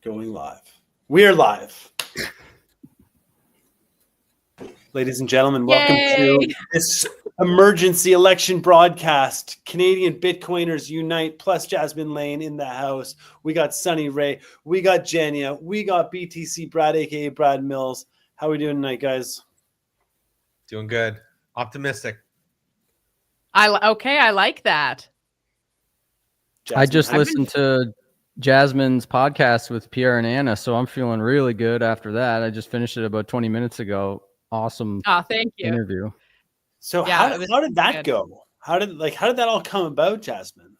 Going live. We're live. Ladies and gentlemen, welcome to this emergency election broadcast. Canadian Bitcoiners Unite plus Jasmine Lane in the house. We got Sunny Ray. We got Jania. We got BTC Brad, aka Brad Mills. How are we doing tonight, guys? Doing good. Optimistic. I like that. Jasmine, I just listened to Jasmine's podcast with Pierre and Anna, so I'm feeling really good after that. I just finished it about 20 minutes ago. Awesome. Oh, thank you. Interview. So Yeah, how did that go? How did that all come about, Jasmine?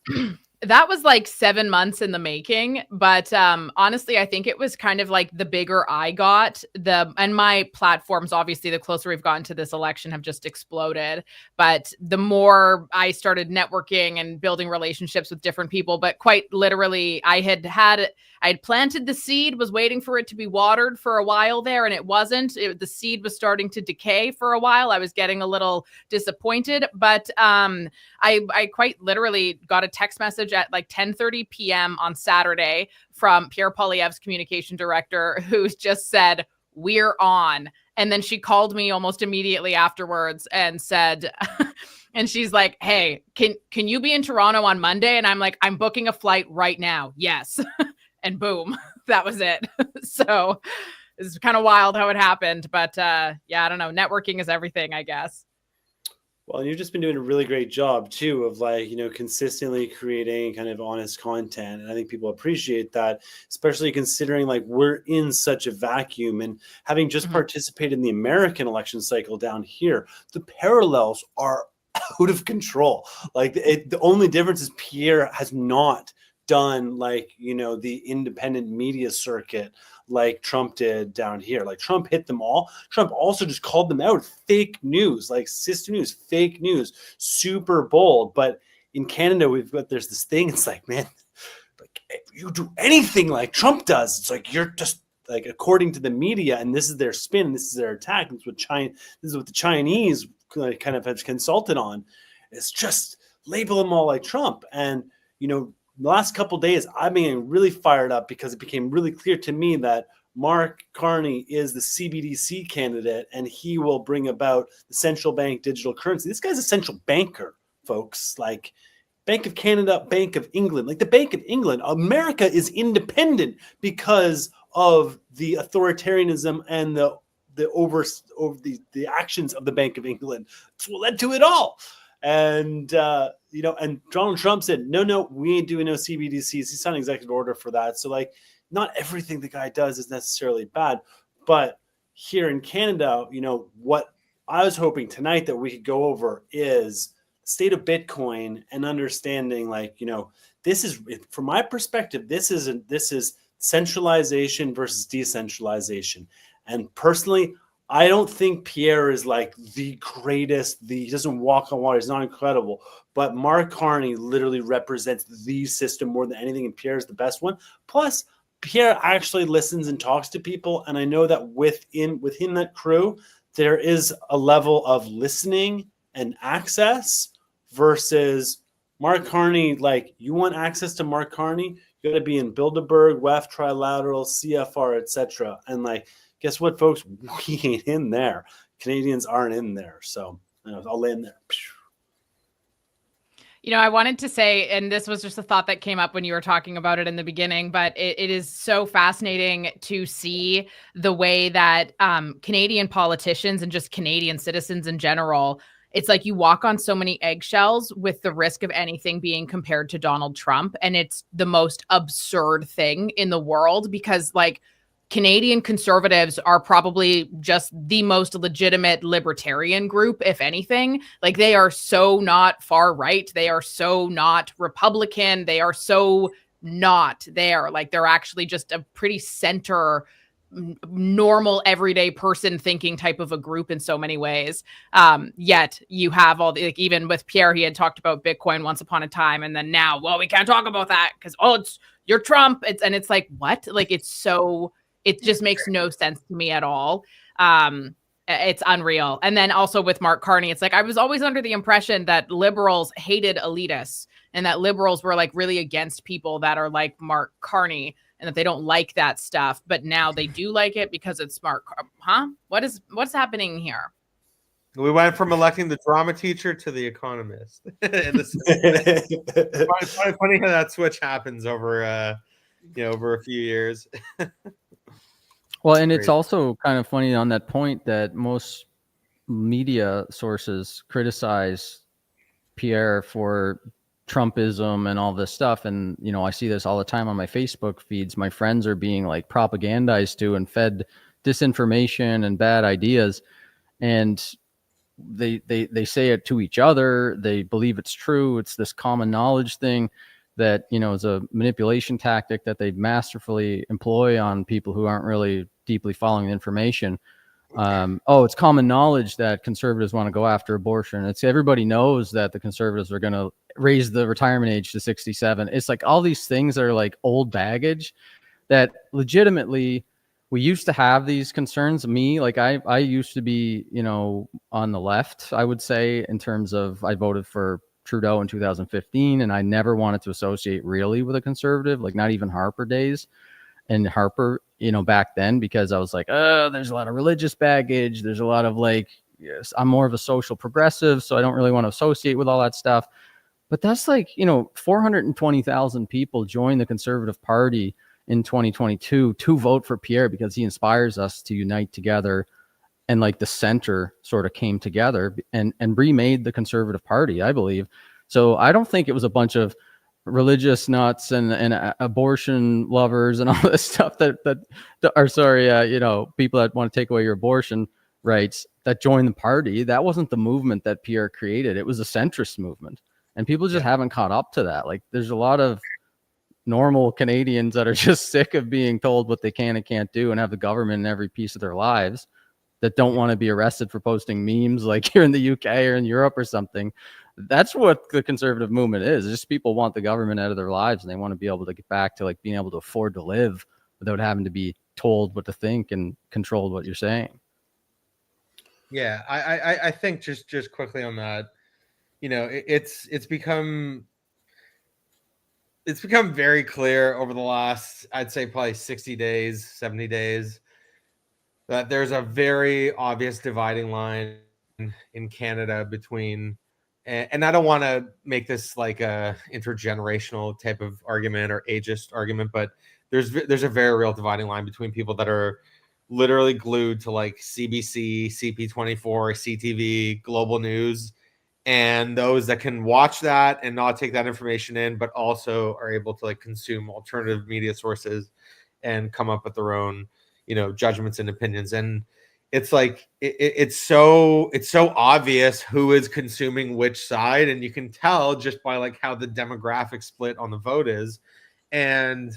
That was like 7 months in the making, but honestly, I think it was kind of like the bigger I got, and my platforms, obviously, the closer we've gotten to this election, have just exploded. But the more I started networking and building relationships with different people, but quite literally, I had planted the seed, was waiting for it to be watered for a while there, and it wasn't. The seed was starting to decay for a while. I was getting a little disappointed, but I quite literally got a text message at like 10:30 p.m. on Saturday from Pierre Poilievre's communication director, who just said, "We're on." And then she called me almost immediately afterwards and said, and she's like, "Hey, can you be in Toronto on Monday?" And I'm like, "I'm booking a flight right now." Yes. And boom, that was it. So it's kind of wild how it happened. But yeah, I don't know. Networking is everything, I guess. Well, you've just been doing a really great job too of consistently creating kind of honest content. And I think people appreciate that, especially considering like we're in such a vacuum and having just participated in the American election cycle down here, the parallels are out of control. Like the only difference is Pierre has not done the independent media circuit like Trump did down here. Like Trump hit them all. Trump also just called them out. Fake news, like sister news, fake news, super bold. But in Canada, there's this thing. It's like, man, like if you do anything like Trump does, it's like you're just like according to the media, and this is their spin, this is their attack. This is what the Chinese kind of have consulted on. It's just label them all like Trump. And the last couple of days, I've been really fired up because it became really clear to me that Mark Carney is the CBDC candidate, and he will bring about the central bank digital currency. This guy's a central banker, folks. Like Bank of Canada, Bank of England. Like the Bank of England, America is independent because of the authoritarianism and the actions of the Bank of England. That's what led to it all. And and Donald Trump said, no, we ain't doing no CBDCs. He signed an executive order for that. So like, not everything the guy does is necessarily bad. But here in Canada, what I was hoping tonight that we could go over is the state of Bitcoin and understanding, this is, from my perspective, this is centralization versus decentralization. And personally, I don't think Pierre is like the greatest. He doesn't walk on water. He's not incredible. But Mark Carney literally represents the system more than anything, and Pierre is the best one. Plus, Pierre actually listens and talks to people, and I know that within that crew, there is a level of listening and access versus Mark Carney. Like, you want access to Mark Carney, you got to be in Bilderberg, WEF, Trilateral, CFR, etc. And like, guess what, folks? We ain't in there. Canadians aren't in there. So I'll lay in there. I wanted to say, and this was just a thought that came up when you were talking about it in the beginning, but it is so fascinating to see the way that Canadian politicians and just Canadian citizens in general, it's like you walk on so many eggshells with the risk of anything being compared to Donald Trump. And it's the most absurd thing in the world because like, Canadian conservatives are probably just the most legitimate libertarian group, if anything. Like they are so not far right. They are so not Republican. They are so not there. Like they're actually just a pretty center, normal, everyday person thinking type of a group in so many ways. Yet you have all the, like, even with Pierre, he had talked about Bitcoin once upon a time. And then now, well, we can't talk about that because, you're Trump. It's like, what? Like, it just makes no sense to me at all. It's unreal. And then also with Mark Carney, it's like, I was always under the impression that liberals hated elitists and that liberals were like really against people that are like Mark Carney. and that they don't like that stuff, but now they do like it because it's smart. Huh? What's happening here? We went from electing the drama teacher to the economist. And funny how that switch happens over over a few years. Well, and it's also kind of funny on that point that most media sources criticize Pierre for Trumpism and all this stuff. And, I see this all the time on my Facebook feeds. My friends are being like propagandized to and fed disinformation and bad ideas. And they say it to each other. They believe it's true. It's this common knowledge thing that, is a manipulation tactic that they masterfully employ on people who aren't really deeply following the information. It's common knowledge that conservatives want to go after abortion. It's everybody knows that the conservatives are going to raise the retirement age to 67. It's like all these things are like old baggage that legitimately we used to have these concerns. Me, like I used to be, on the left, I would say, in terms of I voted for Trudeau in 2015, and I never wanted to associate really with a conservative, like not even Harper days. And Harper, back then, because I was like, there's a lot of religious baggage. There's a lot of like, yes, I'm more of a social progressive, so I don't really want to associate with all that stuff. But that's like, 420,000 people joined the Conservative Party in 2022 to vote for Pierre because he inspires us to unite together. And like the center sort of came together and remade the Conservative Party, I believe. So I don't think it was a bunch of religious nuts and abortion lovers and all this stuff that are sorry, people that want to take away your abortion rights that joined the party. That wasn't the movement that Pierre created. It was a centrist movement, and people just haven't caught up to that. Like there's a lot of normal Canadians that are just sick of being told what they can and can't do and have the government in every piece of their lives that don't want to be arrested for posting memes like here in the UK or in Europe or something. That's what the conservative movement is. It's just people want the government out of their lives and they want to be able to get back to like being able to afford to live without having to be told what to think and controlled what you're saying. Yeah, I think just quickly on that, it's become very clear over the last, I'd say probably 60 days, 70 days, that there's a very obvious dividing line in Canada between, and I don't want to make this like a intergenerational type of argument or ageist argument, but there's a very real dividing line between people that are literally glued to like CBC, CP24, CTV, Global News, and those that can watch that and not take that information in, but also are able to like consume alternative media sources and come up with their own, judgments and opinions. And it's like it's so obvious who is consuming which side, and you can tell just by like how the demographic split on the vote is. And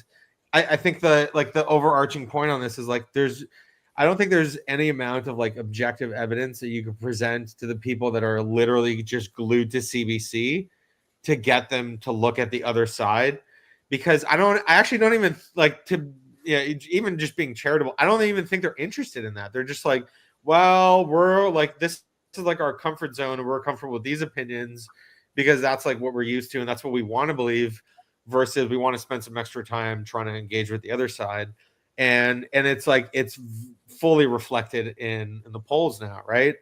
I think the overarching point on this is like I don't think there's any amount of like objective evidence that you can present to the people that are literally just glued to CBC to get them to look at the other side, because I actually don't even like to, even just being charitable, I don't even think they're interested in that. They're just like, well, we're like, this is like our comfort zone and we're comfortable with these opinions because that's like what we're used to and that's what we want to believe, versus we want to spend some extra time trying to engage with the other side. And it's like it's fully reflected in the polls now, right?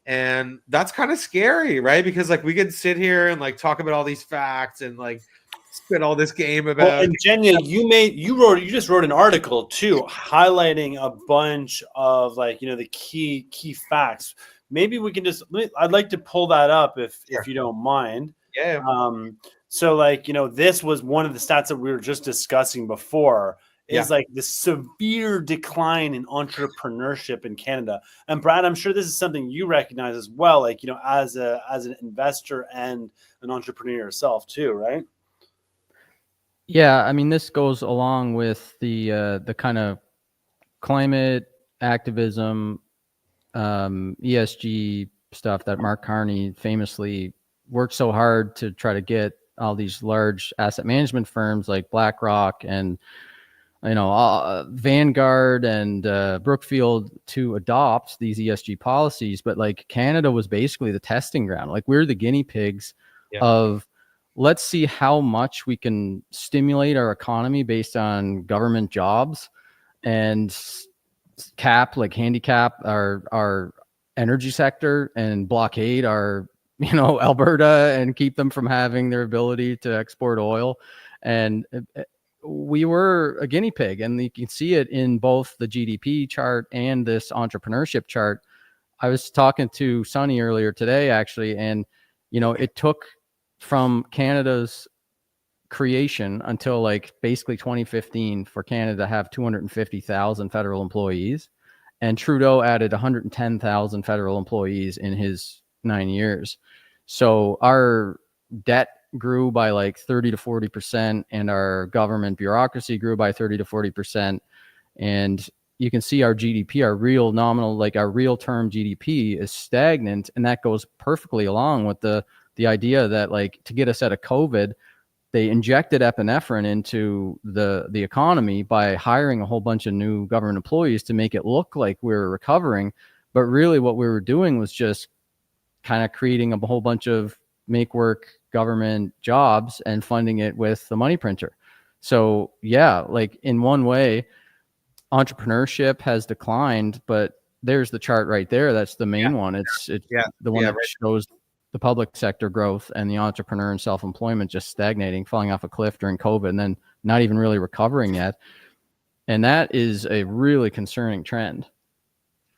And that's kind of scary, right? Because like we could sit here and like talk about all these facts and like spit all this game about. Well, and Jenya, you just wrote an article too, highlighting a bunch of like the key facts. Maybe we can I'd like to pull that up if you don't mind. Yeah. So like this was one of the stats that we were just discussing before. Is like the severe decline in entrepreneurship in Canada. And Brad, I'm sure this is something you recognize as well, like, as an investor and an entrepreneur yourself too, right? Yeah, I mean, this goes along with the kind of climate activism, ESG stuff that Mark Carney famously worked so hard to try to get all these large asset management firms like BlackRock and Vanguard and Brookfield to adopt these ESG policies. But like Canada was basically the testing ground. Like we're the guinea pigs of let's see how much we can stimulate our economy based on government jobs and handicap our energy sector and blockade our Alberta and keep them from having their ability to export oil. And we were a guinea pig, and you can see it in both the GDP chart and this entrepreneurship chart. I was talking to Sonny earlier today, actually, and it took from Canada's creation until like basically 2015 for Canada to have 250,000 federal employees, and Trudeau added 110,000 federal employees in his 9 years. So our debt grew by like 30 to 40%, and our government bureaucracy grew by 30 to 40%. And you can see our GDP, our real nominal, like our real term GDP is stagnant. And that goes perfectly along with the idea that, like, to get us out of COVID, they injected epinephrine into the economy by hiring a whole bunch of new government employees to make it look like we were recovering. But really what we were doing was just kind of creating a whole bunch of make work government jobs and funding it with the money printer. So yeah, like in one way, entrepreneurship has declined, but there's the chart right there. That's the main one. It's the one that shows the public sector growth and the entrepreneur and self-employment just stagnating, falling off a cliff during COVID, and then not even really recovering yet. And that is a really concerning trend.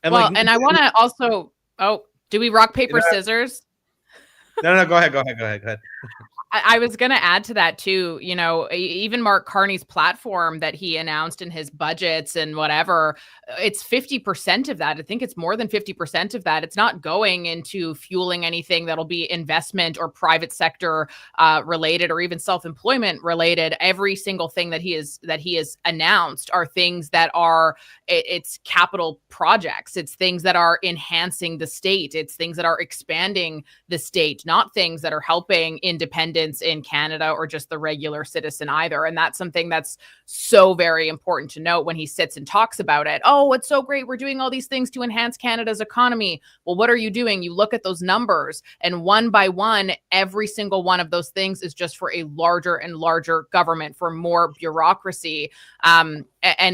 And and I want to also, do we rock, paper, scissors? No, go ahead. I was going to add to that too. Even Mark Carney's platform that he announced in his budgets and whatever, it's 50% of that. I think it's more than 50% of that. It's not going into fueling anything that'll be investment or private sector related or even self-employment related. Every single thing that he has announced are things that are it's capital projects. It's things that are enhancing the state. It's things that are expanding the state, not things that are helping independence in Canada or just the regular citizen either. And that's something that's so very important to note when he sits and talks about it. Oh, it's so great. We're doing all these things to enhance Canada's economy. Well, what are you doing? You look at those numbers, and one by one, every single one of those things is just for a larger and larger government, for more bureaucracy. And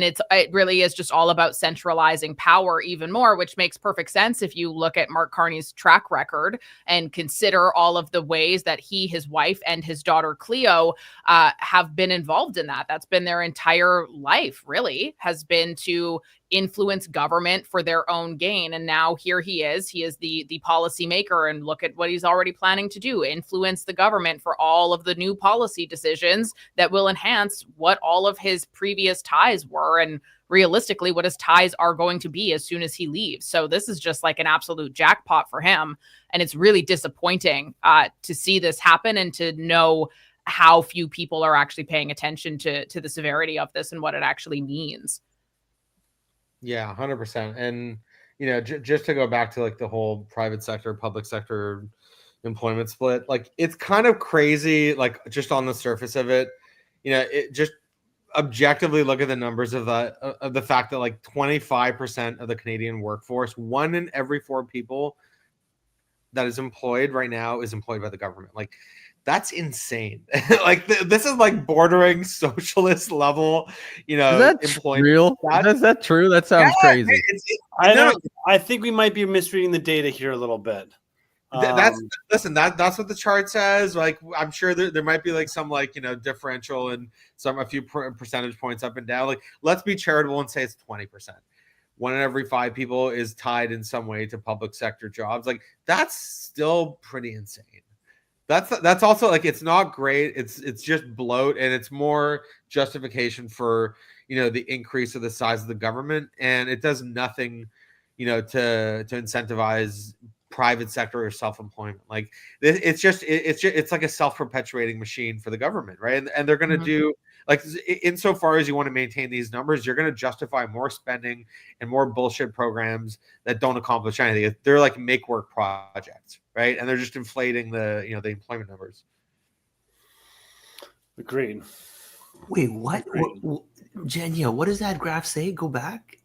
it really is just all about centralizing power even more, which makes perfect sense if you look at Mark Carney's track record and consider all of the ways that he, his wife, and his daughter Cleo have been involved in that. That's been their entire life, really, has been to influence government for their own gain. And now here he is the policy maker, and look at what he's already planning to do, influence the government for all of the new policy decisions that will enhance what all of his previous ties were, and realistically what his ties are going to be as soon as he leaves. So this is just like an absolute jackpot for him. And it's really disappointing to see this happen and to know how few people are actually paying attention to the severity of this and what it actually means. Yeah, 100%. And, just to go back to like the whole private sector, public sector employment split, like it's kind of crazy, like just on the surface of it, it just objectively look at the numbers of the fact that like 25% of the Canadian workforce, 1 in every 4 people that is employed right now is employed by the government. Like, that's insane. Like this is like bordering socialist level, Is that employment. real? Is that true? That sounds crazy. I think we might be misreading the data here a little bit. That's what the chart says. Like, I'm sure there might be like some like differential and a few percentage points up and down. Like, let's be charitable and say it's 20%. 1 in every 5 people is tied in some way to public sector jobs. Like, that's still pretty insane. That's also like, it's not great. It's just bloat, and it's more justification for the increase of the size of the government, and it does nothing to incentivize private sector or self-employment. Like, it's like a self-perpetuating machine for the government, right? And they're going to do, like, insofar as you want to maintain these numbers, you're going to justify more spending and more bullshit programs that don't accomplish anything. They're like make work projects, right? And they're just inflating the the employment numbers. Agreed. Wait, what? Jenya, what does that graph say? Go back.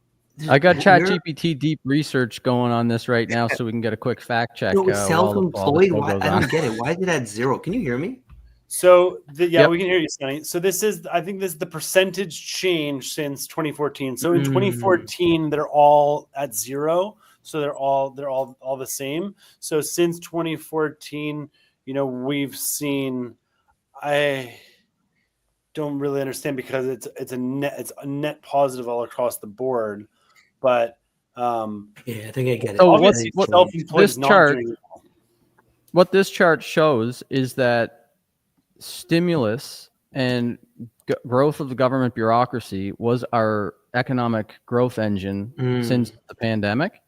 I got ChatGPT deep research going on this right now, so we can get a quick fact check. No, self-employed. I don't get it. Why is it at 0? Can you hear me? So Yep. we can hear you, Sonny. So I think this is the percentage change since 2014. So in 2014, they're all at zero. So they're all the same. So since 2014, we've seen, I don't really understand because it's a net positive all across the board. But Yeah, I think I get it. So obviously what self-employed this is not chart doing well. what this chart shows is that stimulus and growth of the government bureaucracy was our economic growth engine since the pandemic,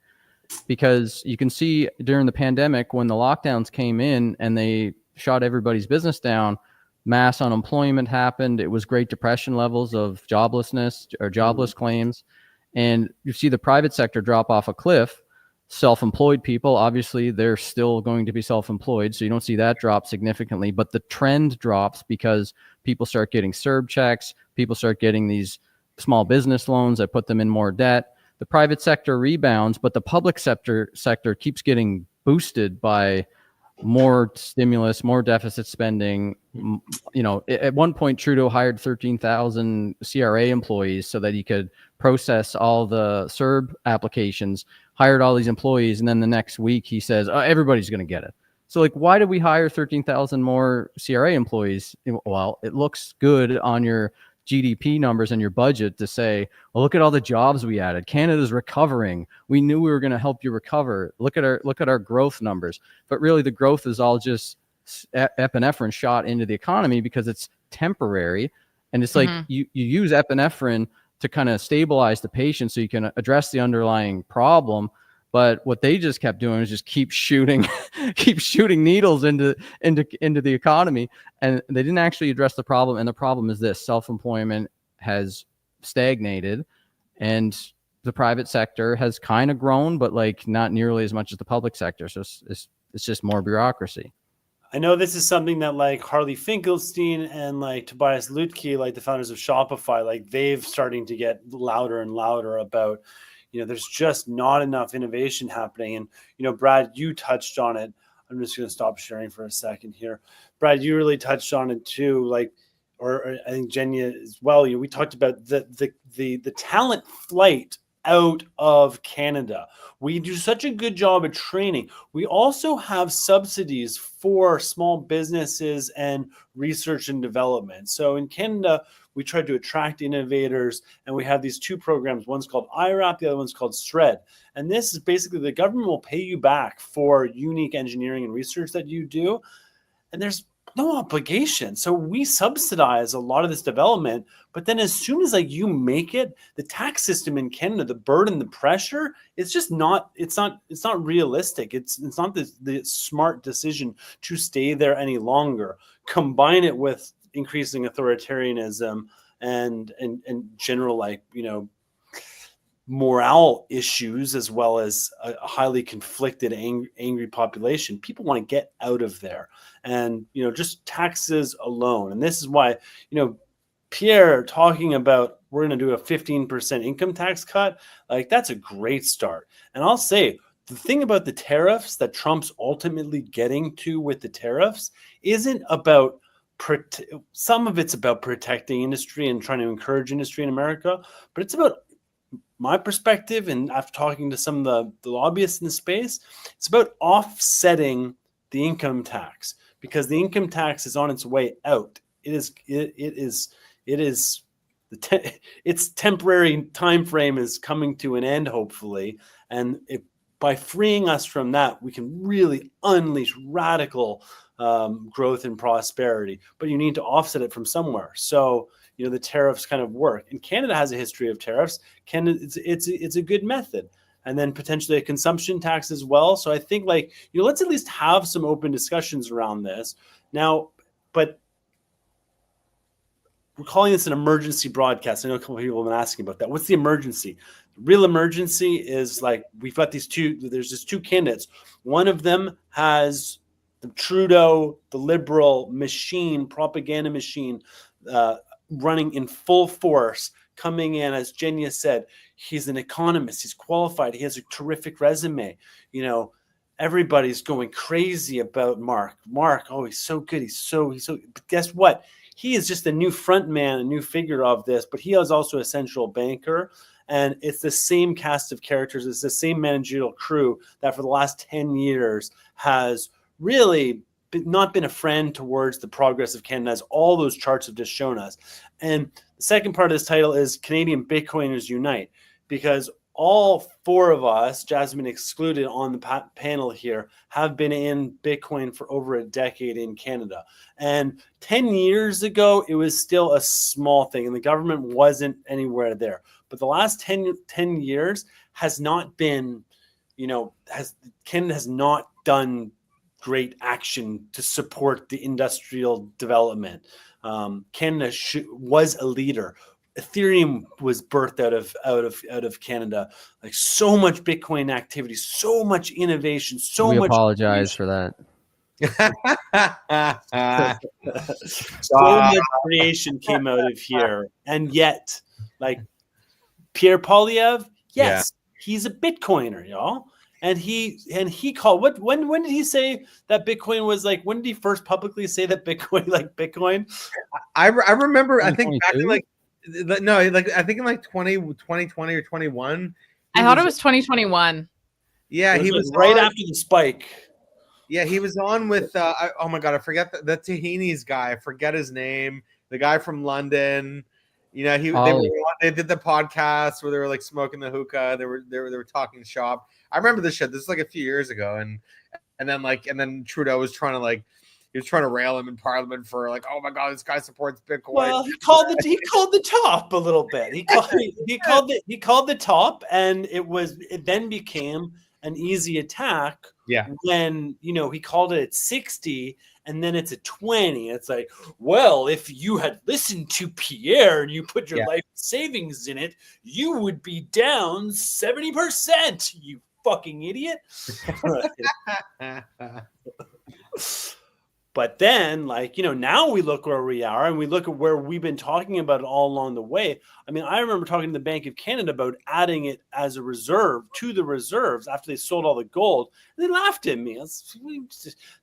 because you can see during the pandemic when the lockdowns came in and they shot everybody's business down, mass unemployment happened. It was Great Depression levels of joblessness or jobless claims. And you see the private sector drop off a cliff. Self-employed people, obviously, they're still going to be self-employed, so you don't see that drop significantly. But the trend drops because people start getting CERB checks, people start getting these small business loans that put them in more debt. The private sector rebounds, but the public sector keeps getting boosted by more stimulus, more deficit spending. At one point, Trudeau hired 13,000 CRA employees so that he could process all the CERB applications, hired all these employees, and then the next week he says, everybody's going to get it. So, like, why did we hire 13,000 more CRA employees? Well, it looks good on your GDP numbers and your budget to say, well, look at all the jobs we added. Canada's recovering. We knew we were going to help you recover. Look at our growth numbers. But really, the growth is all just epinephrine shot into the economy because it's temporary. And it's like you use epinephrine to kind of stabilize the patient so you can address the underlying problem. But what they just kept doing is just keep shooting needles into the economy, and they didn't actually address the problem. And the problem is this: self-employment has stagnated, and the private sector has kind of grown, but like not nearly as much as the public sector. So it's just more bureaucracy. I know this is something that like Harley Finkelstein and like Tobias Lutke, like the founders of Shopify, like they've starting to get louder and louder about, there's just not enough innovation happening. And, Brad, you touched on it. I'm just going to stop sharing for a second here. Brad, you really touched on it too. Like, or I think Jenya as well. We talked about the talent flight out of Canada. We do such a good job at training. We also have subsidies for small businesses and research and development. So in Canada, we try to attract innovators, and we have these two programs. One's called IRAP, the other one's called SRED. And this is basically the government will pay you back for unique engineering and research that you do. And there's no obligation. So we subsidize a lot of this development, but then as soon as like you make it, the tax system in Canada, the burden, the pressure, it's not realistic. It's not the smart decision to stay there any longer. Combine it with increasing authoritarianism and general morale issues, as well as a highly conflicted, angry population. People want to get out of there, and just taxes alone. And this is why Pierre talking about we're going to do a 15% income tax cut, like that's a great start. And I'll say the thing about the tariffs that Trump's ultimately getting to with the tariffs isn't about some of it's about protecting industry and trying to encourage industry in America, but it's about my perspective, and after talking to some of the lobbyists in the space, it's about offsetting the income tax, because the income tax is on its way out. Its temporary time frame is coming to an end, hopefully, and by freeing us from that, we can really unleash radical growth and prosperity. But you need to offset it from somewhere. So the tariffs kind of work. And Canada has a history of tariffs. It's a good method. And then potentially a consumption tax as well. So I think let's at least have some open discussions around this now. But we're calling this an emergency broadcast. I know a couple of people have been asking about that. What's the emergency? The real emergency is we've got there's just two candidates. One of them has the Trudeau, the liberal machine, propaganda machine, running in full force, coming in, as Jenya said, he's an economist, he's qualified, he has a terrific resume, everybody's going crazy about Mark. Mark, oh, he's so good. He's so. But guess what? He is just a new front man, a new figure of this, but he is also a central banker. And it's the same cast of characters. It's the same managerial crew that for the last 10 years has really not been a friend towards the progress of Canada, as all those charts have just shown us. And the second part of this title is Canadian Bitcoiners Unite, because all four of us, Jasmine excluded on the panel here, have been in Bitcoin for over a decade in Canada. And 10 years ago, it was still a small thing and the government wasn't anywhere there. But the last 10 years has not been, Canada has not done great action to support the industrial development. Canada was a leader. Ethereum was birthed out of Canada. Like so much Bitcoin activity, so much innovation, we much apologize for that. so much creation came out of here, and yet, like Pierre Polyev, yes, he's a Bitcoiner, y'all. And he called when did he say that Bitcoin was like, when did he first publicly say that Bitcoin like Bitcoin? I remember, I think back in like, no, like I think in like 2020 or 21. I thought it was 2021. Yeah, he was right after the spike. Yeah, he was on with oh my god, I forget the Tahini's guy. I forget his name. The guy from London. You know, they did the podcast where they were like smoking the hookah. They were talking shop. I remember this shit. This is like a few years ago, and then Trudeau was trying to rail him in Parliament for like, oh my god, this guy supports Bitcoin. Well, he called the top a little bit. He called the top, and it then became an easy attack. Yeah. When he called it at 60, and then it's at 20. It's like, well, if you had listened to Pierre and you put your life savings in it, you would be down 70%. You fucking idiot. But then, now we look where we are and we look at where we've been talking about it all along the way. I mean, I remember talking to the Bank of Canada about adding it as a reserve to the reserves after they sold all the gold. And they laughed at me. I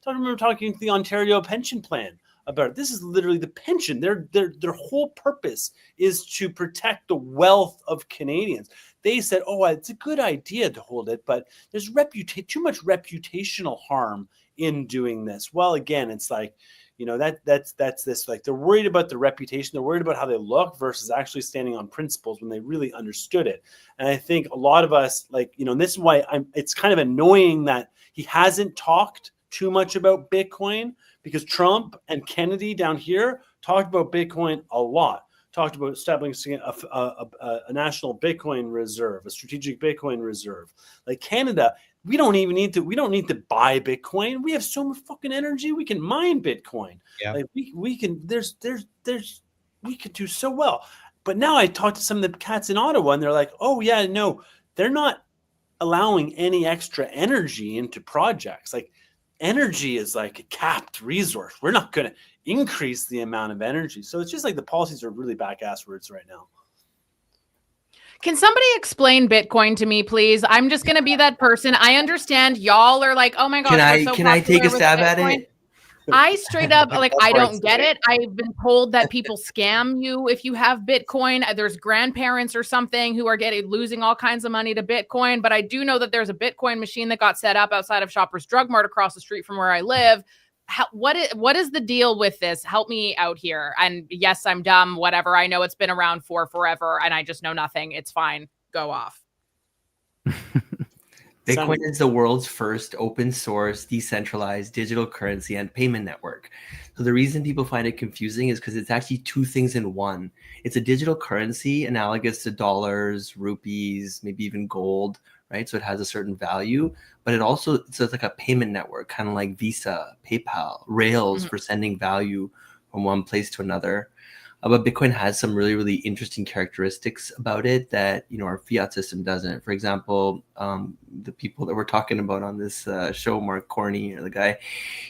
remember talking to the Ontario pension plan about it. This is literally the pension. Their whole purpose is to protect the wealth of Canadians. They said, oh, it's a good idea to hold it, but there's too much reputational harm in doing this. Well, again, it's like, that's this, like, they're worried about the reputation. They're worried about how they look versus actually standing on principles when they really understood it. And I think a lot of us, and this is why it's kind of annoying that he hasn't talked too much about Bitcoin, because Trump and Kennedy down here talked about Bitcoin a lot. Talked about establishing a national Bitcoin reserve, a strategic Bitcoin reserve. Like Canada, we don't need to buy Bitcoin. We have so much fucking energy. We can mine Bitcoin. Yeah. Like we can. We could do so well. But now I talked to some of the cats in Ottawa, and they're like, oh yeah, no, they're not allowing any extra energy into projects. Like energy is like a capped resource. We're not going to increase the amount of energy. So it's just like the policies are really back-ass words right now. Can somebody explain Bitcoin to me, please? I'm just going to be that person. I understand y'all are like, oh my God. Can I take a stab at it? I straight up, I don't get it. I've been told that people scam you if you have Bitcoin. There's grandparents or something who are losing all kinds of money to Bitcoin. But I do know that there's a Bitcoin machine that got set up outside of Shoppers Drug Mart across the street from where I live. What is the deal with this? Help me out here. And yes, I'm dumb, whatever. I know it's been around for forever and I just know nothing. It's fine. Go off. Bitcoin is the world's first open source, decentralized digital currency and payment network. So the reason people find it confusing is because it's actually two things in one. It's a digital currency analogous to dollars, rupees, maybe even gold, right? So it has a certain value, but it's like a payment network, kind of like Visa, PayPal, Rails for sending value from one place to another. But Bitcoin has some really, really interesting characteristics about it that, our fiat system doesn't. For example, the people that we're talking about on this show, Mark Corney, the guy,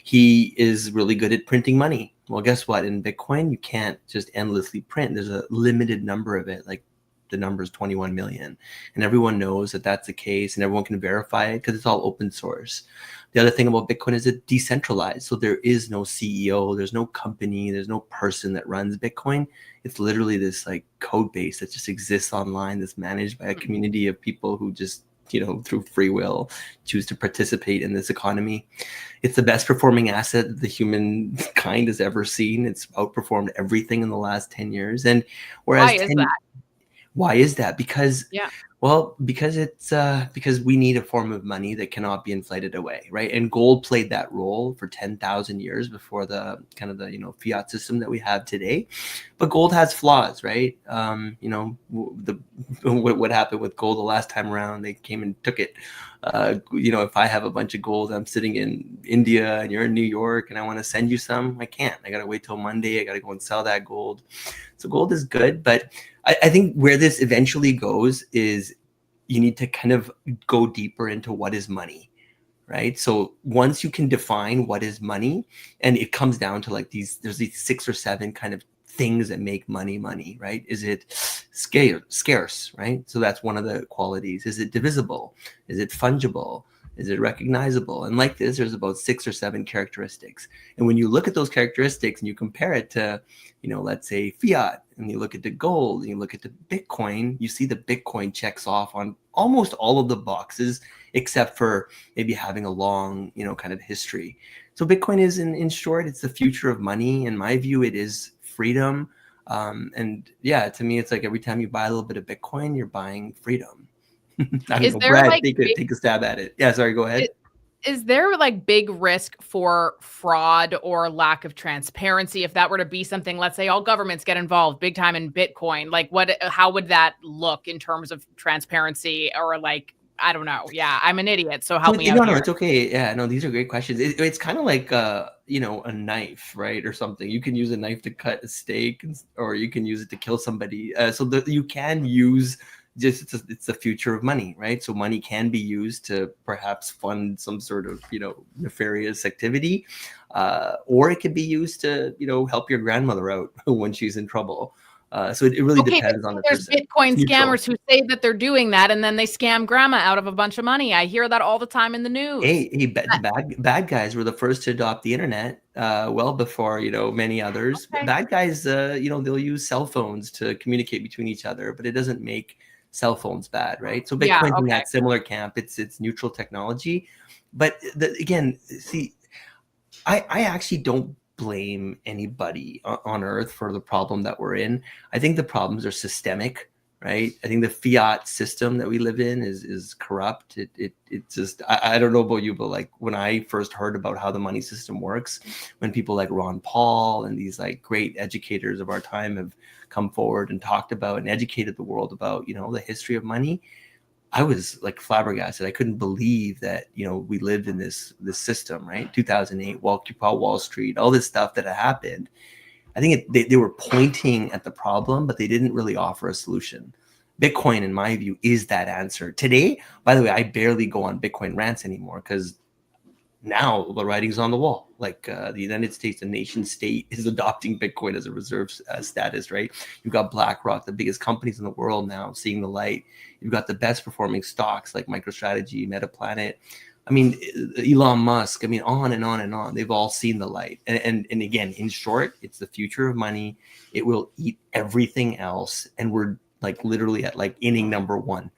he is really good at printing money. Well, guess what? In Bitcoin, you can't just endlessly print. There's a limited number of it, like the number is 21 million. And everyone knows that that's the case, and everyone can verify it because it's all open source. The other thing about Bitcoin is it's decentralized. So there is no CEO, there's no company, there's no person that runs Bitcoin. It's literally this like code base that just exists online that's managed by a community of people who just, through free will choose to participate in this economy. It's the best performing asset that the humankind has ever seen. It's outperformed everything in the last 10 years. And whereas why is that? Because because we need a form of money that cannot be inflated away, right? And gold played that role for 10,000 years before the kind of the fiat system that we have today. But gold has flaws, right? What happened with gold the last time around? They came and took it. If I have a bunch of gold, I'm sitting in India and you're in New York, and I want to send you some, I can't. I gotta wait till Monday. I gotta go and sell that gold. So gold is good, but I think where this eventually goes is you need to kind of go deeper into what is money, right? So once you can define what is money, and it comes down to like there's these 6 or 7 kind of things that make money, right? Is it scarce, right? So that's one of the qualities. Is it divisible? Is it fungible? Is it recognizable? And like this, there's about 6 or 7 characteristics. And when you look at those characteristics and you compare it to, let's say fiat, and you look at the gold, and you look at the Bitcoin, you see the Bitcoin checks off on almost all of the boxes, except for maybe having a long, kind of history. So Bitcoin is, in short, it's the future of money. In my view, it is freedom. And yeah, to me, it's like every time you buy a little bit of Bitcoin, you're buying freedom. I don't know, Brad, take a stab at it. Yeah, sorry, go ahead. Is there like big risk for fraud or lack of transparency if that were to be something? Let's say all governments get involved big time in Bitcoin. Like how would that look in terms of transparency, or like, I don't know. Yeah, I'm an idiot, so help me out. No, it's okay. Yeah, no, these are great questions. It's kind of like a knife, right, or something. You can use a knife to cut a steak, or you can use it to kill somebody. You can use. It's the future of money, right? So money can be used to perhaps fund some sort of nefarious activity, or it can be used to help your grandmother out when she's in trouble. So it really depends on the person. There's Bitcoin scammers who say that they're doing that, and then they scam grandma out of a bunch of money. I hear that all the time in the news. Bad guys were the first to adopt the internet, well before many others. Okay. Bad guys, they'll use cell phones to communicate between each other, but it doesn't make cell phones bad, right? So Bitcoin's in that similar camp. It's neutral technology, but again, see, I actually don't blame anybody on earth for the problem that we're in. I think the problems are systemic, right? I think the fiat system that we live in is corrupt. It just, I don't know about you, but like when I first heard about how the money system works, when people like Ron Paul and these like great educators of our time have come forward and talked about and educated the world about, the history of money, I was like flabbergasted. I couldn't believe that, we lived in this system, right? 2008, Wall Street, all this stuff that had happened. I think they were pointing at the problem, but they didn't really offer a solution. Bitcoin, in my view, is that answer. Today, by the way, I barely go on Bitcoin rants anymore because now the writing's on the wall. Like the United States, the nation state, is adopting Bitcoin as a reserve status, right? You've got BlackRock, the biggest companies in the world now, seeing the light. You've got the best performing stocks like MicroStrategy, MetaPlanet. I mean, Elon Musk, on and on and on. They've all seen the light. And again, in short, it's the future of money. It will eat everything else. And we're like literally at like inning number 1.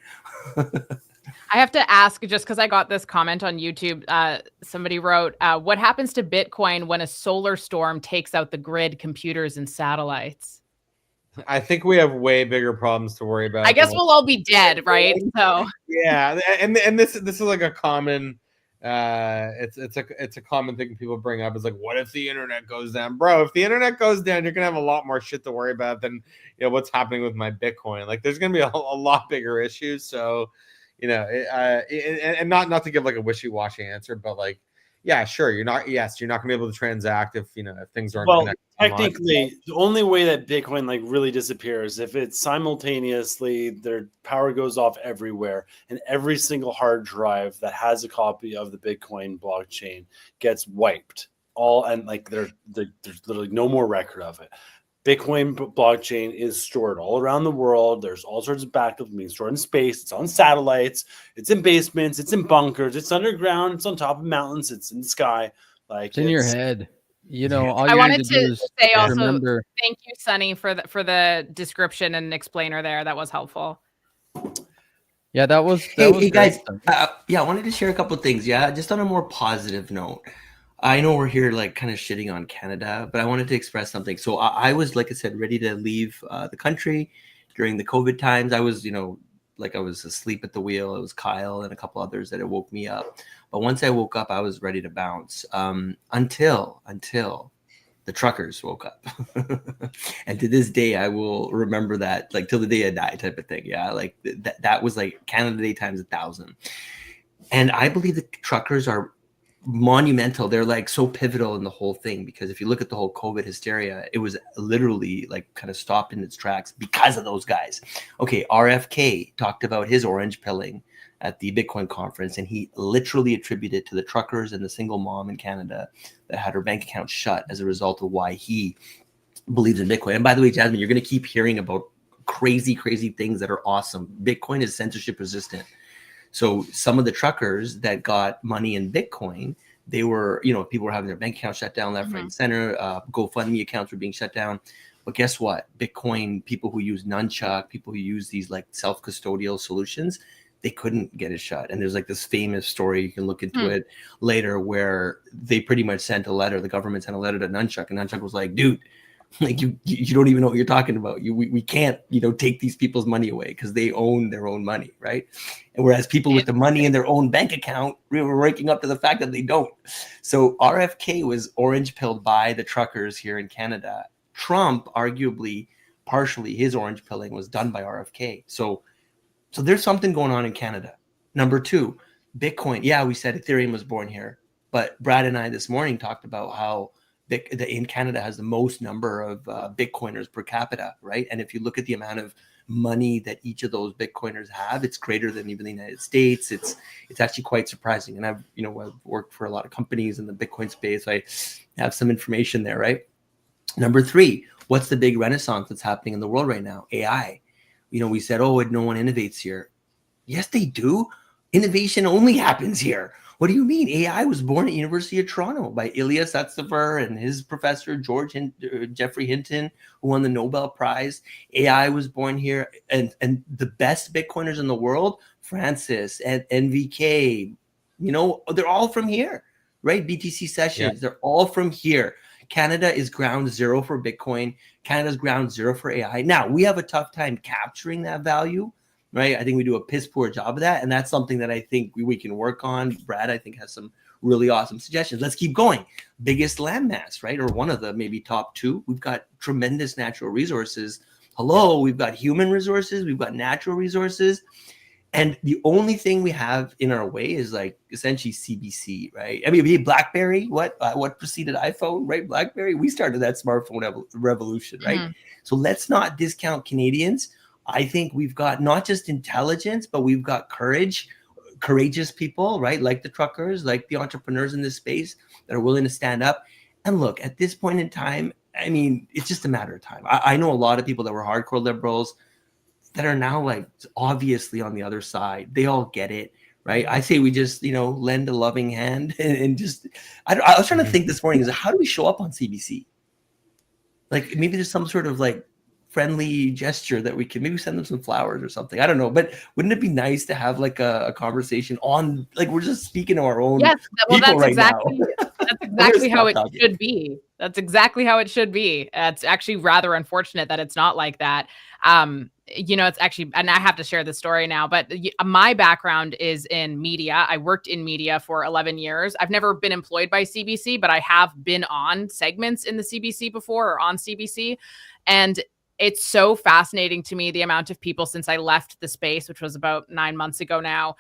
I have to ask, just because I got this comment on YouTube, somebody wrote, what happens to Bitcoin when a solar storm takes out the grid, computers, and satellites? I think we have way bigger problems to worry about. I guess we'll all be dead, right? So yeah, and this is like a common it's a common thing people bring up is like, what if the internet goes down? Bro, if the internet goes down, you're gonna have a lot more shit to worry about than what's happening with my Bitcoin. Like there's gonna be a lot bigger issues. So and not to give like a wishy-washy answer, but like, yeah, sure, you're not gonna be able to transact if things aren't connected. Technically, the only way that Bitcoin like really disappears if it's simultaneously their power goes off everywhere, and every single hard drive that has a copy of the Bitcoin blockchain gets wiped. And like there's literally no more record of it. Bitcoin blockchain is stored all around the world. There's all sorts of backups being stored in space. It's on satellites. It's in basements. It's in bunkers. It's underground. It's on top of mountains. It's in the sky. Like It's in your head. You know, all I you wanted need to do to is say also, remember. thank you, Sunny, for the description and explainer there. That was helpful. Yeah, that was Hey, great. guys, yeah, I wanted to share a couple of things. Yeah, just on a more positive note. I know we're here like kind of shitting on Canada, but I wanted to express something. So I was, like I said, ready to leave the country during the COVID times. I was, like I was asleep at the wheel. It was Kyle and a couple others that had woke me up. But once I woke up, I was ready to bounce until the truckers woke up. And to this day, I will remember that, like till the day I die type of thing. Yeah, like that was like Canada Day times 1,000. And I believe the truckers are monumental. They're like so pivotal in the whole thing, because if you look at the whole COVID hysteria, it was literally like kind of stopped in its tracks because of those guys. Okay, RFK talked about his orange pilling at the Bitcoin conference, and he literally attributed to the truckers and the single mom in Canada that had her bank account shut as a result of why he believes in Bitcoin. And by the way, Jasmine, you're going to keep hearing about crazy things that are awesome. Bitcoin is censorship resistant. So some of the truckers that got money in Bitcoin, they were, people were having their bank account shut down left, right, and center. GoFundMe accounts were being shut down. But guess what? Bitcoin, people who use Nunchuck, people who use these like self-custodial solutions, they couldn't get it shut. And there's like this famous story, you can look into it later, where they pretty much sent a letter, the government sent a letter to Nunchuck, and Nunchuck was like, dude, like you don't even know what you're talking about. We can't, take these people's money away because they own their own money, right? And whereas people with the money in their own bank account, we were waking up to the fact that they don't. So RFK was orange pilled by the truckers here in Canada. Trump, arguably, partially his orange pilling was done by RFK. So there's something going on in Canada. Number two, Bitcoin. Yeah, we said Ethereum was born here, but Brad and I this morning talked about how in Canada has the most number of Bitcoiners per capita, right? And if you look at the amount of money that each of those Bitcoiners have, it's greater than even the United States. It's actually quite surprising. And I've worked for a lot of companies in the Bitcoin space. I have some information there, right? Number three, what's the big renaissance that's happening in the world right now? AI. We said, no one innovates here. Yes, they do. Innovation only happens here. What do you mean? AI was born at University of Toronto by Ilya Sutskever and his professor, Jeffrey Hinton, who won the Nobel Prize. AI was born here. And the best Bitcoiners in the world, Francis and NVK, they're all from here, right? BTC Sessions, they're all from here. Canada is ground zero for Bitcoin. Canada's ground zero for AI. Now, we have a tough time capturing that value, right? I think we do a piss poor job of that. And that's something that I think we can work on. Brad, I think, has some really awesome suggestions. Let's keep going. Biggest landmass, right? Or one of the maybe top two. We've got tremendous natural resources. Hello, we've got human resources. We've got natural resources. And the only thing we have in our way is like essentially CBC, right? I mean, BlackBerry, what preceded iPhone, right? BlackBerry, we started that smartphone revolution, right? Mm-hmm. So let's not discount Canadians. I think we've got not just intelligence, but we've got courageous people, right? Like the truckers, like the entrepreneurs in this space that are willing to stand up. And look, at this point in time, I mean, it's just a matter of time. I know a lot of people that were hardcore liberals that are now like obviously on the other side. They all get it, right? I say we just, lend a loving hand and just, I was trying to think this morning, is how do we show up on CBC? Like maybe there's some sort of like friendly gesture that we can maybe send them some flowers or something. I don't know, but wouldn't it be nice to have like a conversation on, like we're just speaking to our own people right now. That's exactly how it should be. That's exactly how it should be. It's actually rather unfortunate that it's not like that. It's actually, and I have to share this story now, but my background is in media. I worked in media for 11 years. I've never been employed by CBC, but I have been on segments in the CBC before or on CBC. And it's so fascinating to me, the amount of people since I left the space, which was about 9 months ago now,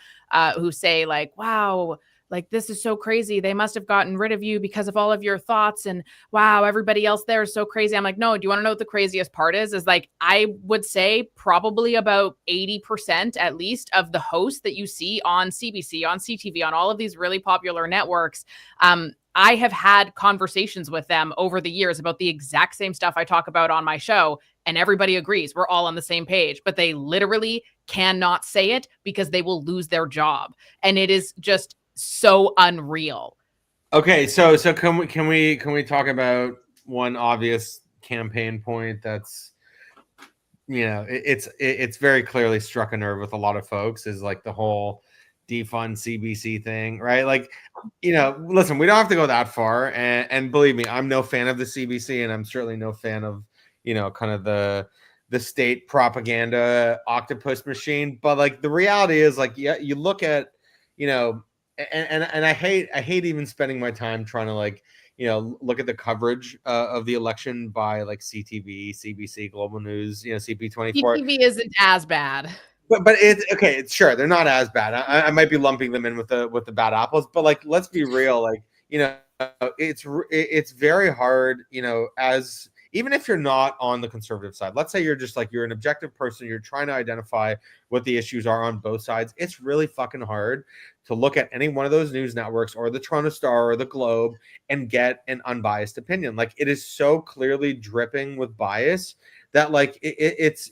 who say like, wow, like, this is so crazy. They must have gotten rid of you because of all of your thoughts. And wow, everybody else there is so crazy. I'm like, no, do you want to know what the craziest part is? Is like, I would say probably about 80% at least of the hosts that you see on CBC, on CTV, on all of these really popular networks, I have had conversations with them over the years about the exact same stuff I talk about on my show, and everybody agrees. We're all on the same page, but they literally cannot say it because they will lose their job. And it is just so unreal. Okay, so can we talk about one obvious campaign point that's, you know, it's very clearly struck a nerve with a lot of folks, is like the whole defund CBC thing, right? Like, you know, listen, we don't have to go that far, and believe me, I'm no fan of the CBC, and I'm certainly no fan of, you know, kind of the state propaganda octopus machine. But like, the reality is, like, yeah, you look at, you know, and I hate even spending my time trying to, like, you know, look at the coverage of the election by like CTV, CBC, Global News, you know, CP24. CTV isn't as bad. But it's okay. It's sure they're not as bad. I might be lumping them in with the bad apples, but like, let's be real. Like, you know, it's very hard. You know, as even if you're not on the conservative side, let's say you're just like, you're an objective person, you're trying to identify what the issues are on both sides. It's really fucking hard to look at any one of those news networks or the Toronto Star or the Globe and get an unbiased opinion. Like, it is so clearly dripping with bias that like it's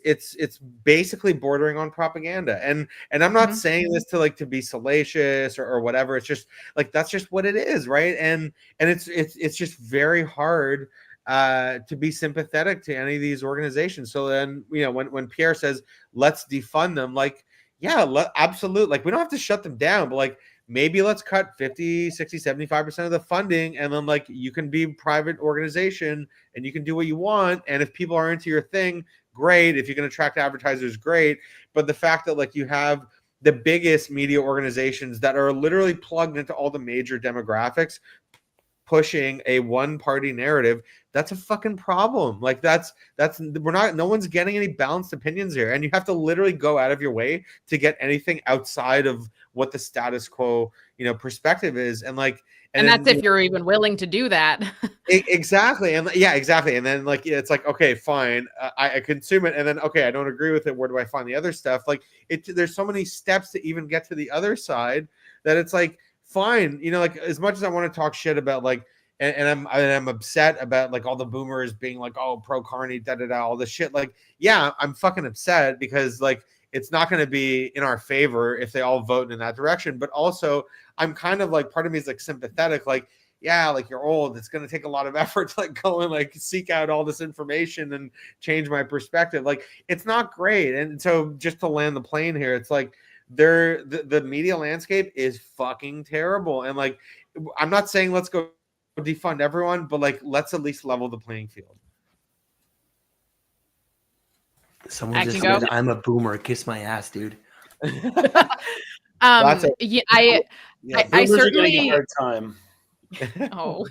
basically bordering on propaganda. And I'm not saying this to like to be salacious or whatever. It's just like, that's just what it is, right? And it's just very hard to be sympathetic to any of these organizations. So then, you know, when Pierre says let's defund them, like, yeah, absolutely. Like, we don't have to shut them down, but like, maybe let's cut 50, 60, 75% of the funding. And then like, you can be a private organization and you can do what you want. And if people are into your thing, great. If you can attract advertisers, great. But the fact that like, you have the biggest media organizations that are literally plugged into all the major demographics pushing a one-party narrative, that's a fucking problem. Like, no one's getting any balanced opinions here, and you have to literally go out of your way to get anything outside of what the status quo, you know, perspective is. And like, and that's if you're even willing to do that. Exactly. And yeah, exactly. And then like, it's like, okay, fine, I consume it, and then okay, I don't agree with it, where do I find the other stuff? Like, there's so many steps to even get to the other side that it's like, fine, you know, like, as much as I want to talk shit about like, and I'm upset about like all the boomers being like, oh, pro Carney, all this shit. Like, yeah, I'm fucking upset because like, it's not going to be in our favor if they all vote in that direction. But also, I'm kind of like, part of me is like sympathetic, like, yeah, like, you're old, it's going to take a lot of effort to like go and like seek out all this information and change my perspective. Like, it's not great. And so just to land the plane here, it's like, the media landscape is fucking terrible. And like, I'm not saying let's go defund everyone, but like, let's at least level the playing field. Someone just said, I'm a boomer, kiss my ass, dude. I certainly a hard time. Oh,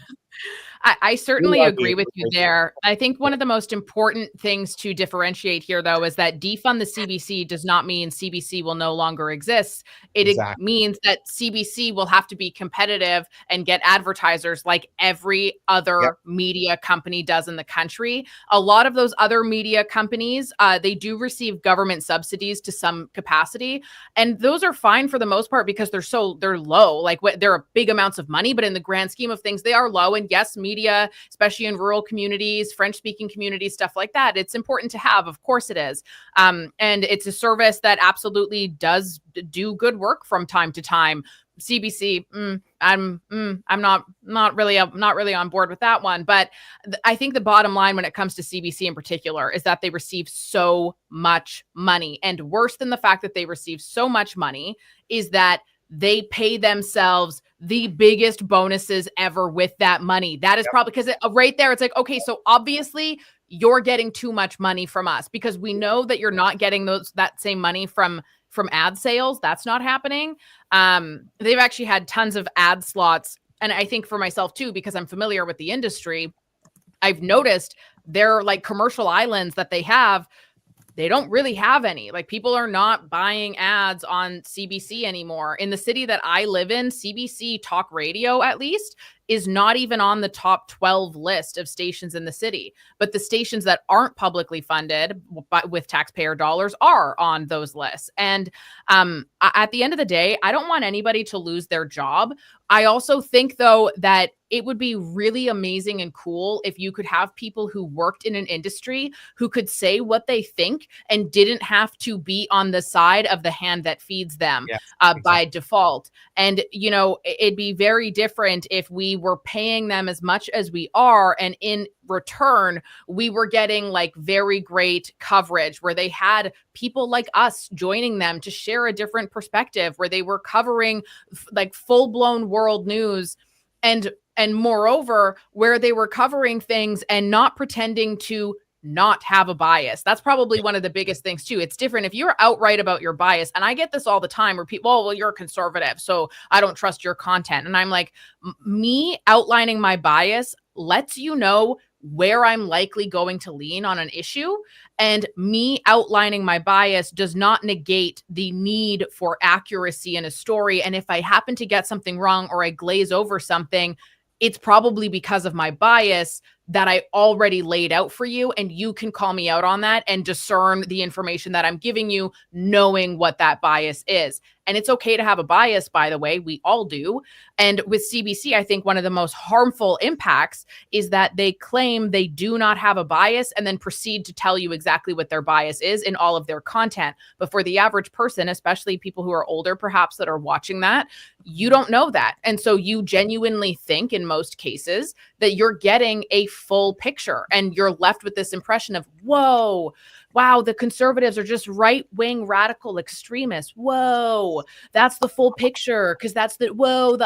I certainly agree with you there. I think one of the most important things to differentiate here, though, is that defund the CBC does not mean CBC will no longer exist. It means that CBC will have to be competitive and get advertisers like every other media company does in the country. A lot of those other media companies, they do receive government subsidies to some capacity, and those are fine for the most part because they're low. Like, they're big amounts of money, but in the grand scheme of things, they are low. And yes, media, especially in rural communities, French-speaking communities, stuff like that, it's important to have. Of course it is. And it's a service that absolutely does do good work from time to time. CBC, I'm not really on board with that one. But I think the bottom line when it comes to CBC in particular is that they receive so much money. And worse than the fact that they receive so much money is that they pay themselves the biggest bonuses ever with that money. That is probably because right there, it's like, okay, so obviously you're getting too much money from us because we know that you're not getting that same money from ad sales. That's not happening. They've actually had tons of ad slots. And I think for myself too, because I'm familiar with the industry, I've noticed their like commercial islands that they have they don't really have any. Like, people are not buying ads on CBC anymore. In the city that I live in, CBC talk radio, at least, is not even on the top 12 list of stations in the city. But the stations that aren't publicly funded but with taxpayer dollars are on those lists. And at the end of the day, I don't want anybody to lose their job. I also think, though, that it would be really amazing and cool if you could have people who worked in an industry who could say what they think and didn't have to be on the side of the hand that feeds them by default. And, you know, it'd be very different if we were paying them as much as we are, and in return, we were getting like very great coverage where they had people like us joining them to share a different perspective, where they were covering like full-blown world news, and moreover, where they were covering things and not pretending to not have a bias. That's probably one of the biggest things too. It's different if you're outright about your bias. And I get this all the time where people, oh, well, you're a conservative, so I don't trust your content. And I'm like, me outlining my bias lets you know where I'm likely going to lean on an issue. And me outlining my bias does not negate the need for accuracy in a story. And if I happen to get something wrong or I glaze over something, it's probably because of my bias that I already laid out for you, and you can call me out on that and discern the information that I'm giving you, knowing what that bias is. And it's okay to have a bias, by the way, we all do. And with CBC, I think one of the most harmful impacts is that they claim they do not have a bias and then proceed to tell you exactly what their bias is in all of their content. But for the average person, especially people who are older, perhaps, that are watching that, you don't know that. And so you genuinely think in most cases that you're getting a full picture, and you're left with this impression of, whoa, wow, the conservatives are just right-wing radical extremists. Whoa, that's the full picture, because that's the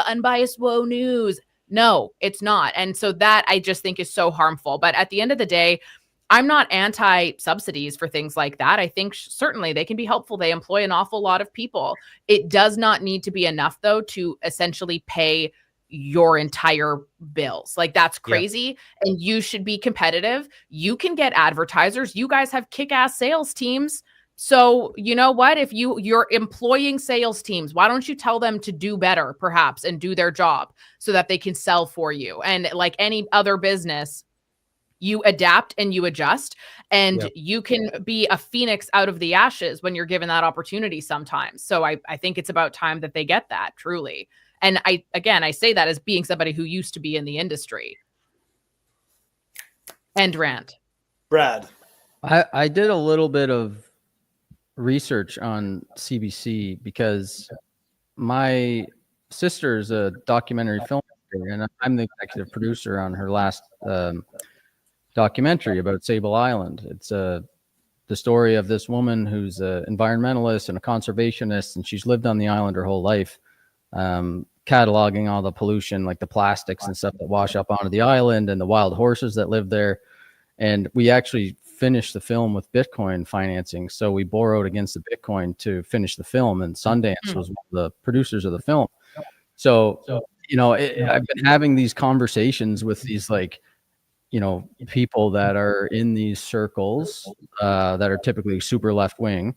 unbiased news. No, it's not. And so that, I just think, is so harmful. But at the end of the day, I'm not anti-subsidies for things like that. I think certainly they can be helpful. They employ an awful lot of people. It does not need to be enough, though, to essentially pay your entire bills. Like, that's crazy. And you should be competitive. You can get advertisers. You guys have kick-ass sales teams. So you know what? If you're employing sales teams, why don't you tell them to do better, perhaps, and do their job so that they can sell for you? And like any other business, you adapt and you adjust, and you can be a phoenix out of the ashes when you're given that opportunity sometimes. So I think it's about time that they get that, truly. And I say that as being somebody who used to be in the industry. End rant. Brad. I did a little bit of research on CBC because my sister is a documentary filmmaker, and I'm the executive producer on her last documentary about Sable Island. It's the story of this woman who's an environmentalist and a conservationist, and she's lived on the island her whole life. Cataloging all the pollution, like the plastics and stuff that wash up onto the island, and the wild horses that live there. And we actually finished the film with Bitcoin financing. So we borrowed against the Bitcoin to finish the film, and Sundance was one of the producers of the film. So you know, I've been having these conversations with these, like, you know, people that are in these circles that are typically super left wing.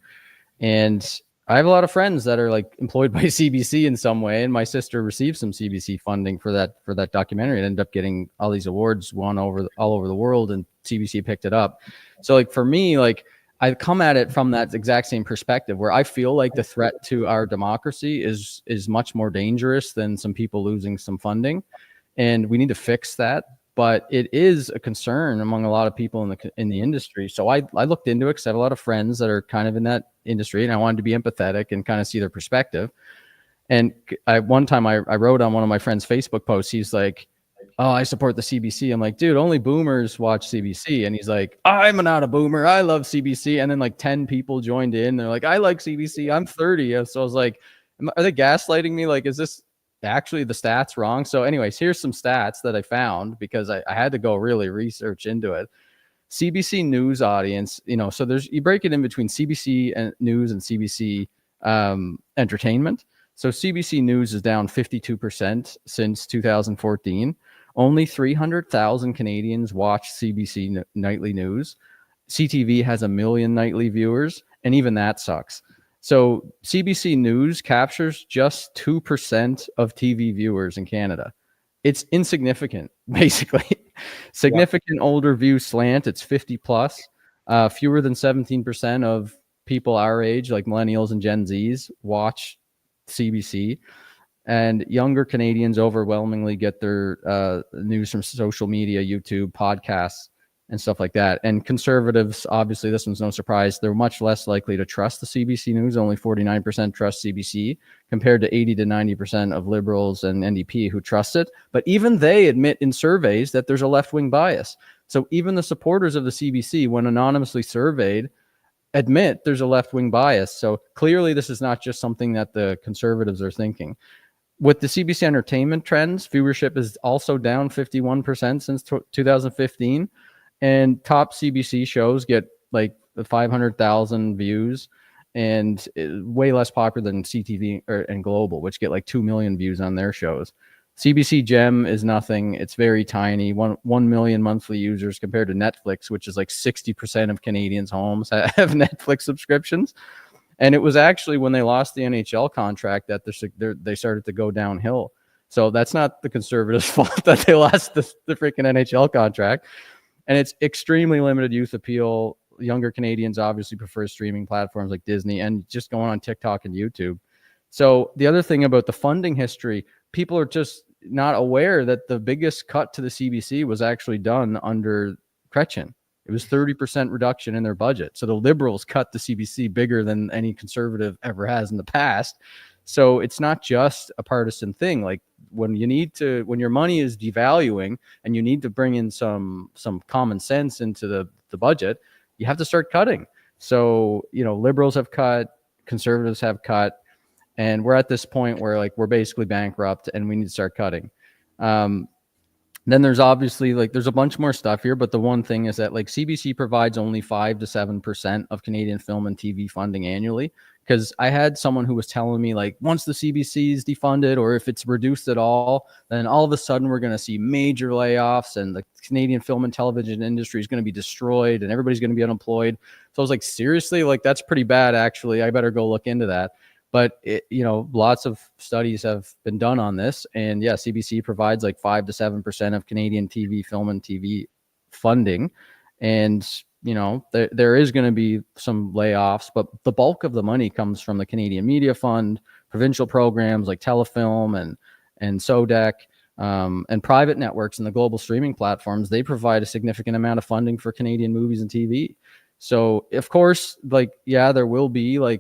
And I have a lot of friends that are like employed by CBC in some way, and my sister received some CBC funding for that documentary and ended up getting all these awards, won all over the world, and CBC picked it up. So like for me, like I come at it from that exact same perspective, where I feel like the threat to our democracy is much more dangerous than some people losing some funding, and we need to fix that. But it is a concern among a lot of people in the industry. So I looked into it because I have a lot of friends that are kind of in that industry, and I wanted to be empathetic and kind of see their perspective. And one time I wrote on one of my friend's Facebook posts, he's like, "Oh, I support the CBC." I'm like, "Dude, only boomers watch CBC." And he's like, "I'm not a boomer. I love CBC." And then like 10 people joined in. They're like, "I like CBC. I'm 30. So I was like, are they gaslighting me? Like, is this actually the stats wrong? So anyways, here's some stats that I found because I had to go really research into it. CBC News audience, you know, so you break it in between CBC and news and CBC entertainment. So CBC News is down 52% since 2014. Only 300,000 Canadians watch CBC nightly news. CTV has 1 million nightly viewers, and even that sucks. So CBC News captures just 2% of TV viewers in Canada. It's insignificant, basically. Significant older view slant, it's 50 plus. Fewer than 17% of people our age, like millennials and Gen Zs, watch CBC. And younger Canadians overwhelmingly get their news from social media, YouTube, podcasts, and stuff like that. And conservatives, obviously, this one's no surprise, they're much less likely to trust the CBC News. Only 49% trust CBC, compared to 80 to 90% of Liberals and NDP who trust it. But even they admit in surveys that there's a left-wing bias. So even the supporters of the CBC, when anonymously surveyed, admit there's a left-wing bias. So clearly this is not just something that the conservatives are thinking. With the CBC entertainment trends, viewership is also down 51% since 2015. And top CBC shows get like 500,000 views, and way less popular than CTV and Global, which get like 2 million views on their shows. CBC Gem is nothing. It's very tiny, 1 million monthly users, compared to Netflix, which is like 60% of Canadians' homes have Netflix subscriptions. And it was actually when they lost the NHL contract that they started to go downhill. So that's not the conservatives' fault that they lost the freaking NHL contract. And it's extremely limited youth appeal. Younger Canadians obviously prefer streaming platforms like Disney and just going on TikTok and YouTube. So the other thing about the funding history, people are just not aware that the biggest cut to the CBC was actually done under Chrétien. It was 30% reduction in their budget. So the Liberals cut the CBC bigger than any conservative ever has in the past. So it's not just a partisan thing. Like when your money is devaluing and you need to bring in some common sense into the budget, you have to start cutting. So, Liberals have cut, conservatives have cut, and we're at this point where like we're basically bankrupt and we need to start cutting. Then there's obviously there's a bunch more stuff here, but the one thing is that CBC provides only 5 to 7% of Canadian film and TV funding annually. Because I had someone who was telling me once the CBC is defunded or if it's reduced at all, then all of a sudden we're going to see major layoffs and the Canadian film and television industry is going to be destroyed and everybody's going to be unemployed. So I was like, seriously? That's pretty bad, actually. I better go look into that. But lots of studies have been done on this, and yeah, CBC provides 5 to 7% of Canadian TV, film, and TV funding, and there is going to be some layoffs, but the bulk of the money comes from the Canadian Media Fund, provincial programs like Telefilm and SODEC, and private networks and the global streaming platforms. They provide a significant amount of funding for Canadian movies and TV. So of course, there will be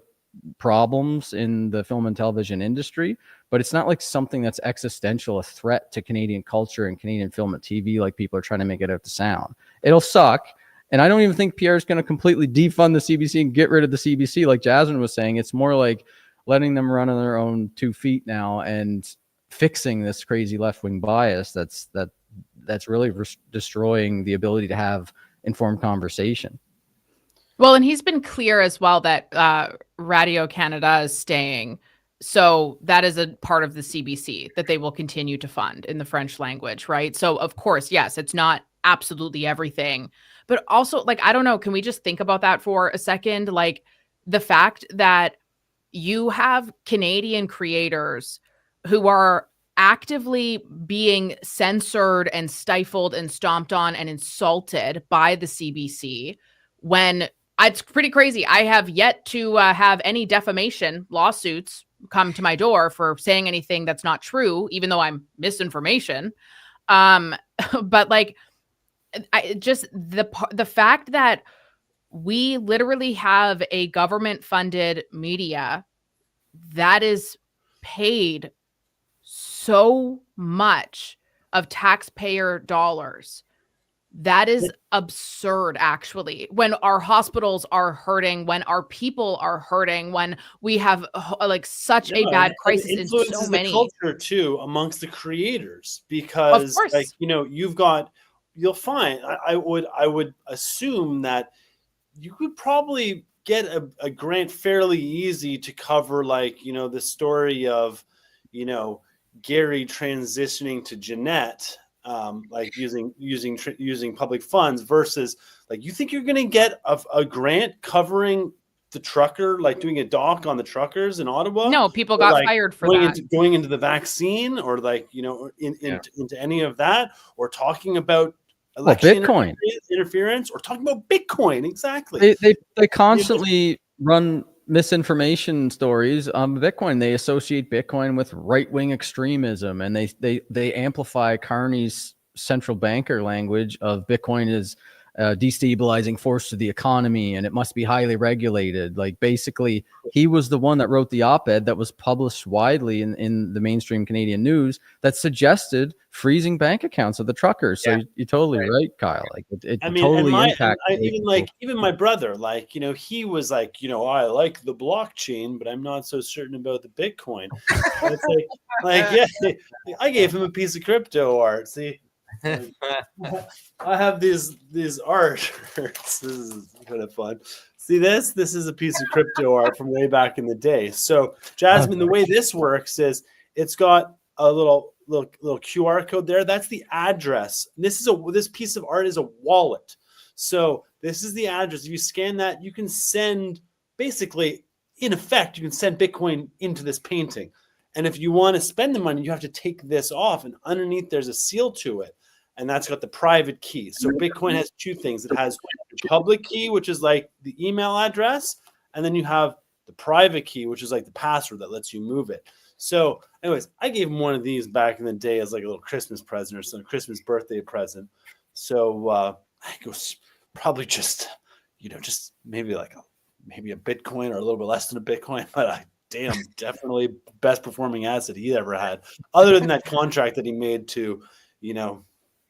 problems in the film and television industry, but it's not something that's existential, a threat to Canadian culture and Canadian film and TV like people are trying to make it out to sound. It'll suck. And I don't even think Pierre's going to completely defund the CBC and get rid of the CBC like Jasmine was saying. It's more like letting them run on their own 2 feet now and fixing this crazy left-wing bias that's really destroying the ability to have informed conversation. Well, and he's been clear as well that Radio Canada is staying. So that is a part of the CBC that they will continue to fund in the French language, right? So of course, yes, it's not absolutely everything, but also I don't know, can we just think about that for a second? The fact that you have Canadian creators who are actively being censored and stifled and stomped on and insulted by the CBC when it's pretty crazy. I have yet to have any defamation lawsuits come to my door for saying anything that's not true, even though I'm misinformation. But the fact that we literally have a government-funded media that is paid so much of taxpayer dollars. That is absurd, actually, when our hospitals are hurting, when our people are hurting, when we have such a bad crisis in so many. The culture too amongst the creators, because you'll find I would assume that you could probably get a grant fairly easy to cover the story of Gary transitioning to Jeanette. like using public funds versus like you think you're going to get a grant covering the trucker, like doing a doc on the truckers in Ottawa? No, people Or got like fired for going that. into the vaccine, or like, you know, into any of that, or talking about election Bitcoin interference, or talking about Bitcoin. Exactly. They constantly run misinformation stories on Bitcoin. They associate Bitcoin with right-wing extremism, and they amplify Carney's central banker language of Bitcoin is a destabilizing force to the economy and it must be highly regulated. Like basically, he was the one that wrote the op-ed that was published widely in the mainstream Canadian news that suggested freezing bank accounts of the truckers. So you're totally right, Kyle. Like it I mean, totally impacts even my brother, like, you know, he was like, you know, I like the blockchain, but I'm not so certain about the Bitcoin. And it's like, yeah, I gave him a piece of crypto art. See, like, I have these art. This is kind of fun. See this? This is a piece of crypto art from way back in the day. So, Jasmine, the way this works is it's got a little QR code there. That's the address. This piece of art is a wallet. So this is the address. If you scan that, you can send, basically, in effect, you can send Bitcoin into this painting. And if you want to spend the money, you have to take this off. And underneath, there's a seal to it. And that's got the private key. So Bitcoin has two things. It has the public key, which is like the email address. And then you have the private key, which is like the password that lets you move it. So anyways, I gave him one of these back in the day as like a little Christmas present or some Christmas birthday present. So I think it was probably just, you know, just maybe a Bitcoin or a little bit less than a Bitcoin, but definitely best performing asset he ever had, other than that contract that he made to, you know,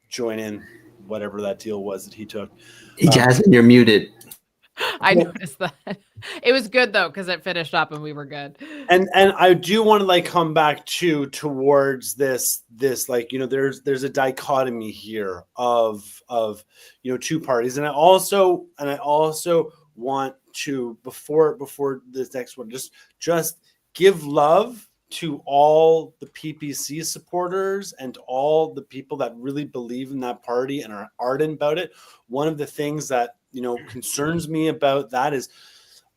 join in whatever that deal was that he took. Hey, Jasmine, you're muted. I noticed that. It was good though, because it finished up and we were good. And I do want to like come back towards this like, you know, there's a dichotomy here of you know, two parties. And I also want to before this next one just give love to all the PPC supporters and to all the people that really believe in that party and are ardent about it. One of the things that, you know, concerns me about that is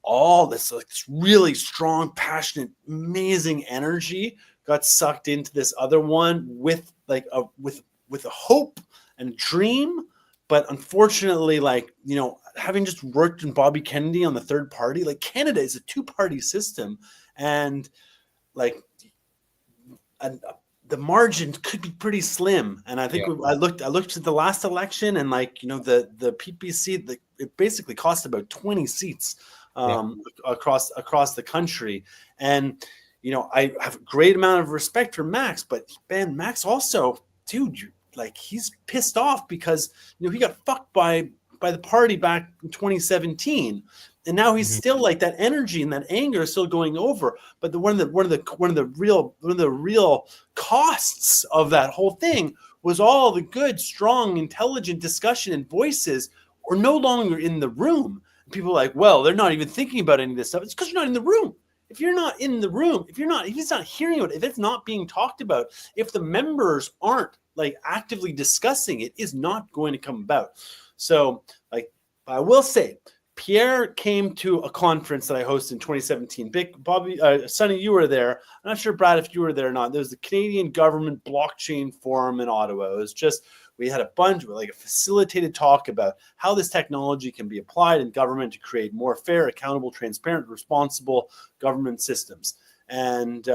all this like this really strong, passionate, amazing energy got sucked into this other one with like with a hope and a dream. But unfortunately, like, you know, having just worked in Bobby Kennedy on the third party, like Canada is a two-party system, and like the margin could be pretty slim. And I think I looked at the last election, and like, you know, the PPC, it basically cost about 20 seats across the country. And, you know, I have a great amount of respect for Max, but man, Max also, dude, like he's pissed off because, you know, he got fucked by the party back in 2017. And now he's still like that energy and that anger is still going over. But one of the real costs of that whole thing was all the good, strong, intelligent discussion and voices were no longer in the room. And people are like, well, they're not even thinking about any of this stuff. It's because you're not in the room. If you're not in the room, if he's not hearing it, if it's not being talked about, if the members aren't like actively discussing it, is not going to come about. So, like, I will say, Pierre came to a conference that I hosted in 2017. Bobby, Sonny, you were there. I'm not sure, Brad, if you were there or not. There was the Canadian Government Blockchain Forum in Ottawa. It was just, we had a bunch of like a facilitated talk about how this technology can be applied in government to create more fair, accountable, transparent, responsible government systems. And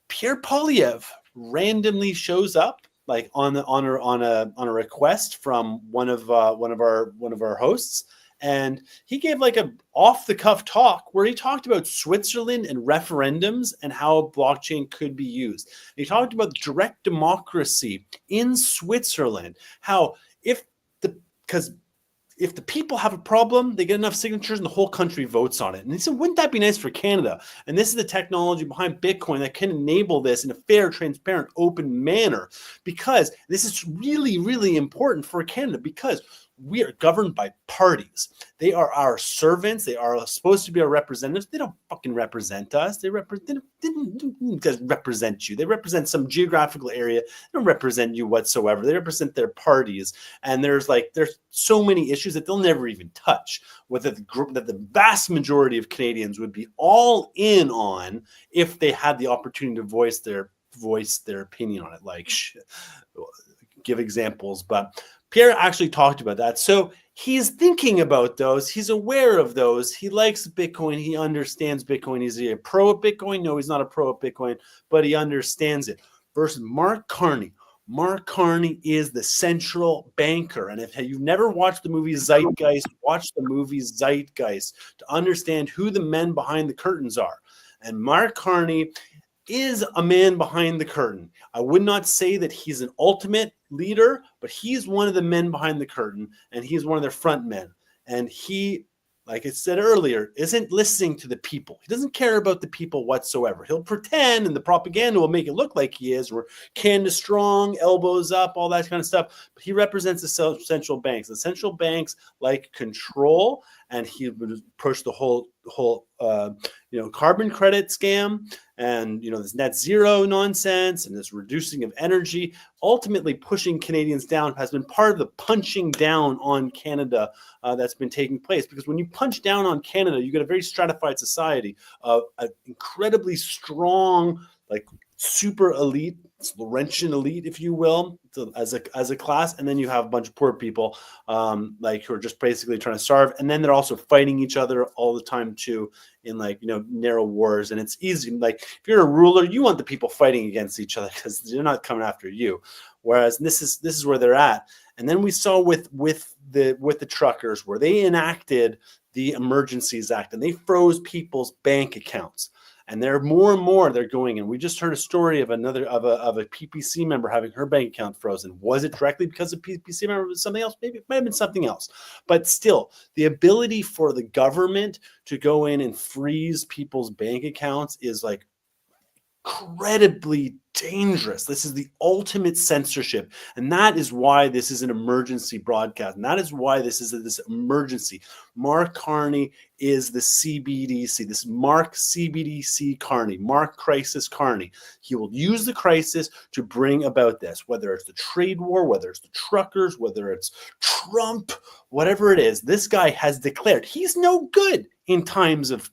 Pierre Poilievre randomly shows up like on a request from one of our hosts. And he gave like a off the cuff talk where he talked about Switzerland and referendums and how blockchain could be used. And he talked about direct democracy in Switzerland, how if the people have a problem, they get enough signatures and the whole country votes on it. And he said, wouldn't that be nice for Canada? And this is the technology behind Bitcoin that can enable this in a fair, transparent, open manner. Because this is really, really important for Canada, because we are governed by parties. They are our servants. They are supposed to be our representatives. They don't fucking represent us. They didn't represent you. They represent some geographical area. They don't represent you whatsoever. They represent their parties. And there's so many issues that they'll never even touch, that the vast majority of Canadians would be all in on if they had the opportunity to voice their opinion on it. Like, give examples, but Pierre actually talked about that. So he's thinking about those. He's aware of those. He likes Bitcoin. He understands Bitcoin. Is he a pro at Bitcoin? No, he's not a pro at Bitcoin, but he understands it. Versus Mark Carney. Mark Carney is the central banker. And if you've never watched the movie Zeitgeist, watch the movie Zeitgeist to understand who the men behind the curtains are. And Mark Carney is a man behind the curtain. I would not say that he's an ultimate leader, but he's one of the men behind the curtain, and he's one of their front men. And he, like I said earlier, isn't listening to the people. He doesn't care about the people whatsoever. He'll pretend, and the propaganda will make it look like he is. We're Canada strong, elbows up, all that kind of stuff. But he represents the central banks. The central banks like control, and he would push the whole carbon credit scam, and this net zero nonsense, and this reducing of energy, ultimately pushing Canadians down, has been part of the punching down on Canada that's been taking place. Because when you punch down on Canada, you get a very stratified society of an incredibly strong, like super elite, Laurentian elite, if you will, as a class, and then you have a bunch of poor people who are just basically trying to starve, and then they're also fighting each other all the time too in narrow wars. And it's easy, like if you're a ruler, you want the people fighting against each other because they're not coming after you. Whereas this is where they're at. And then we saw with the truckers, where they enacted the Emergencies Act and they froze people's bank accounts. And there are more and more they're going. And we just heard a story of a PPC member having her bank account frozen. Was it directly because of PPC member? Was something else? Maybe it might have been something else. But still, the ability for the government to go in and freeze people's bank accounts is like incredibly dangerous. This is the ultimate censorship. And that is why this is an emergency broadcast. And that is why this is this emergency. Mark Carney is the CBDC. This is Mark CBDC Carney, Mark Crisis Carney. He will use the crisis to bring about this, whether it's the trade war, whether it's the truckers, whether it's Trump, whatever it is. This guy has declared he's no good in times of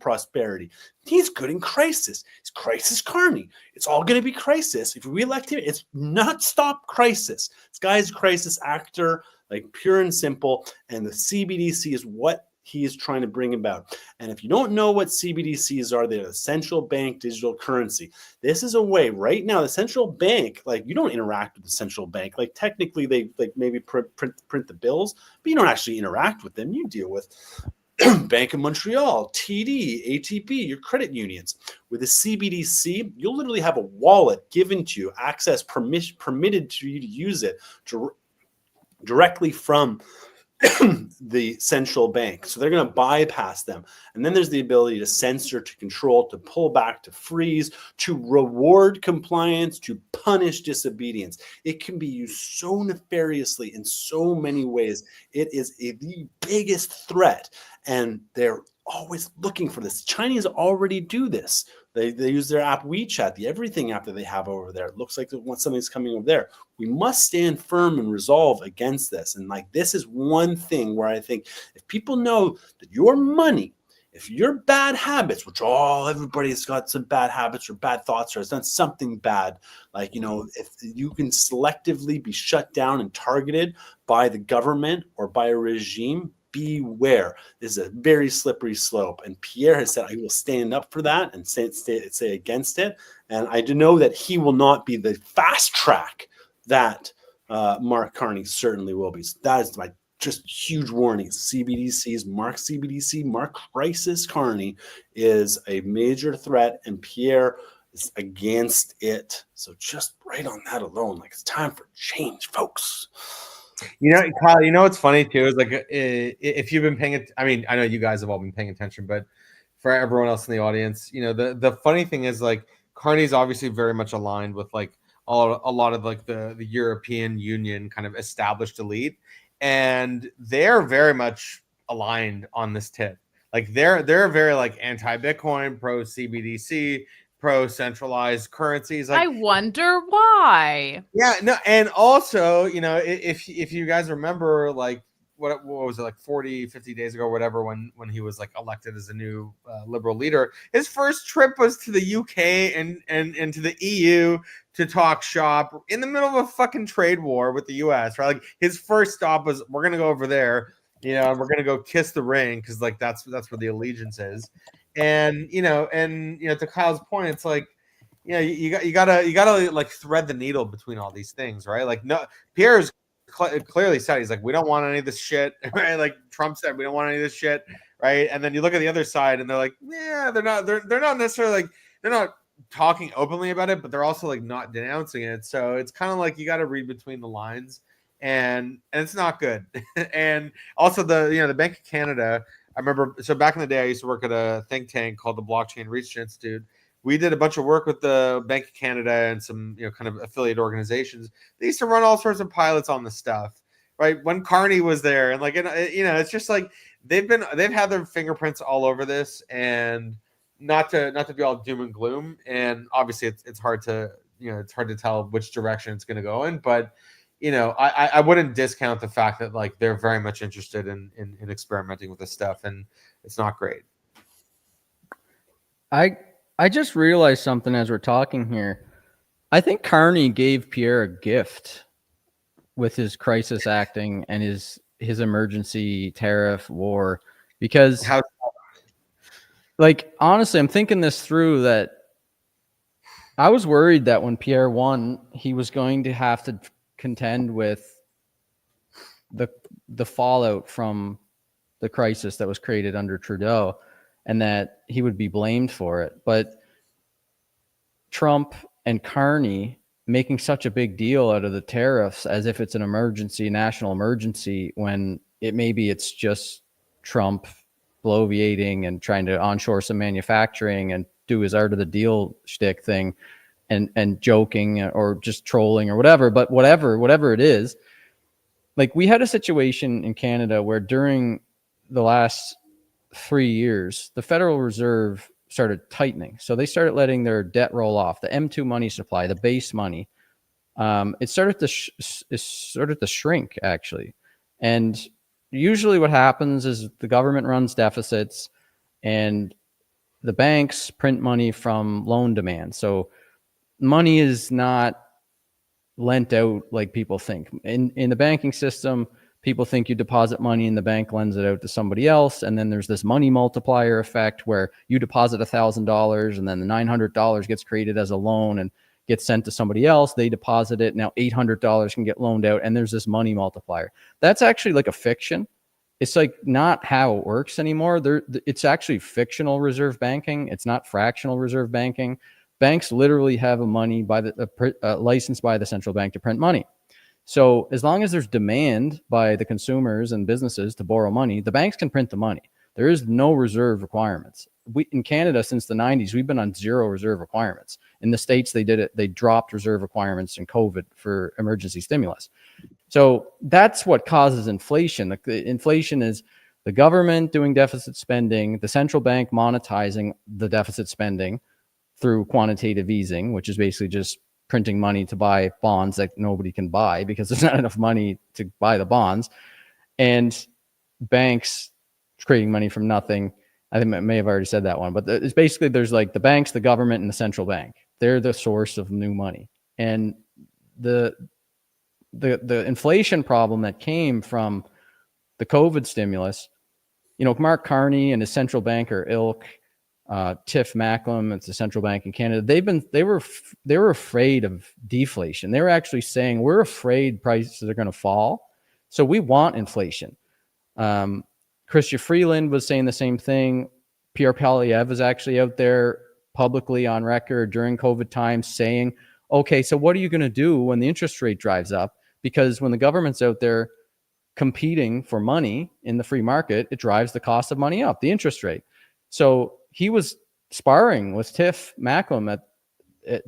prosperity. He's good in crisis. It's Crisis Carney. It's all going to be crisis. If we elect him, it's not stop crisis. This guy's a crisis actor, like pure and simple. And the CBDC is what he is trying to bring about. And if you don't know what CBDCs are, they're the central bank digital currency. This is a way right now, the central bank, like you don't interact with the central bank. Like technically they maybe print the bills, but you don't actually interact with them. You deal with Bank of Montreal, TD, ATP, your credit unions. With a CBDC, you'll literally have a wallet given to you, access permitted to you to use it directly from the central bank. So they're going to bypass them. And then there's the ability to censor, to control, to pull back, to freeze, to reward compliance, to punish disobedience. It can be used so nefariously in so many ways. It is the biggest threat. And they're always looking for this. Chinese already do this. They use their app WeChat, the everything app that they have over there. It looks like something's coming over there. We must stand firm and resolve against this. And this is one thing where I think if people know that your money, if your bad habits, which everybody's got some bad habits or bad thoughts or has done something bad, if you can selectively be shut down and targeted by the government or by a regime, beware. This is a very slippery slope. And Pierre has said, I will stand up for that and say against it. And I do know that he will not be the fast track that Mark Carney certainly will be. So that is my just huge warnings. CBDCs, Mark CBDC, Mark Crisis Carney is a major threat, and Pierre is against it. So just right on that alone, it's time for change, folks. Kyle, what's funny too is if you've been paying it, I know you guys have all been paying attention, but for everyone else in the audience, the funny thing is Carney's obviously very much aligned with a lot of the European Union kind of established elite. and they're very much aligned on this tip. Like they're very like anti-Bitcoin, pro CBDC, pro centralized currencies. Like I wonder why. yeah, no, and also, you know, if you guys remember, like what was it, like 40, 50 days ago, or whatever, when he was like elected as a new liberal leader, his first trip was to the UK and to the EU to talk shop in the middle of a fucking trade war with the US, right? Like his first stop was, we're gonna go over there, you know, and we're gonna go kiss the ring, because like that's where the allegiance is. And you know, to Kyle's point, it's like, yeah, you gotta like thread the needle between all these things, right? Like, no, Pierre's clearly said, he's like, we don't want any of this shit, right? Like Trump said, we don't want any of this shit, right? And then you look at the other side, and they're like, yeah, they're not necessarily like, they're not talking openly about it, but they're also like not denouncing it. So it's kind of like you got to read between the lines, and it's not good. And also the Bank of Canada. I remember, so back in the day, I used to work at a think tank called the Blockchain Research Institute. We did a bunch of work with the Bank of Canada and some, kind of affiliate organizations. They used to run all sorts of pilots on the stuff, right? When Carney was there, and it's just like they've had their fingerprints all over this, and not to be all doom and gloom. And obviously, it's hard to tell which direction it's going to go in, but I wouldn't discount the fact that like they're very much interested in experimenting with this stuff, and it's not great. I just realized something as we're talking here. I think Carney gave Pierre a gift with his crisis acting and his emergency tariff war, because like, honestly, I'm thinking this through, that I was worried that when Pierre won, he was going to have to contend with the fallout from the crisis that was created under Trudeau, and that he would be blamed for it. But Trump and Carney making such a big deal out of the tariffs as if it's an emergency, national emergency, when it's just Trump bloviating and trying to onshore some manufacturing and do his art of the deal shtick thing, and joking or just trolling or whatever. But whatever it is, like, we had a situation in Canada where during the last 3 years, the Federal Reserve started tightening. So they started letting their debt roll off, the M2 money supply, the base money. It started to shrink, actually. And usually what happens is the government runs deficits and the banks print money from loan demand. So money is not lent out like people think. In the banking system, people think you deposit money and the bank lends it out to somebody else. And then there's this money multiplier effect where you deposit $1,000 and then the $900 gets created as a loan and gets sent to somebody else. They deposit it. Now $800 can get loaned out, and there's this money multiplier. That's actually like a fiction. It's like not how it works anymore. It's actually fictional reserve banking. It's not fractional reserve banking. Banks literally have a money by licensed by the central bank to print money. So as long as there's demand by the consumers and businesses to borrow money, the banks can print the money. There is no reserve requirements. In Canada, since the 90s, we've been on zero reserve requirements. In the States, they did it. They dropped reserve requirements in COVID for emergency stimulus. So that's what causes inflation. Inflation is the government doing deficit spending, the central bank monetizing the deficit spending through quantitative easing, which is basically just printing money to buy bonds that nobody can buy because there's not enough money to buy the bonds, and banks creating money from nothing. I think I may have already said that one, but it's basically, there's like the banks, the government, and the central bank. They're the source of new money. And the inflation problem that came from the COVID stimulus, Mark Carney and his central banker ilk, Tiff Macklem, it's the central bank in Canada. They were afraid of deflation. They were actually saying, we're afraid prices are going to fall, so we want inflation. Chrystia Freeland was saying the same thing. Pierre Poilievre was actually out there publicly on record during COVID times saying, okay, so what are you going to do when the interest rate drives up? Because when the government's out there competing for money in the free market, it drives the cost of money up, the interest rate. So he was sparring with Tiff Macklem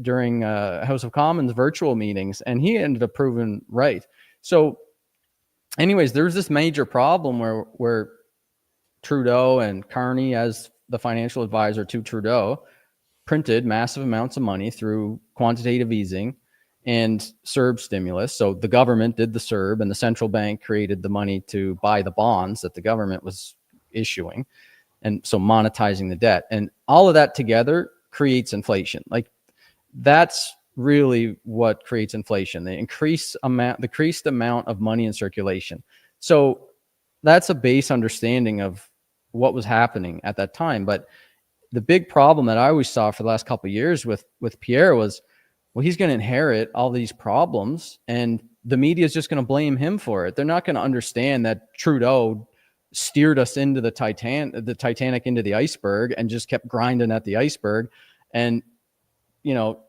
during House of Commons virtual meetings, and he ended up proving right. So anyways, there's this major problem where Trudeau and Carney, as the financial advisor to Trudeau, printed massive amounts of money through quantitative easing and CERB stimulus. So the government did the CERB, and the central bank created the money to buy the bonds that the government was issuing, and so monetizing the debt. And all of that together creates inflation. Like, that's really what creates inflation. The increased amount of money in circulation. So that's a base understanding of what was happening at that time. But the big problem that I always saw for the last couple of years with Pierre was, well, he's going to inherit all these problems, and the media is just going to blame him for it. They're not going to understand that Trudeau steered us into the Titanic into the iceberg and just kept grinding at the iceberg. And, you know,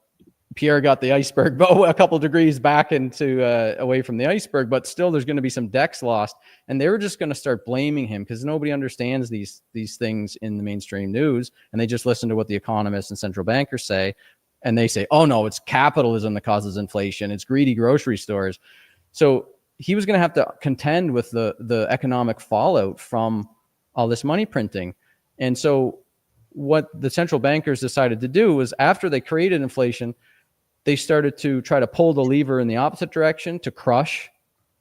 Pierre got the iceberg a couple degrees back into away from the iceberg, but still there's going to be some decks lost. And they were just going to start blaming him because nobody understands these things in the mainstream news, and they just listen to what the economists and central bankers say, and they say, oh no, it's capitalism that causes inflation, it's greedy grocery stores. So he was going to have to contend with the economic fallout from all this money printing. And so what the central bankers decided to do was, after they created inflation, they started to try to pull the lever in the opposite direction to crush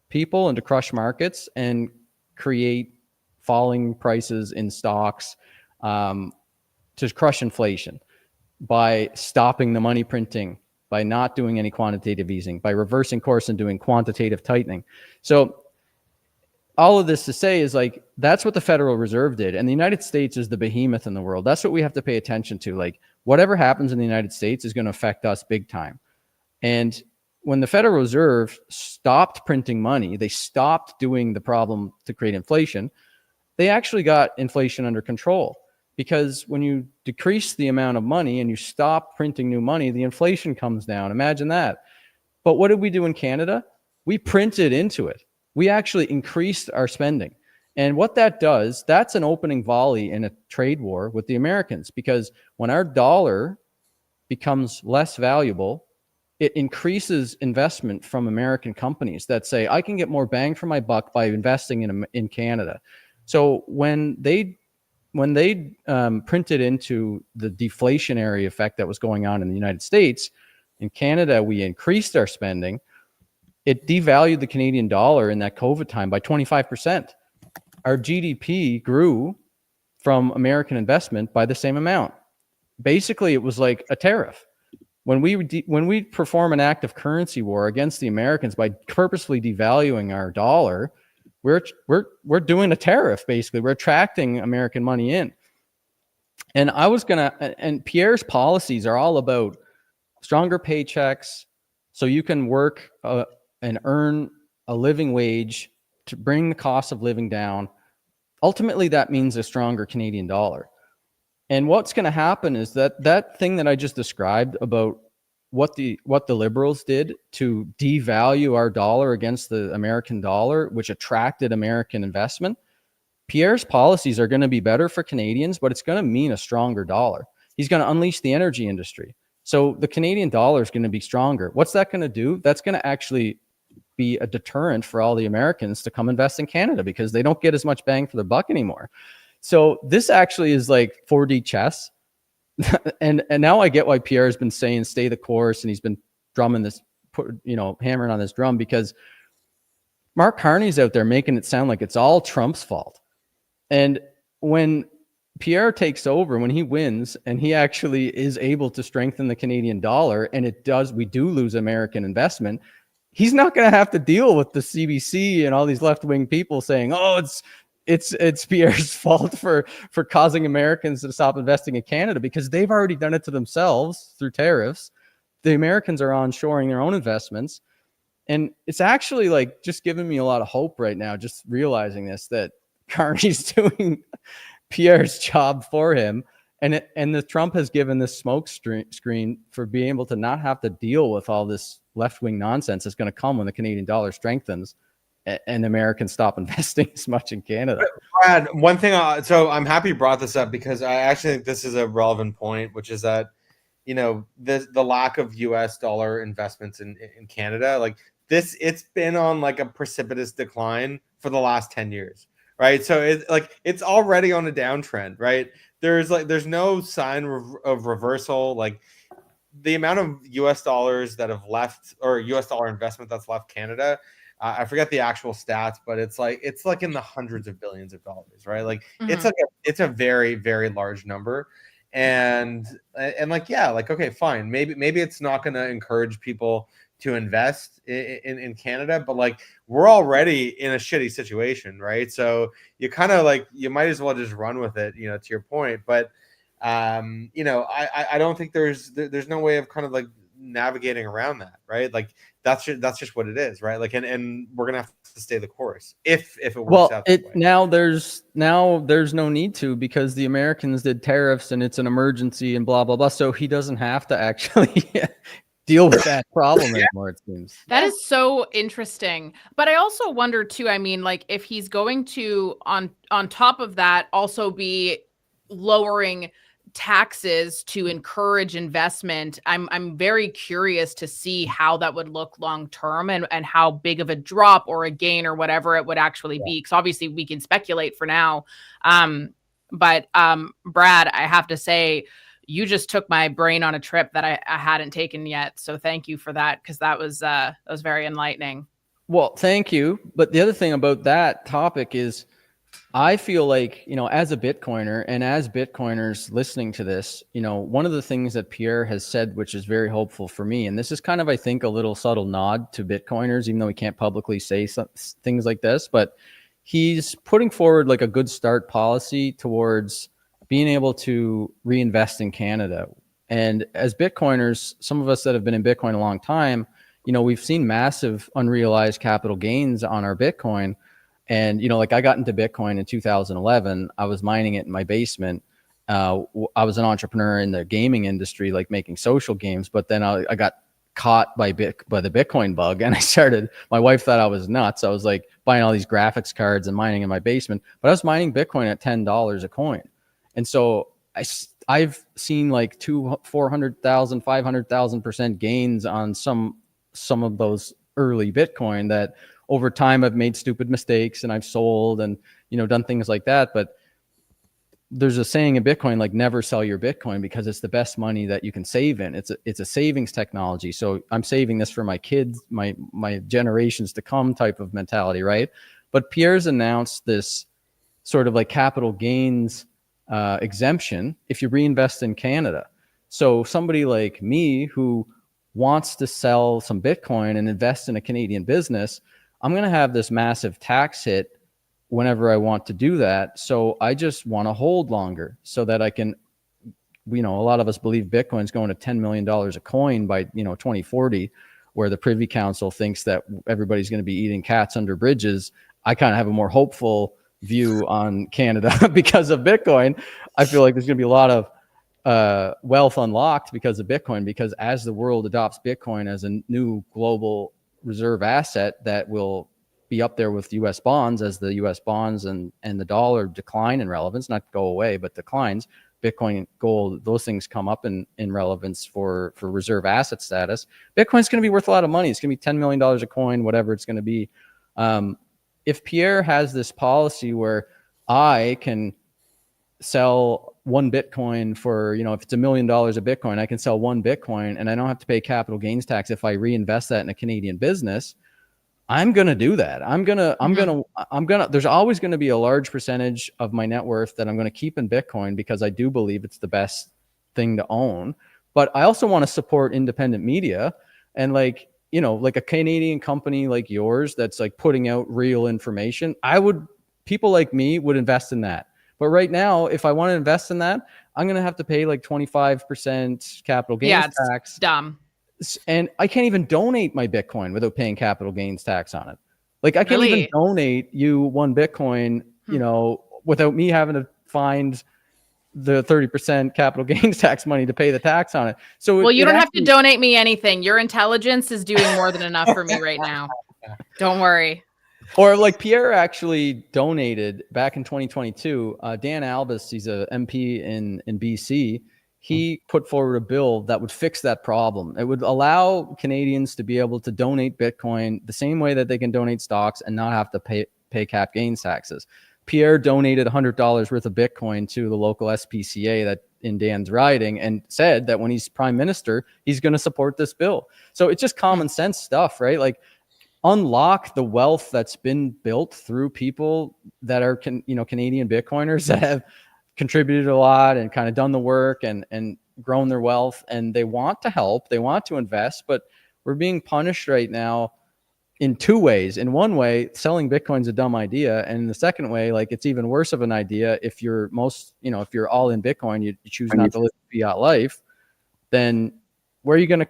people and to crush markets and create falling prices in stocks, to crush inflation by stopping the money printing, by not doing any quantitative easing, by reversing course and doing quantitative tightening. So all of this to say is, like, that's what the Federal Reserve did. And the United States is the behemoth in the world. That's what we have to pay attention to. Like, whatever happens in the United States is going to affect us big time. And when the Federal Reserve stopped printing money, they stopped doing the problem to create inflation, they actually got inflation under control. Because when you decrease the amount of money and you stop printing new money, the inflation comes down. Imagine that. But what did we do in Canada? We printed into it. We actually increased our spending. And what that does, that's an opening volley in a trade war with the Americans, because when our dollar becomes less valuable, it increases investment from American companies that say, I can get more bang for my buck by investing in Canada. So when they printed into the deflationary effect that was going on in the United States, in Canada, we increased our spending. It devalued the Canadian dollar in that COVID time by 25%. Our GDP grew from American investment by the same amount. Basically, it was like a tariff. When we perform an act of currency war against the Americans by purposefully devaluing our dollar, we're doing a tariff. Basically, we're attracting American money in. And and Pierre's policies are all about stronger paychecks, so you can work and earn a living wage to bring the cost of living down. Ultimately, that means a stronger Canadian dollar. And what's going to happen is that thing that I just described about what the Liberals did to devalue our dollar against the American dollar, which attracted American investment, Pierre's policies are going to be better for Canadians, but it's going to mean a stronger dollar. He's going to unleash the energy industry. So the Canadian dollar is going to be stronger. What's that going to do? That's going to actually be a deterrent for all the Americans to come invest in Canada, because they don't get as much bang for their buck anymore. So this actually is like 4D chess. and now I get why Pierre has been saying stay the course, and he's been drumming this, hammering on this drum, because Mark Carney's out there making it sound like it's all Trump's fault. And when Pierre takes over, when he wins and he actually is able to strengthen the Canadian dollar, and we do lose American investment, he's not going to have to deal with the CBC and all these left-wing people saying, oh, it's Pierre's fault for causing Americans to stop investing in Canada, because they've already done it to themselves through tariffs. The Americans are onshoring their own investments. And it's actually like just giving me a lot of hope right now, just realizing this, that Carney's doing Pierre's job for him. And the Trump has given this smoke screen for being able to not have to deal with all this left-wing nonsense that's going to come when the Canadian dollar strengthens and Americans stop investing as much in Canada. Brad, one thing, so I'm happy you brought this up, because I actually think this is a relevant point, which is that, the lack of US dollar investments in Canada, like it's been on like a precipitous decline for the last 10 years, right? So it's already on a downtrend, right? There's no sign of reversal. Like the amount of US dollars that have left, or US dollar investment that's left Canada, I forget the actual stats, but it's like in the hundreds of billions of dollars, right? Like it's a very, very large number. And like, yeah, like, okay, fine, maybe it's not going to encourage people to invest in Canada, but like we're already in a shitty situation, right? So you kind of like, you might as well just run with it, to your point. But I don't think there's no way of kind of like navigating around that, right? Like that's just what it is, right? Like, and we're gonna have to stay the course if it works out that way. Now there's no need to, because the Americans did tariffs and it's an emergency and blah blah blah, so he doesn't have to actually deal with that problem anymore, it seems. That is so interesting. But I also wonder too, I mean, like if he's going to on top of that also be lowering taxes to encourage investment, I'm very curious to see how that would look long term, and how big of a drop or a gain or whatever it would actually be, because obviously we can speculate for now. But Brad, I have to say, you just took my brain on a trip that I hadn't taken yet. So thank you for that, because that was very enlightening. Well, thank you. But the other thing about that topic is, I feel like, as a Bitcoiner and as Bitcoiners listening to this, one of the things that Pierre has said, which is very hopeful for me, and this is kind of, I think, a little subtle nod to Bitcoiners, even though he can't publicly say things like this, but he's putting forward like a good start policy towards being able to reinvest in Canada. And as Bitcoiners, some of us that have been in Bitcoin a long time, we've seen massive unrealized capital gains on our Bitcoin. And, like I got into Bitcoin in 2011. I was mining it in my basement. I was an entrepreneur in the gaming industry, like making social games. But then I got caught by the Bitcoin bug, and my wife thought I was nuts. I was like buying all these graphics cards and mining in my basement. But I was mining Bitcoin at $10 a coin. And so I've seen like 400,000, 500,000% gains on some of those early Bitcoin that over time I've made stupid mistakes and I've sold and, done things like that. But there's a saying in Bitcoin, like never sell your Bitcoin, because it's the best money that you can save in. It's a savings technology. So I'm saving this for my kids, my generations to come type of mentality, right? But Pierre's announced this sort of like capital gains exemption if you reinvest in Canada. So somebody like me who wants to sell some Bitcoin and invest in a Canadian business, I'm going to have this massive tax hit whenever I want to do that. So I just want to hold longer so that I can, a lot of us believe Bitcoin's going to $10 million a coin by, 2040, where the Privy Council thinks that everybody's going to be eating cats under bridges. I kind of have a more hopeful view on Canada because of Bitcoin. I feel like there's going to be a lot of wealth unlocked because of Bitcoin, because as the world adopts Bitcoin as a new global reserve asset that will be up there with U.S. bonds, as the U.S. bonds and the dollar decline in relevance, not go away, but declines. Bitcoin, gold, those things come up in relevance for reserve asset status. Bitcoin's going to be worth a lot of money. It's going to be $10 million a coin, whatever it's going to be. If Pierre has this policy where I can sell one Bitcoin for, if it's $1 million a Bitcoin, I can sell one Bitcoin and I don't have to pay capital gains tax if I reinvest that in a Canadian business, I'm going to do that. I'm going to, there's always going to be a large percentage of my net worth that I'm going to keep in Bitcoin, because I do believe it's the best thing to own. But I also want to support independent media, and like a Canadian company like yours that's like putting out real information. People like me would invest in that. But right now, if I want to invest in that, I'm going to have to pay like 25% capital gains tax. Dumb. And I can't even donate my Bitcoin without paying capital gains tax on it. Like I can't even donate you one Bitcoin, without me having to find the 30% capital gains tax money to pay the tax on it. So you don't have to donate me anything. Your intelligence is doing more than enough for me right now. Don't worry. Or like Pierre actually donated back in 2022. Dan Albus, he's a MP in BC. he put forward a bill that would fix that problem. It would allow Canadians to be able to donate Bitcoin the same way that they can donate stocks and not have to pay cap gains taxes. Pierre donated $100 worth of Bitcoin to the local SPCA that in Dan's riding and said that when he's prime minister, he's going to support this bill. So it's just common sense stuff, right? Like, unlock the wealth that's been built through people that are, Canadian Bitcoiners that have contributed a lot and kind of done the work and grown their wealth, and they want to help, they want to invest, but we're being punished right now in two ways. In one way, selling Bitcoin's a dumb idea, and in the second way, like, it's even worse of an idea if you're if you're all in Bitcoin, you choose not to live fiat life, then where are you going to,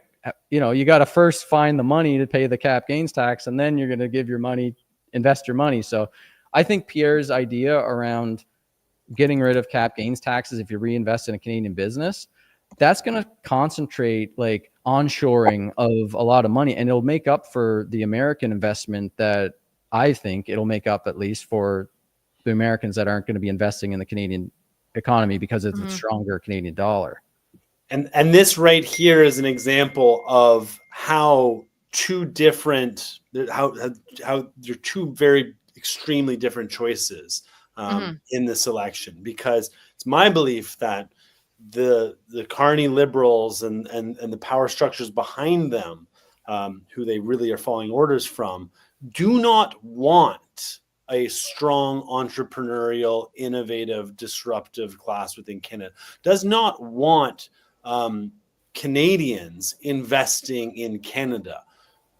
you got to first find the money to pay the cap gains tax, and then you're going to give your money, invest your money. So I think Pierre's idea around getting rid of cap gains taxes if you reinvest in a Canadian business, that's going to concentrate like onshoring of a lot of money, and it'll make up for the American investment that I think it'll make up, at least for the Americans that aren't going to be investing in the Canadian economy because it's a stronger Canadian dollar. And this right here is an example of how two different, how there are two very extremely different choices in this election, because it's my belief that the Carney liberals and the power structures behind them, who they really are following orders from, do not want a strong entrepreneurial, innovative, disruptive class within Canada. Does not want Canadians investing in Canada.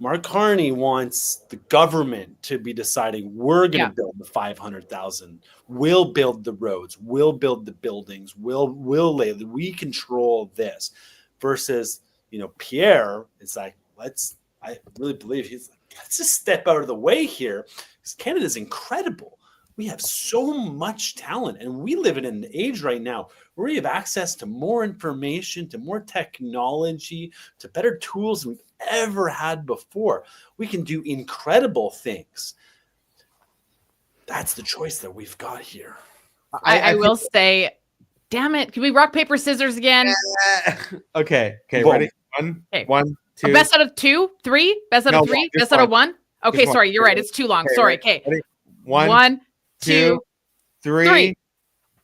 Mark Carney wants the government to be deciding, we're going to build the 500,000. We'll build the roads. We'll build the buildings. We control this. Versus, Pierre is like, I really believe he's like, let's just step out of the way here, because Canada's incredible. We have so much talent, and we live in an age right now where we have access to more information, to more technology, to better tools than we've ever had before. We can do incredible things. That's the choice that we've got here. I will say, damn it. Can we rock, paper, scissors again? Okay. Whoa. Ready? One, two. Best out of 2, 3? Best out of 3? Best out of 1? Okay, sorry. You're right. It's too long. Sorry. Okay. Ready? 1, 2, 3.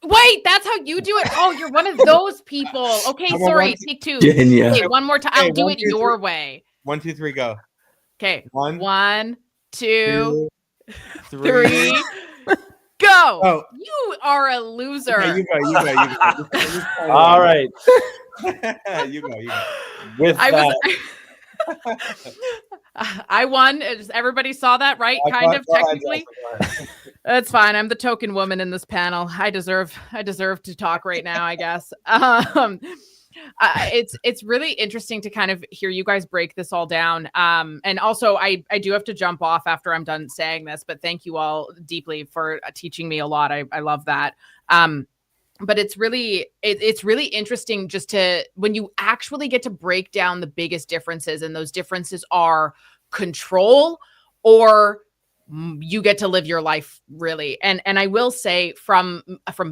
Wait, that's how you do it? Oh, you're one of those people. Okay, sorry. Take 2. Genia. Okay, one more time. I'll do it your way. 1, 2, 3, go. Okay. 1, 2, 3. Go. Oh. You are a loser. Okay, you go. All right. You go. With I won. Everybody saw that, right? Kind of, technically. That's fine. I'm the token woman in this panel. I deserve to talk right now, I guess. It's really interesting to kind of hear you guys break this all down. And also, I do have to jump off after I'm done saying this, but thank you all deeply for teaching me a lot. I love that. But it's really interesting just to, when you actually get to break down the biggest differences, and those differences are control, or you get to live your life, really. And I will say, from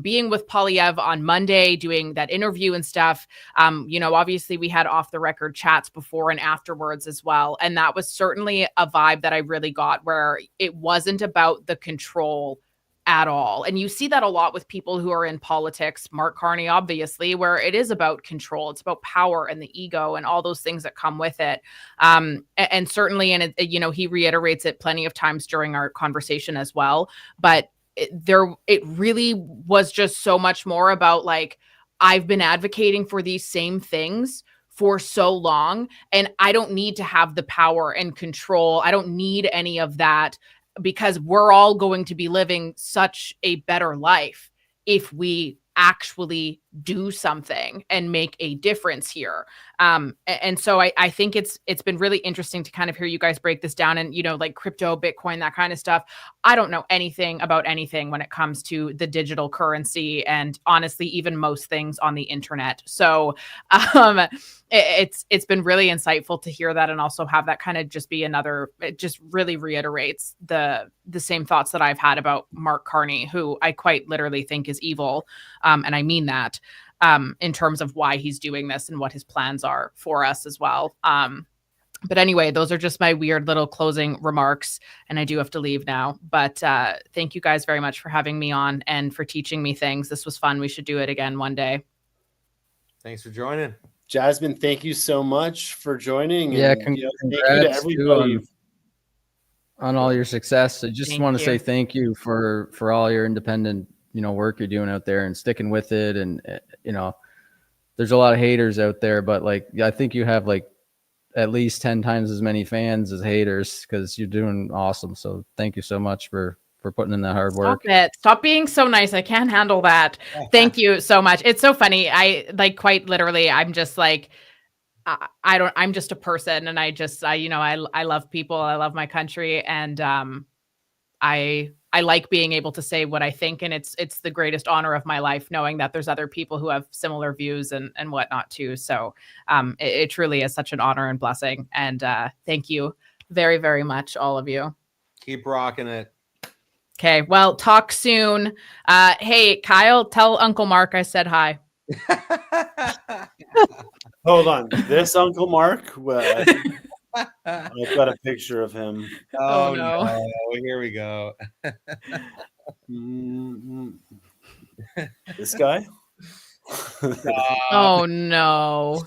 being with Polyev on Monday, doing that interview and stuff, obviously we had off the record chats before and afterwards as well. And that was certainly a vibe that I really got, where it wasn't about the control at all. And you see that a lot with people who are in politics, Mark Carney, obviously, where it is about control. It's about power and the ego and all those things that come with it. And certainly, and he reiterates it plenty of times during our conversation as well. But it really was just so much more about, like, I've been advocating for these same things for so long, and I don't need to have the power and control. I don't need any of that, because we're all going to be living such a better life if we actually do something and make a difference here. And so I think it's been really interesting to kind of hear you guys break this down, and, like crypto, Bitcoin, that kind of stuff. I don't know anything about anything when it comes to the digital currency, and honestly, even most things on the internet. So it's been really insightful to hear that, and also have that kind of just be another, it just really reiterates the same thoughts that I've had about Mark Carney, who I quite literally think is evil. And I mean that. in terms of why he's doing this and what his plans are for us as well. But anyway, those are just my weird little closing remarks, and I do have to leave now. But thank you guys very much for having me on and for teaching me things. This was fun. We should do it again one day. Thanks for joining. Jasmine, thank you so much for joining. Yeah, and, you know, thank you to congrats everybody. On all your success. I just want to say you. thank you for all your independent, work you're doing out there and sticking with it. And, there's a lot of haters out there, but like, I think you have like at least 10 times as many fans as haters because you're doing awesome. So thank you so much for putting in that hard work. Stop being so nice. I can't handle that. Thank you so much. It's so funny. I like quite literally, I'm just like, I'm just a person, and I love people. I love my country, and I like being able to say what I think, and it's the greatest honor of my life, knowing that there's other people who have similar views and whatnot too. So it truly is such an honor and blessing. And thank you very, very much, all of you. Keep rocking it. Okay, well, talk soon. Hey, Kyle, tell Uncle Mark I said hi. Hold on. This Uncle Mark, well, I've got a picture of him. Oh, no. Here we go. This guy? Oh, no.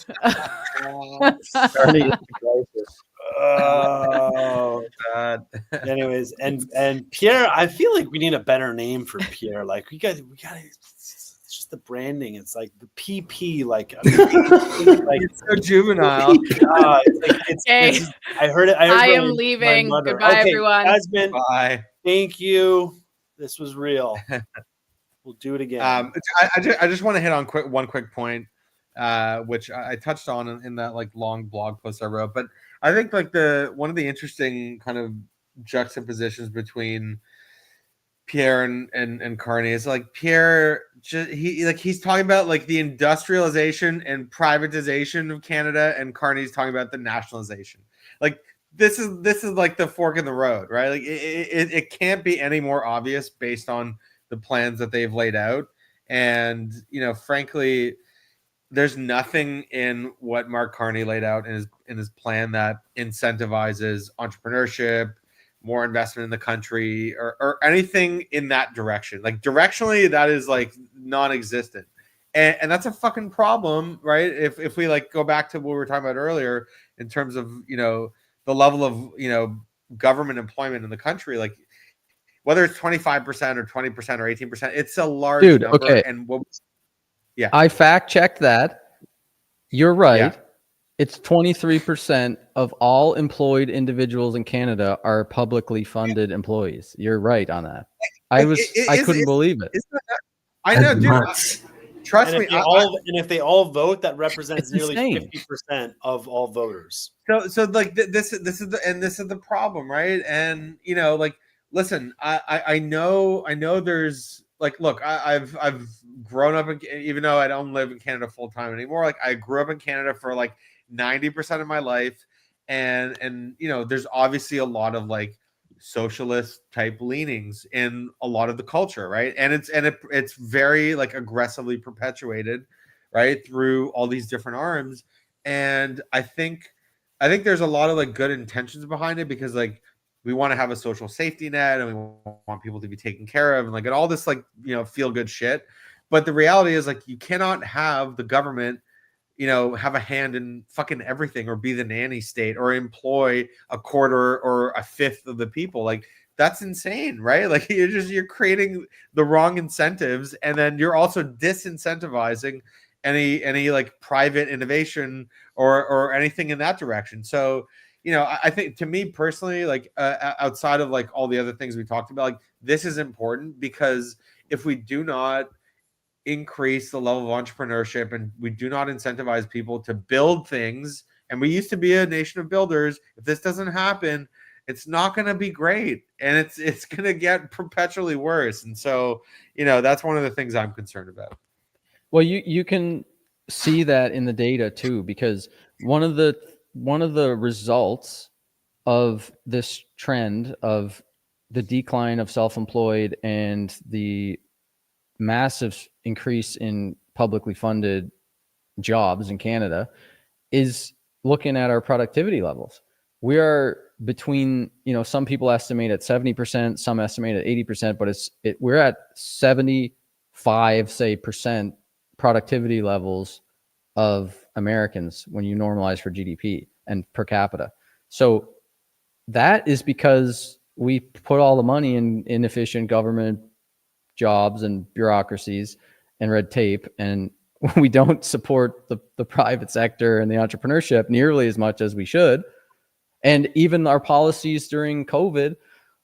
Oh, God. Anyways, and Pierre, I feel like we need a better name for Pierre. Like we got it's just the branding. It's like the PP, like it's so juvenile. It's I heard it. I am leaving. Goodbye, everyone. Jasmine, bye. Thank you. This was real. We'll do it again. I just want to hit on one quick point, which I touched on in that like long blog post I wrote. But I think like one of the interesting kind of juxtapositions between Pierre and Carney is like Pierre, he's talking about like the industrialization and privatization of Canada, and Carney's talking about the nationalization. Like this is like the fork in the road, right? Like it can't be any more obvious based on the plans that they've laid out. And frankly, there's nothing in what Mark Carney laid out in his plan that incentivizes entrepreneurship, more investment in the country, or anything in that direction. Like directionally, that is like non-existent. And that's a fucking problem, right? If we like go back to what we were talking about earlier in terms of, the level of, government employment in the country, like whether it's 25% or 20% or 18%, it's a large number. Okay. And I fact checked that. You're right. Yeah. It's 23% of all employed individuals in Canada are publicly funded employees. You're right on that. I couldn't believe it. I know, dude. Trust me. If they all vote, that represents nearly insane. 50% of all voters. So like this is the problem, right? And like listen, I know there's like, look, I've grown up even though I don't live in Canada full time anymore. Like I grew up in Canada for like 90% of my life, and there's obviously a lot of like socialist type leanings in a lot of the culture, right? And it's very like aggressively perpetuated, right, through all these different arms. And I think there's a lot of like good intentions behind it, because like we want to have a social safety net and we want people to be taken care of and like all this like feel good shit. But the reality is like you cannot have the government have a hand in fucking everything, or be the nanny state, or employ a quarter or a fifth of the people. Like that's insane, right? Like you're creating the wrong incentives, and then you're also disincentivizing any like private innovation or anything in that direction. So I think, to me personally, like outside of like all the other things we talked about, like this is important, because if we do not increase the level of entrepreneurship and we do not incentivize people to build things, and we used to be a nation of builders, if this doesn't happen, it's not going to be great, and it's going to get perpetually worse. And so that's one of the things I'm concerned about. Well, you can see that in the data too, because one of the results of this trend of the decline of self-employed and the massive increase in publicly funded jobs in Canada, is looking at our productivity levels. We are between, some people estimate at 70%, some estimate at 80%, but we're at 75, say, percent productivity levels of Americans when you normalize for GDP and per capita. So that is because we put all the money in inefficient government jobs and bureaucracies and red tape, and we don't support the private sector and the entrepreneurship nearly as much as we should. And even our policies during COVID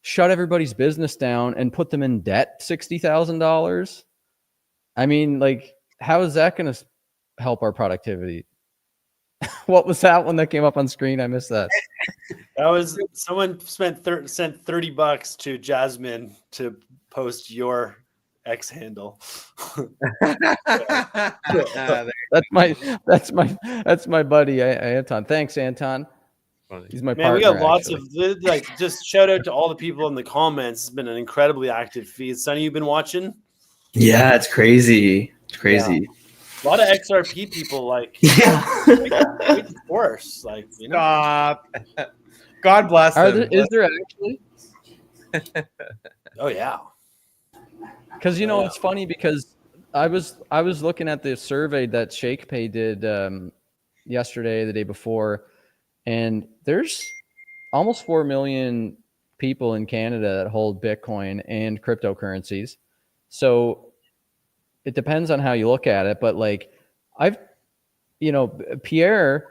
shut everybody's business down and put them in debt $60,000. I mean, like, how is that going to help our productivity? What was that one that came up on screen? I missed that. That was someone sent $30 to Jasmine to post your X handle. That's my buddy Anton. Thanks, Anton. He's my partner. We got lots actually. of like, just shout out to all the people in the comments. It's been an incredibly active feed. Sonny, you've been watching? Yeah, it's crazy. It's crazy. Yeah. A lot of XRP people, like, yeah, it's worse. Like, Stop. God bless them. Is there actually? Oh yeah. Because it's funny because I was looking at the survey that ShakePay did yesterday, the day before, and there's almost 4 million people in Canada that hold Bitcoin and cryptocurrencies. So it depends on how you look at it, but like Pierre,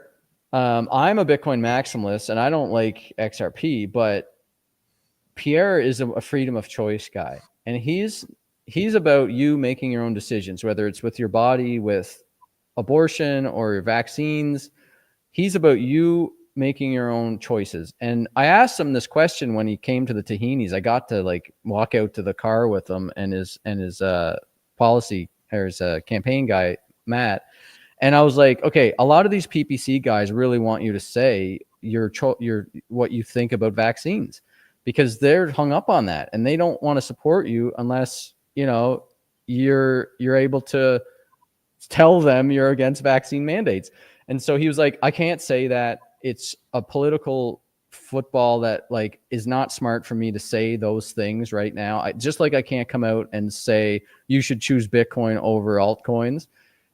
I'm a Bitcoin maximalist and I don't like XRP, but Pierre is a freedom of choice guy, and he's about you making your own decisions, whether it's with your body, with abortion or your vaccines. He's about you making your own choices. And I asked him this question when he came to the Tahinis. I got to like walk out to the car with him and his policy or his campaign guy, Matt. And I was like, okay, a lot of these PPC guys really want you to say your what you think about vaccines, because they're hung up on that and they don't want to support you unless, you're able to tell them you're against vaccine mandates. And so he was like, I can't say that. It's a political football that like is not smart for me to say those things right now. I can't come out and say you should choose Bitcoin over altcoins.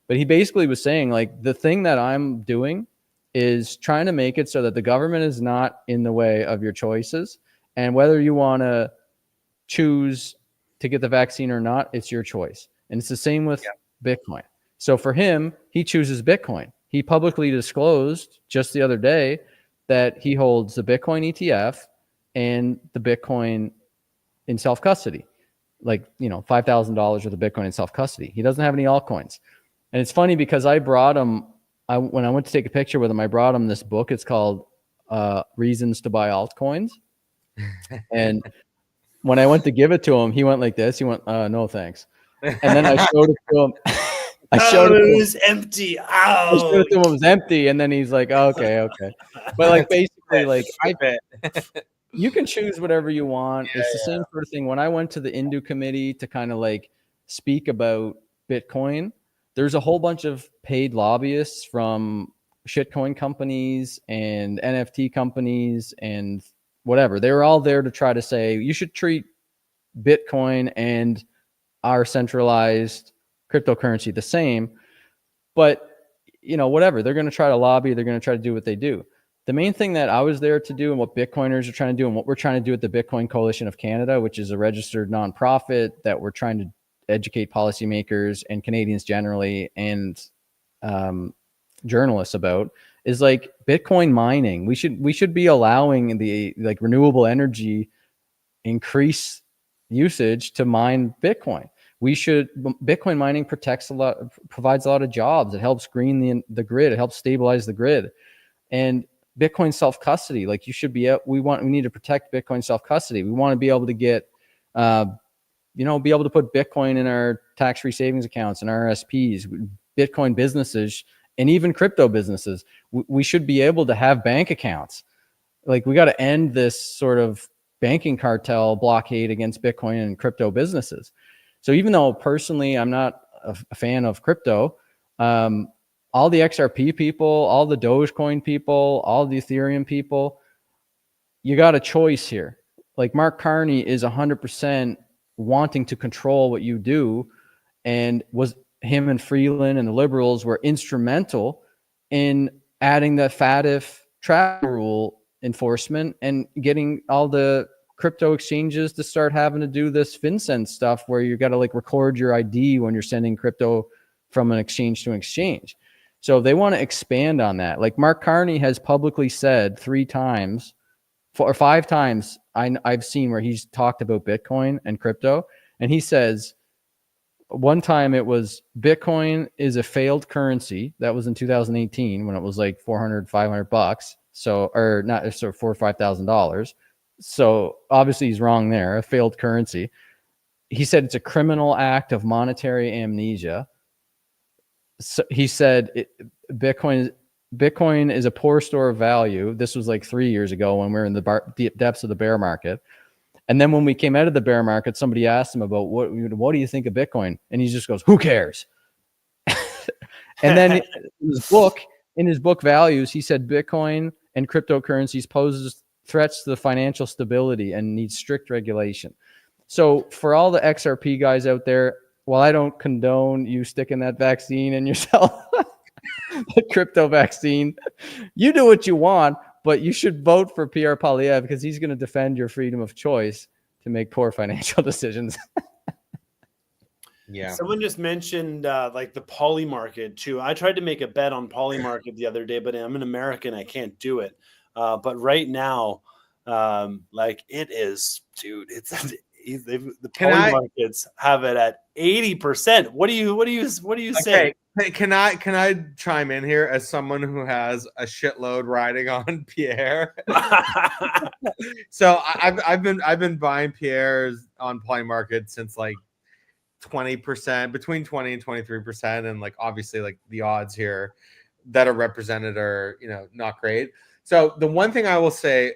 But he basically was saying, like, the thing that I'm doing is trying to make it so that the government is not in the way of your choices. And whether you want to choose to get the vaccine or not, it's your choice. And it's the same with Bitcoin. So for him, he chooses Bitcoin. He publicly disclosed just the other day that he holds the Bitcoin ETF and the Bitcoin in self-custody, like, $5,000 worth of Bitcoin in self-custody. He doesn't have any altcoins. And it's funny because I brought him, when I went to take a picture with him, I brought him this book. It's called Reasons to Buy Altcoins. And when I went to give it to him, he went like this. He went, no, thanks. And then I showed it to him. It was empty. I showed it to him, it was empty. And then he's like, okay. But like, basically, like, you can choose whatever you want. It's the same sort of thing. When I went to the Indu committee to kind of like speak about Bitcoin, there's a whole bunch of paid lobbyists from shitcoin companies and NFT companies and whatever. They were all there to try to say, you should treat Bitcoin and our centralized cryptocurrency the same. But, whatever. They're going to try to lobby. They're going to try to do what they do. The main thing that I was there to do and what Bitcoiners are trying to do and what we're trying to do at the Bitcoin Coalition of Canada, which is a registered nonprofit that we're trying to educate policymakers and Canadians generally and journalists about, is like Bitcoin mining. We should be allowing the like renewable energy increase usage to mine Bitcoin. Bitcoin mining provides a lot of jobs. It helps green the grid. It helps stabilize the grid. And Bitcoin self-custody, like we need to protect Bitcoin self-custody. We want to be able to get, be able to put Bitcoin in our tax-free savings accounts and RSPs, Bitcoin businesses, and even crypto businesses. We should be able to have bank accounts. Like, we got to end this sort of banking cartel blockade against Bitcoin and crypto businesses. So even though personally I'm not a fan of crypto, all the XRP people, all the Dogecoin people, all the Ethereum people, you got a choice here. Like Mark Carney is 100% wanting to control what you do, and him and Freeland and the liberals were instrumental in adding the FATF travel rule enforcement and getting all the crypto exchanges to start having to do this FinCEN stuff where you got to like record your ID when you're sending crypto from an exchange to an exchange. So they want to expand on that. Like Mark Carney has publicly said 3 times or 5 times I've seen where he's talked about Bitcoin and crypto. And he says, one time it was Bitcoin is a failed currency. That was in 2018 when it was like $400-$500. So, or not, so $4,000 or $5,000. So obviously he's wrong there, a failed currency. He said it's a criminal act of monetary amnesia. So he said Bitcoin is a poor store of value. This was like 3 years ago when we were in the depths of the bear market. And then when we came out of the bear market, somebody asked him about what do you think of Bitcoin? And he just goes, who cares? And then in his book Values, he said Bitcoin and cryptocurrencies poses threats to the financial stability and needs strict regulation. So for all the XRP guys out there, while I don't condone you sticking that vaccine in yourself, the crypto vaccine, you do what you want, but you should vote for Pierre Poilievre because he's going to defend your freedom of choice to make poor financial decisions. Yeah. Someone just mentioned like the poly market too. I tried to make a bet on poly market the other day, but I'm an American. I can't do it. But right now, like it is, dude, it's the poly markets have it at 80%. What do you say? Hey, can I chime in here as someone who has a shitload riding on Pierre? So I've been buying Pierre's on poly market since like 20%, between 20 and 23%, and like obviously like the odds here that are represented are, you know, not great. So the one thing I will say,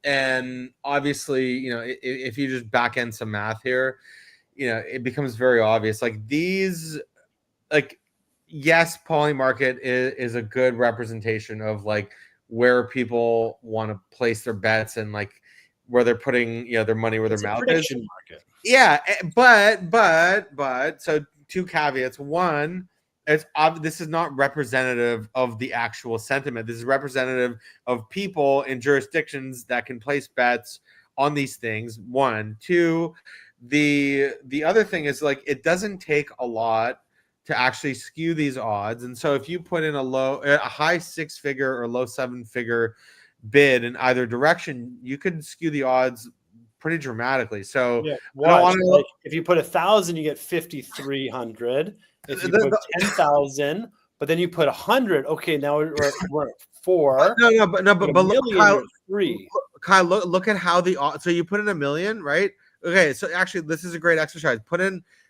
and obviously, you know, if you just back end some math here, you know, it becomes very obvious. Like these, like, yes, poly market is a good representation of like where people want to place their bets and like where they're putting, you know, their money where their mouth is. Market. Yeah, but so 2 caveats. One, this is not representative of the actual sentiment. This is representative of people in jurisdictions that can place bets on these things. 1, 2, the other thing is like it doesn't take a lot to actually skew these odds. And so if you put in a high 6-figure or low 7-figure bid in either direction, you could skew the odds pretty dramatically. So yeah, like if you put 1,000, you get 5,300. If you put 10,000, but then you put 100, okay, now we're at 4. But look, Kyle, 3. Kyle, look at how so you put in $1 million, right? Okay, so actually this is a great exercise.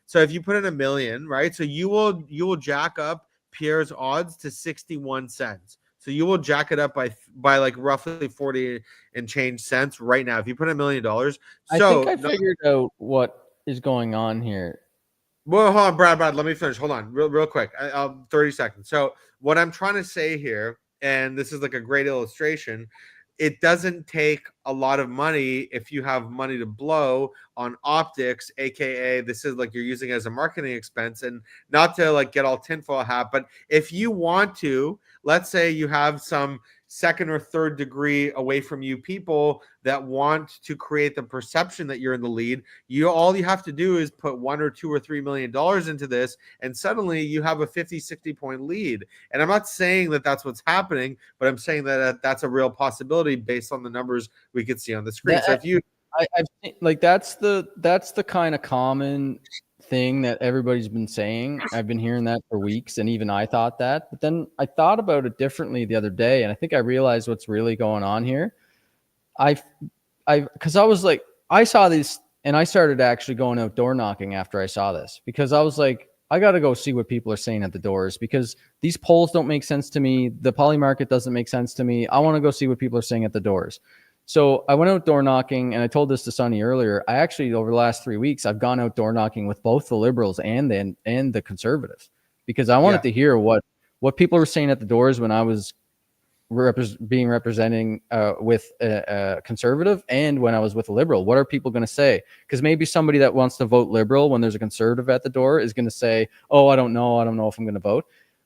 So if you put in $1 million, right? So you will jack up Pierre's odds to 61 cents. So you will jack it up by like roughly 40 and change cents right now. If you put $1 million. So I think I figured out what is going on here. Well, hold on, Brad, let me finish. Hold on real quick. 30 seconds. So what I'm trying to say here, and this is like a great illustration, it doesn't take a lot of money if you have money to blow on optics, aka this is like you're using it as a marketing expense, and not to like get all tinfoil hat, but if you want to, let's say you have some 2nd or 3rd degree away from you people that want to create the perception that you're in the lead, all you have to do is put $1 or $2 or $3 million into this, and suddenly you have a 50-60 point lead. And I'm not saying that that's what's happening, but I'm saying that that's a real possibility based on the numbers we could see on the screen. So if you I've seen, like that's the kind of common thing that everybody's been saying. I've been hearing that for weeks, and even I thought that. But then I thought about it differently the other day, and I think I realized what's really going on here. Because I was like, I saw these, and I started actually going out door knocking after I saw this, because I was like, I got to go see what people are saying at the doors, because these polls don't make sense to me. The poly market doesn't make sense to me. I want to go see what people are saying at the doors. So I went out door knocking, and I told this to Sonny earlier. I actually, over the last 3 weeks, I've gone out door knocking with both the Liberals and the Conservatives, because I wanted to hear what people were saying at the doors when I was representing with a Conservative, and when I was with a Liberal. What are people going to say? Because maybe somebody that wants to vote Liberal when there's a Conservative at the door is going to say, oh, I don't know if I'm going to vote.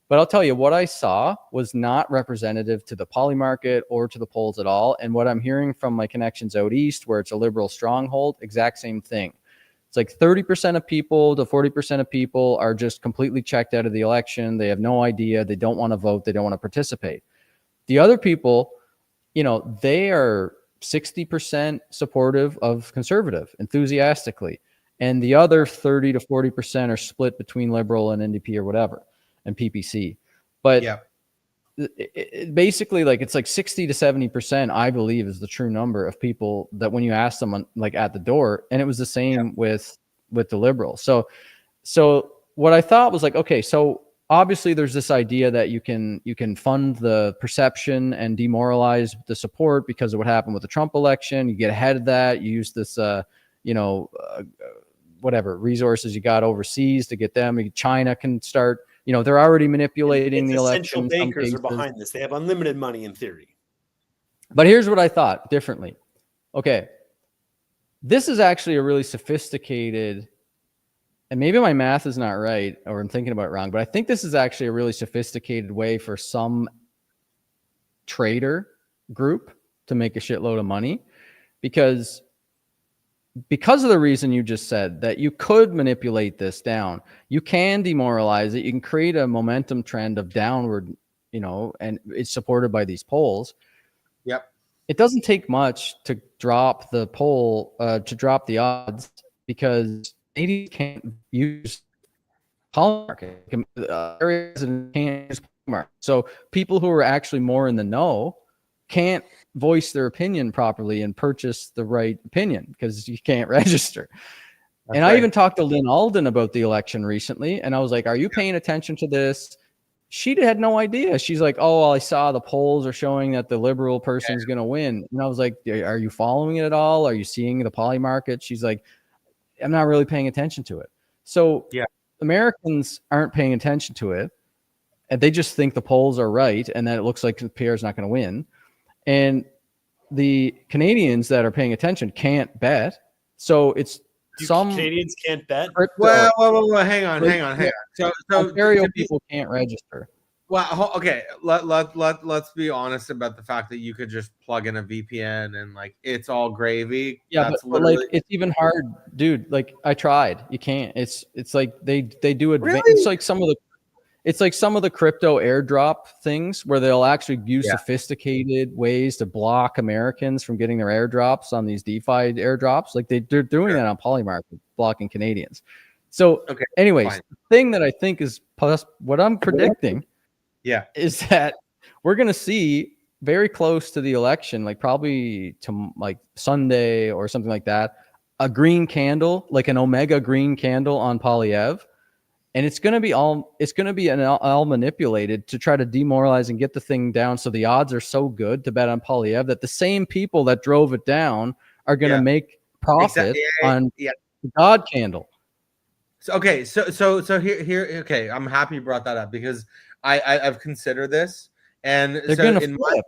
But I'll tell you, what I saw was not representative to the poly market or to the polls at all. And what I'm hearing from my connections out east, where it's a Liberal stronghold, exact same thing. It's like 30% of people to 40% of people are just completely checked out of the election. They have no idea. They don't want to vote. They don't want to participate. The other people, they are 60% supportive of Conservative enthusiastically. And the other 30 to 40% are split between Liberal and NDP or whatever, and PPC. But basically, like, it's like 60 to 70%, I believe, is the true number of people that when you ask them like at the door. And it was the same with the Liberal. So what I thought was like, okay, so obviously there's this idea that you can fund the perception and demoralize the support because of what happened with the Trump election. You get ahead of that. You use this, whatever resources you got overseas to get them. China can start, they're already manipulating the election. Central bankers are behind this. They have unlimited money in theory. But here's what I thought differently. Okay, this is actually a really sophisticated, and maybe my math is not right, or I'm thinking about it wrong, but I think this is actually a really sophisticated way for some trader group to make a shitload of money, because of the reason you just said, that you could manipulate this down. You can demoralize it. You can create a momentum trend of downward, and it's supported by these polls. Yep. It doesn't take much to drop the poll, to drop the odds, because Canadians can't use poly market. Areas can't use poly market. So people who are actually more in the know can't voice their opinion properly and purchase the right opinion because you can't register. That's and right. I even talked to Lynn Alden about the election recently, and I was like, are you paying attention to this? She had no idea. She's like, oh, well, I saw the polls are showing that the Liberal person is going to win. And I was like, are you following it at all? Are you seeing the poly market? She's like, I'm not really paying attention to it. So Americans aren't paying attention to it, and they just think the polls are right and that it looks like Pierre's not going to win. And the Canadians that are paying attention can't bet. So it's some Canadians can't bet. Well, hang on. So Ontario people can't register. Well, okay. Let's be honest about the fact that you could just plug in a VPN and like it's all gravy. Yeah, but like it's even hard, dude. Like I tried. You can't. It's like they do advanced. Really? It's like some of the crypto airdrop things where they'll actually use sophisticated ways to block Americans from getting their airdrops on these DeFi airdrops. Like they're doing that on Polymarket, blocking Canadians. So anyways, the thing that I think is plus what I'm predicting is that we're going to see very close to the election, like probably to like Sunday or something like that, a green candle, like an Omega green candle on Polyev. And it's going to be all manipulated to try to demoralize and get the thing down. So the odds are so good to bet on Polyev that the same people that drove it down are going to make profit on the God candle. So, so here. Okay, I'm happy you brought that up because I've considered this, and they're going to flip.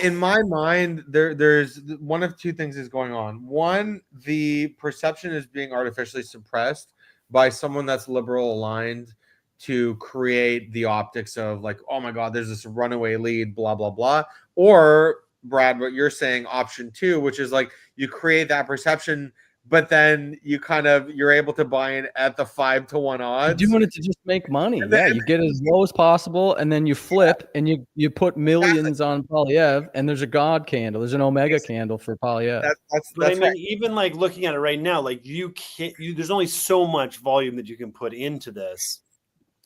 In my mind, there's one of two things is going on. One, the perception is being artificially suppressed by someone that's liberal aligned to create the optics of like, oh my God, there's this runaway lead, blah, blah, blah. Or Brad, what you're saying, option two, which is like you create that perception, but then you're able to buy in at the 5-1 odds. You doing it to just make money. You get as low as possible, and then you flip and you put millions on Polyev, and there's a God candle. There's an Omega candle for Polyev. That's I mean, even like looking at it right now, like you can't. There's only so much volume that you can put into this.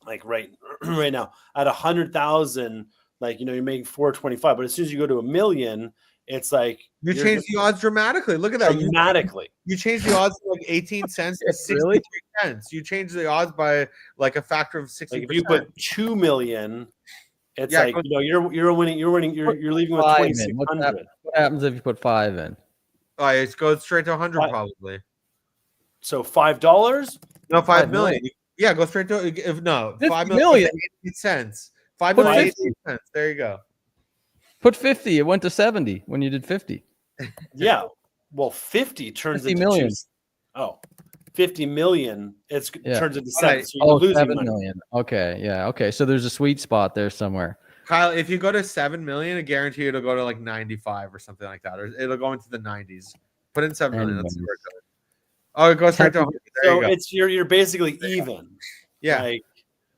Like right now, at 100,000, like you're making 425, but as soon as you go to 1 million. It's like you change the odds dramatically. Look at that. Dramatically. You change the odds from like 18 cents to 63 cents. You change the odds by like a factor of 60%. Like if you put 2 million, it's like you're winning. You're leaving with 2,600. What happens if you put 5 in? Oh, it goes straight to 100 What? probably. So $5? No, 5 5 million. Yeah, go straight to if no 50 5 million. 88 cents. 5 Put million 50. 88 cents. There you go. Put 50. It went to 70 when you did 50. Yeah. Well, 50 turns 50 into million. 50 million. Yeah. Turns into All right. 7. So you're losing 7 money. million. Okay. Yeah. Okay. So there's a sweet spot there somewhere. Kyle, if you go to 7 million, I guarantee it'll go to like 95 or something like that, or it'll go into the 90s. Put in 7 million. Let's see where it goes. Oh, it goes straight to 100. There you So go. it's you're basically even. Yeah, Like,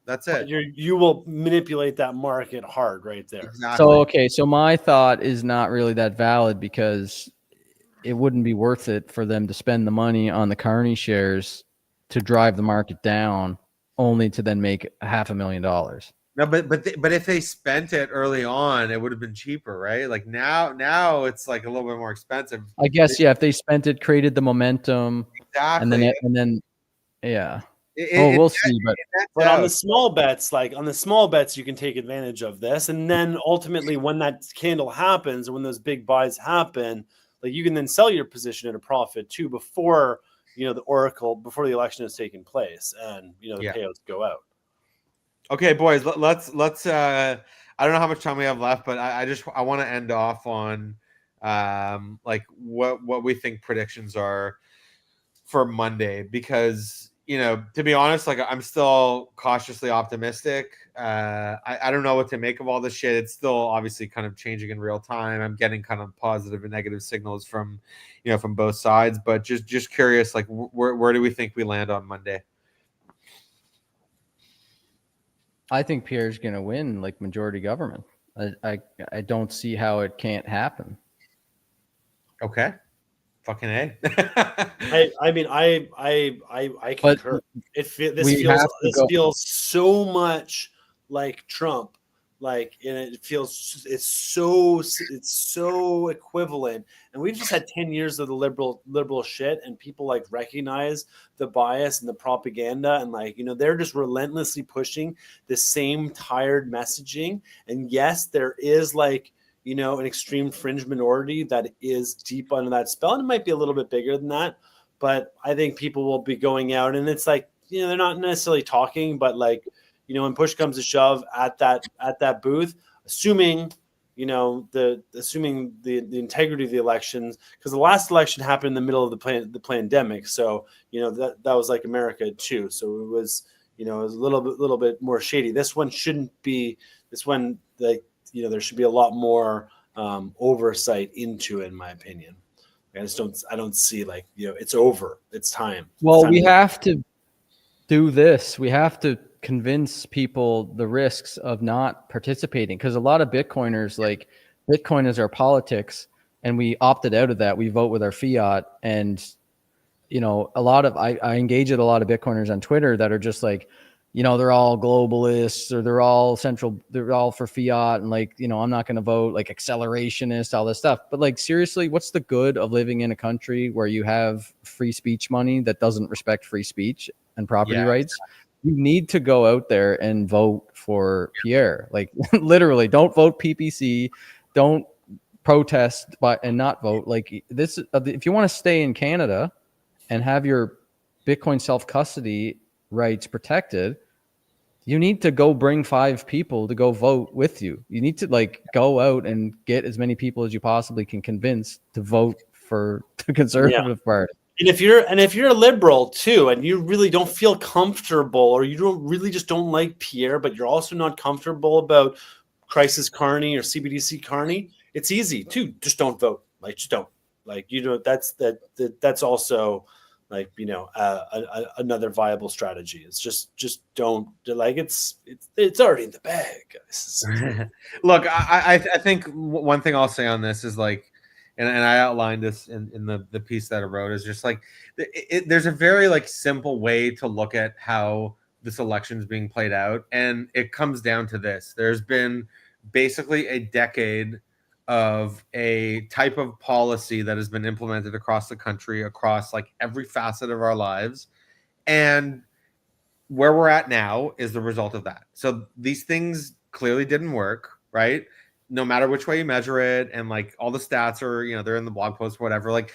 that's but it. you will manipulate that market hard right there. Exactly. So, okay. So my thought is not really that valid because it wouldn't be worth it for them to spend the money on the Carney shares to drive the market down only to then make $500,000. No, but if they spent it early on, it would have been cheaper, right? Like now it's like a little bit more expensive. I guess, yeah, if they spent it, created the momentum, Exactly. and then yeah. It We'll see, but But on the small bets, you can take advantage of this. And then ultimately, when that candle happens, and when those big buys happen, like you can then sell your position at a profit too before before the election has taken place, and the payouts go out. Okay, boys, let's I don't know how much time we have left, but I want to end off on like what we think predictions are for Monday, because to be honest, like I'm still cautiously optimistic. I don't know what to make of all this shit. It's still obviously kind of changing in real time. I'm getting kind of positive and negative signals from from both sides, but just curious, like where do we think we land on Monday? I think Pierre's going to win like majority government. I don't see how it can't happen. Okay. Fucking A. I concur. This feels so much like Trump, and it's so equivalent. And we've just had 10 years of the liberal shit, and people like recognize the bias and the propaganda, and they're just relentlessly pushing the same tired messaging. And yes, there is an extreme fringe minority that is deep under that spell. And it might be a little bit bigger than that, but I think people will be going out, and it's they're not necessarily talking, but when push comes to shove at that booth, assuming the integrity of the elections, because the last election happened in the middle of the pandemic. So, that was like America too. So it was, it was a little bit more shady. This one shouldn't be. This one, there should be a lot more oversight into it, in my opinion. I don't see it's over. It's time. Well, we have to do this. We have to convince people the risks of not participating, because a lot of Bitcoiners, like Bitcoin is our politics, and we opted out of that. We vote with our fiat, and a lot of I engage with a lot of Bitcoiners on Twitter that are just like, they're all globalists, or they're all for fiat, and I'm not going to vote, like accelerationist, all this stuff. But seriously, what's the good of living in a country where you have free speech money that doesn't respect free speech and property rights? You need to go out there and vote for Pierre. Literally, don't vote PPC, don't protest and not vote. This, if you want to stay in Canada and have your Bitcoin self-custody rights protected, you need to go bring 5 people to go vote with you. You need to go out and get as many people as you possibly can convince to vote for the Conservative Party. And if you're a liberal too, and you really don't feel comfortable, or you don't like Pierre, but you're also not comfortable about Crisis Carney or CBDC Carney, it's easy too. Just don't vote. Just don't. That's also another viable strategy. It's just don't. It's already in the bag, guys. Look, I think one thing I'll say on this is and I outlined this in the piece that I wrote, is just there's a very simple way to look at how this election is being played out, and it comes down to this: there's been basically a decade of a type of policy that has been implemented across the country, across every facet of our lives, and where we're at now is the result of that. So these things clearly didn't work, right? no matter which way you measure it, and like all the stats are, you know, they're in the blog post, whatever, like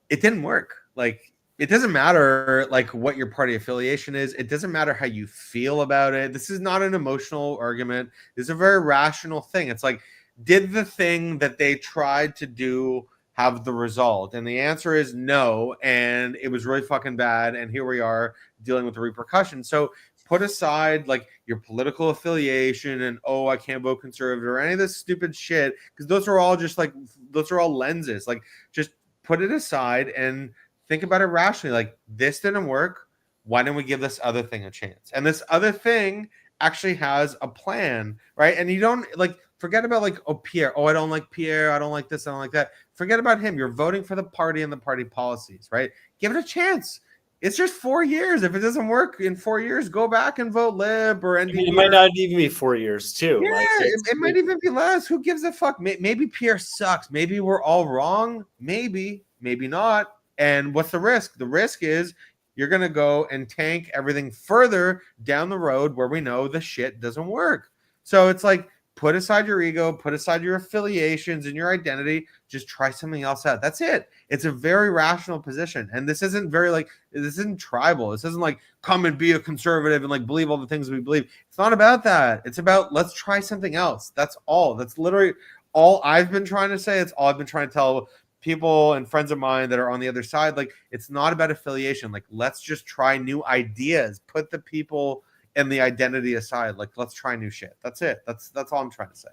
it didn't work. Like it doesn't matter like what your party affiliation is. It doesn't matter how you feel about it. This is not an emotional argument. This is a very rational thing. It's like, did the thing that they tried to do have the result? And the answer is no. And it was really fucking bad. And here we are dealing with the repercussions. So put aside like your political affiliation and, oh, I can't vote conservative or any of this stupid shit, because those are all just like, those are all lenses. Like just put it aside and think about it rationally. Like, this didn't work. Why don't we give this other thing a chance? And this other thing actually has a plan, right? And you don't like forget about like, oh, Pierre. Oh, I don't like Pierre. I don't like this. I don't like that. Forget about him. You're voting for the party and the party policies, right? Give it a chance. It's just 4 years. If it doesn't work in 4 years, go back and vote Lib or NDP. I mean, it might not even be 4 years, too. Yeah, Like, it might even be less. Who gives a fuck? Maybe Pierre sucks. Maybe we're all wrong. Maybe not. And what's the risk? The risk is you're going to go and tank everything further down the road where we know the shit doesn't work. So it's like, put aside your ego, put aside your affiliations and your identity, just try something else out. That's it. It's a very rational position. And this isn't this isn't tribal. This isn't like, come and be a conservative and like believe all the things we believe. It's not about that. It's about, let's try something else. That's all. That's literally all I've been trying to say. It's all I've been trying to tell people and friends of mine that are on the other side. Like, it's not about affiliation. Like, let's just try new ideas. Put the people and the identity aside. Like, let's try new shit. That's it. That's all I'm trying to say.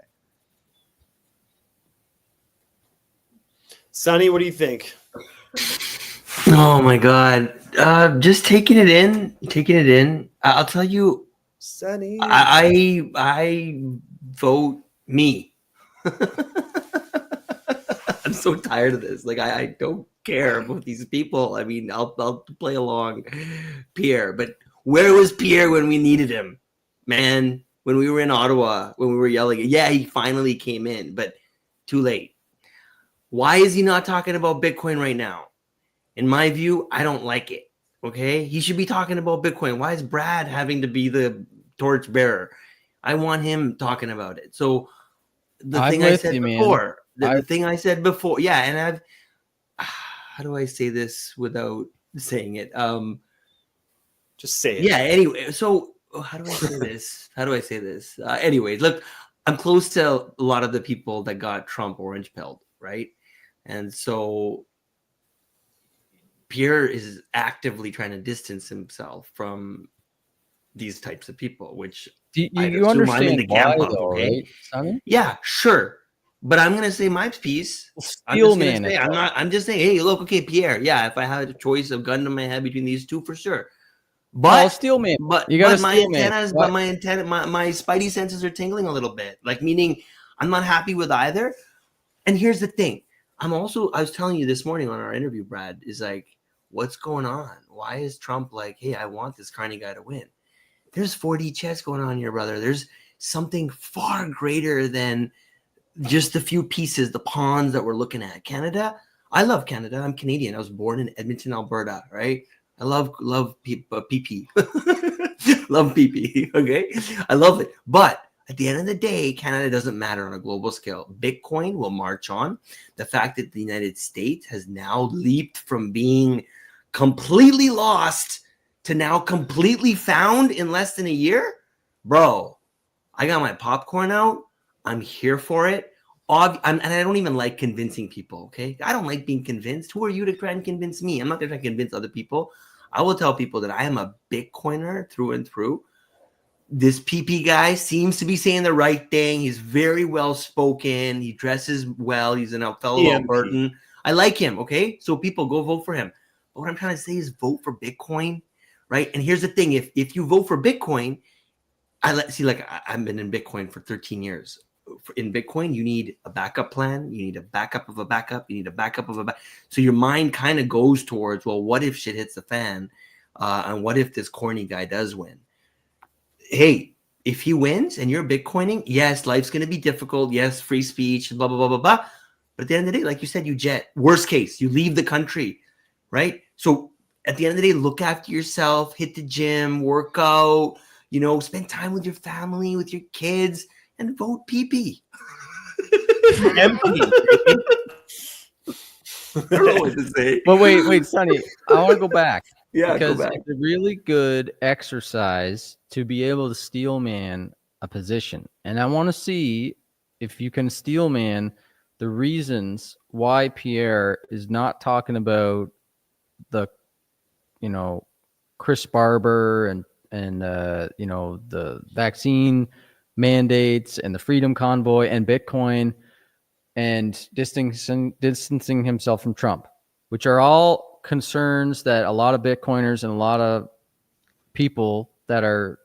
Sonny, what do you think? Oh my God. Just taking it in. I'll tell you, Sonny. I vote me. I'm so tired of this. Like, I don't care about these people. I mean, I'll play along Pierre, but where was Pierre when we needed him? Man, when we were in Ottawa, when we were yelling, yeah, he finally came in, but too late. Why is he not talking about Bitcoin right now? In my view, I don't like it. Okay? He should be talking about Bitcoin. Why is Brad having to be the torch bearer? I want him talking about it. So the thing I said before, the thing I said before, yeah, and I've, how do I say this without saying it? Just say it. Yeah, anyway, so how do I say this? Anyways, look, I'm close to a lot of the people that got Trump orange pilled, right? And so Pierre is actively trying to distance himself from these types of people, which you understand I'm in the camp why, though, okay? Right, Simon? Yeah, sure. But I'm gonna say my piece. I'm just saying, hey, look, okay, Pierre. Yeah, if I had a choice of gun to my head between these two, for sure. But Steelman. But my antennas, my spidey senses are tingling a little bit. Like, meaning I'm not happy with either. And here's the thing. I was telling you this morning on our interview, Brad, is like, what's going on? Why is Trump like, hey, I want this Carney guy to win? There's 4D chess going on here, brother. There's something far greater than just the few pieces, the pawns that we're looking at. Canada, I love Canada. I'm Canadian. I was born in Edmonton, Alberta, right? I love PP. Love PP, okay? I love it. But at the end of the day, Canada doesn't matter on a global scale. Bitcoin will march on. The fact that the United States has now leaped from being completely lost to now completely found in less than a year, bro, I got my popcorn out. I'm here for it. And I don't even like convincing people, okay? I don't like being convinced. Who are you to try and convince me? I'm not going to try to convince other people. I will tell people that I am a Bitcoiner through and through. This PP guy seems to be saying the right thing. He's very well spoken. He dresses well. He's a fellow Albertan. I like him, okay? So people go vote for him. But what I'm trying to say is vote for Bitcoin, right? And here's the thing. If you vote for Bitcoin, I've been in Bitcoin for 13 years. In Bitcoin, you need a backup plan. You need a backup of a backup. You need a backup of a backup. So your mind kind of goes towards, well, what if shit hits the fan? And what if this corny guy does win? Hey, if he wins and you're Bitcoining, yes, life's going to be difficult. Yes, free speech, blah, blah, blah, blah, blah. But at the end of the day, like you said, you jet. Worst case, you leave the country, right? So at the end of the day, look after yourself, hit the gym, work out, spend time with your family, with your kids, and vote PP. Empty. I don't know what to say. But wait, Sonny, I want to go back. Yeah, because go back. it's a really good exercise to be able to steel man a position. And I want to see if you can steel man the reasons why Pierre is not talking about the, Chris Barber and the vaccine mandates and the Freedom Convoy and Bitcoin and distancing himself from Trump, which are all concerns that a lot of Bitcoiners and a lot of people that are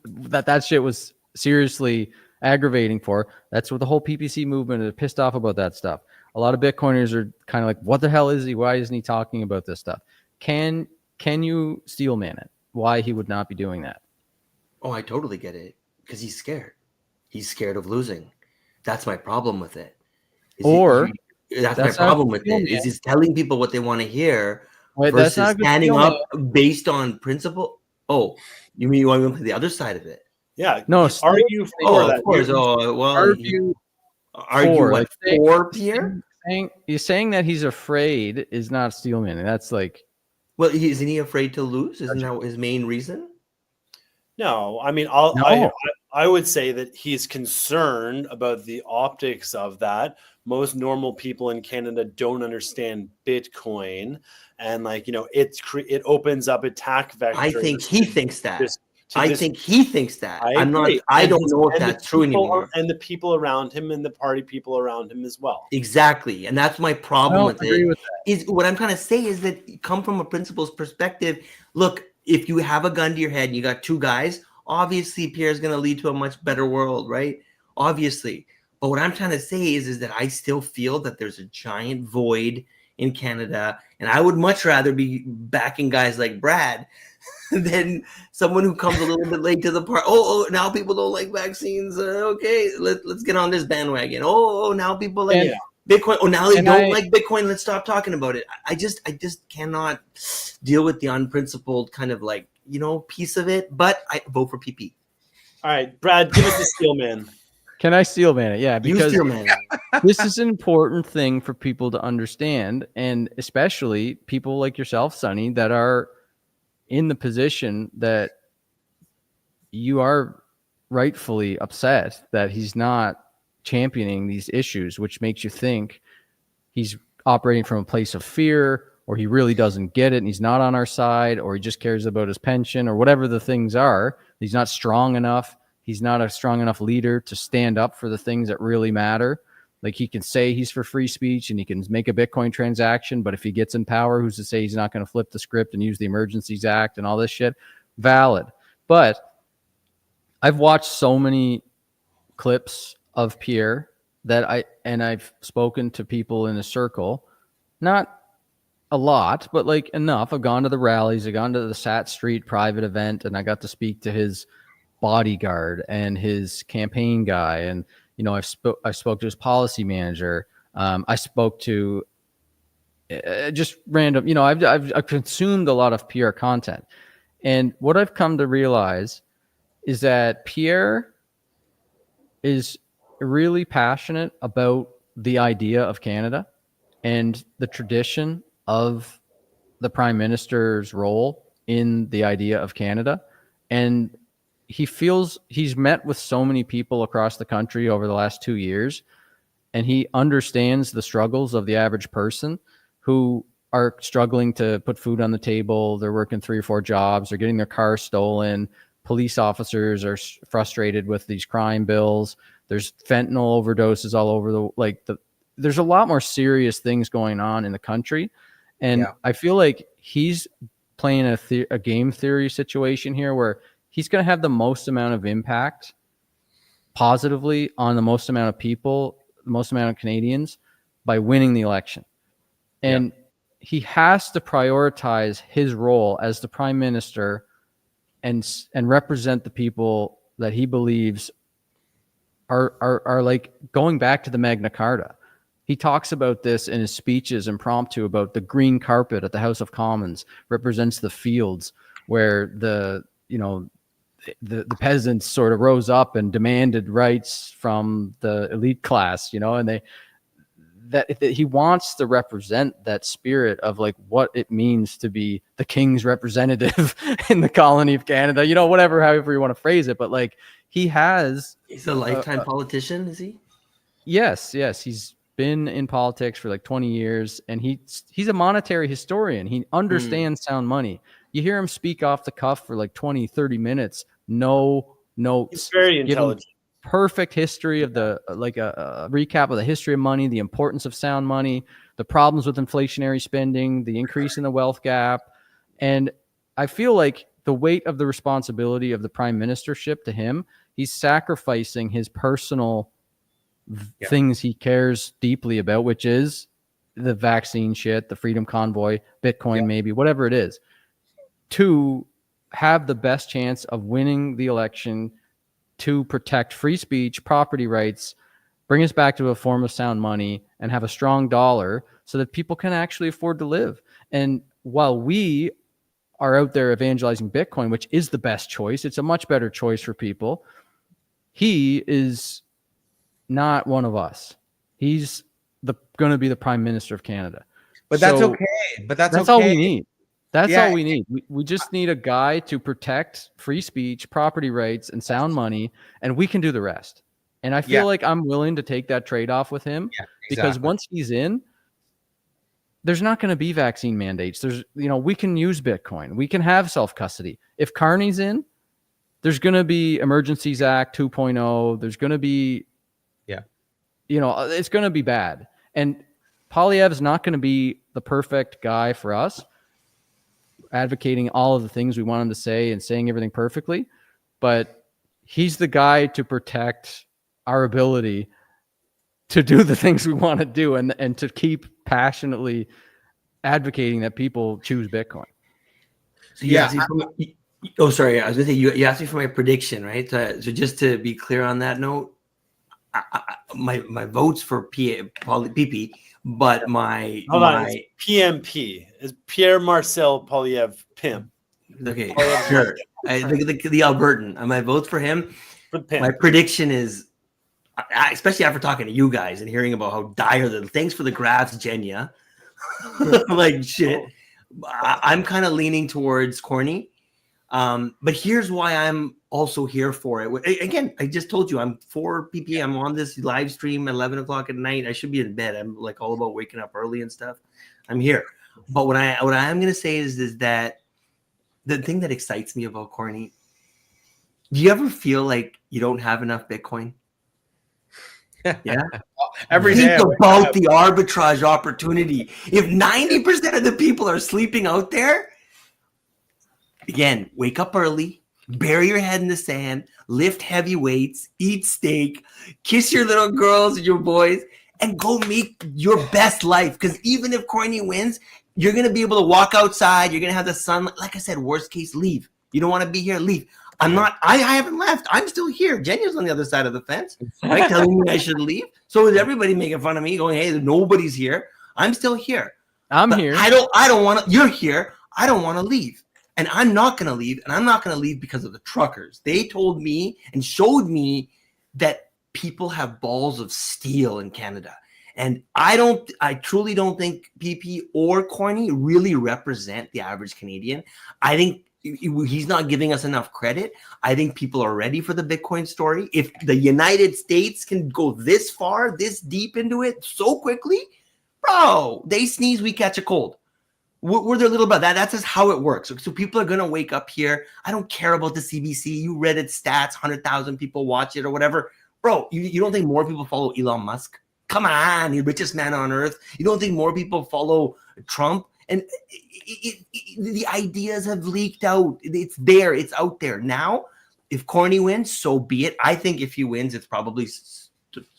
that shit was seriously aggravating for. That's what the whole PPC movement is pissed off about that stuff. A lot of Bitcoiners are kind of like, what the hell is he? Why isn't he talking about this stuff? Can you steel man it? Why he would not be doing that? Oh, I totally get it. Because he's scared. He's scared of losing. That's my problem with it. That's my problem with it. Is he's telling people what they want to hear versus standing up based on principle. Oh, you mean you want to play the other side of it? Yeah. No. Are you for that? Of course. Oh, well. Are you for Pierre? He's saying that he's afraid is not steel manning. That's like. Well, isn't he afraid to lose? Isn't that his main reason? No, I mean, I would say that he's concerned about the optics of that. Most normal people in Canada don't understand Bitcoin, and it opens up attack vectors. I think he thinks that. I don't know if that's true anymore. And the people around him and the party people around him as well. Exactly, and that's my problem with it. Is what I'm trying to say is that come from a principles perspective. Look, if you have a gun to your head and you got two guys, obviously Pierre's going to lead to a much better world, right? Obviously. But what I'm trying to say is that I still feel that there's a giant void in Canada, and I would much rather be backing guys like Brad than someone who comes a little bit late to the party. Oh, now people don't like vaccines. Okay, let's get on this bandwagon. Oh, now people like Bitcoin. Oh, now they don't like Bitcoin. Let's stop talking about it. I just cannot deal with the unprincipled kind of piece of it. But I vote for PP. All right, Brad, give us the steel man. Can I steel man it? Yeah, because this is an important thing for people to understand, and especially people like yourself, Sonny, that are in the position that you are rightfully upset that he's not championing these issues, which makes you think he's operating from a place of fear, or he really doesn't get it and he's not on our side, or he just cares about his pension, or whatever the things are. He's not strong enough. He's not a strong enough leader to stand up for the things that really matter. Like, he can say he's for free speech and he can make a Bitcoin transaction, but if he gets in power, who's to say he's not going to flip the script and use the Emergencies Act and all this shit? Valid. But I've watched so many clips of Pierre that I've spoken to people in a circle, not a lot, but like enough. I've gone to the rallies, I've gone to the Sat Street private event, and I got to speak to his bodyguard and his campaign guy, and I spoke to his policy manager. I spoke to just random. I've consumed a lot of Pierre content, and what I've come to realize is that Pierre is really passionate about the idea of Canada and the tradition of the Prime Minister's role in the idea of Canada, and he feels he's met with so many people across the country over the last 2 years, and he understands the struggles of the average person who are struggling to put food on the table. They're working 3 or 4 jobs. They're getting their cars stolen. Police officers are frustrated with these crime bills. There's fentanyl overdoses all over there's a lot more serious things going on in the country. And I feel like he's playing a game theory situation here where he's going to have the most amount of impact positively on the most amount of people, the most amount of Canadians by winning the election. And he has to prioritize his role as the Prime Minister and represent the people that he believes are like going back to the Magna Carta. He talks about this in his speeches impromptu about the green carpet at the House of Commons represents the fields where the peasants sort of rose up and demanded rights from the elite class, and he wants to represent that spirit of like what it means to be the king's representative in the colony of Canada, however you want to phrase it. But like he's a lifetime politician, is he? Yes. He's been in politics for like 20 years, and he's a monetary historian. He understands sound money. You hear him speak off the cuff for like 20, 30 minutes, no notes. He's very intelligent. Perfect history of a recap of the history of money, the importance of sound money, the problems with inflationary spending, the increase in the wealth gap. And I feel like the weight of the responsibility of the prime ministership to him, he's sacrificing his personal things he cares deeply about, which is the vaccine shit, the freedom convoy, Bitcoin, maybe whatever it is, to have the best chance of winning the election, to protect free speech, property rights, bring us back to a form of sound money, and have a strong dollar so that people can actually afford to live. And while we are out there evangelizing Bitcoin, which is the best choice, it's a much better choice for people, he is not one of us. He's going to be the prime minister of Canada. But that's okay. But that's okay. All we need. That's all we need. We just need a guy to protect free speech, property rights, and sound money, and we can do the rest. And I feel like I'm willing to take that trade-off with him because once he's in, there's not going to be vaccine mandates. We can use Bitcoin. We can have self-custody. If Carney's in, there's going to be Emergencies Act 2.0. There's going to be, it's going to be bad. And Poilievre's not going to be the perfect guy for us, advocating all of the things we want him to say and saying everything perfectly, but he's the guy to protect our ability to do the things we want to do and to keep passionately advocating that people choose Bitcoin. So sorry. I was going to say, you asked me for my prediction, right? So just to be clear on that note, my vote's for PP, but my PMP is Pierre Marcel Poilievre Pimp. Okay, sure. The Albertan. My vote's for him. My prediction is, especially after talking to you guys and hearing about how dire thanks for the graphs, Jenya. Like shit. I'm kind of leaning towards corny. But here's why I'm also here for it. Again, I just told you I'm for PP. I'm on this live stream at 11 o'clock at night. I should be in bed. I'm like all about waking up early and stuff. I'm here. But what I am going to say is that the thing that excites me about corny, do you ever feel like you don't have enough Bitcoin? Yeah. Every day. Think about the arbitrage opportunity. If 90% of the people are sleeping out there, again, wake up early, bury your head in the sand, lift heavy weights, eat steak, kiss your little girls and your boys, and go make your best life. Because even if Corny wins, you're going to be able to walk outside. You're going to have the sun. Like I said, worst case, leave. You don't want to be here, leave. I haven't left. I'm still here. Jenya's on the other side of the fence, right? Telling me I should leave. So is everybody making fun of me, going, hey, nobody's here. I'm still here. I'm here. I don't want to. You're here. I don't want to leave. And I'm not going to leave. And I'm not going to leave because of the truckers. They told me and showed me that people have balls of steel in Canada. And I truly don't think PP or Corny really represent the average Canadian. I think he's not giving us enough credit. I think people are ready for the Bitcoin story. If the United States can go this far, this deep into it so quickly, bro, they sneeze, we catch a cold. We're their little brother. That's just how it works. So people are going to wake up here. I don't care about the CBC. You read its stats, 100,000 people watch it or whatever. Bro, you don't think more people follow Elon Musk? Come on, the richest man on earth. You don't think more people follow Trump? And the ideas have leaked out. It's there. It's out there. Now, if Corny wins, so be it. I think if he wins, it's probably,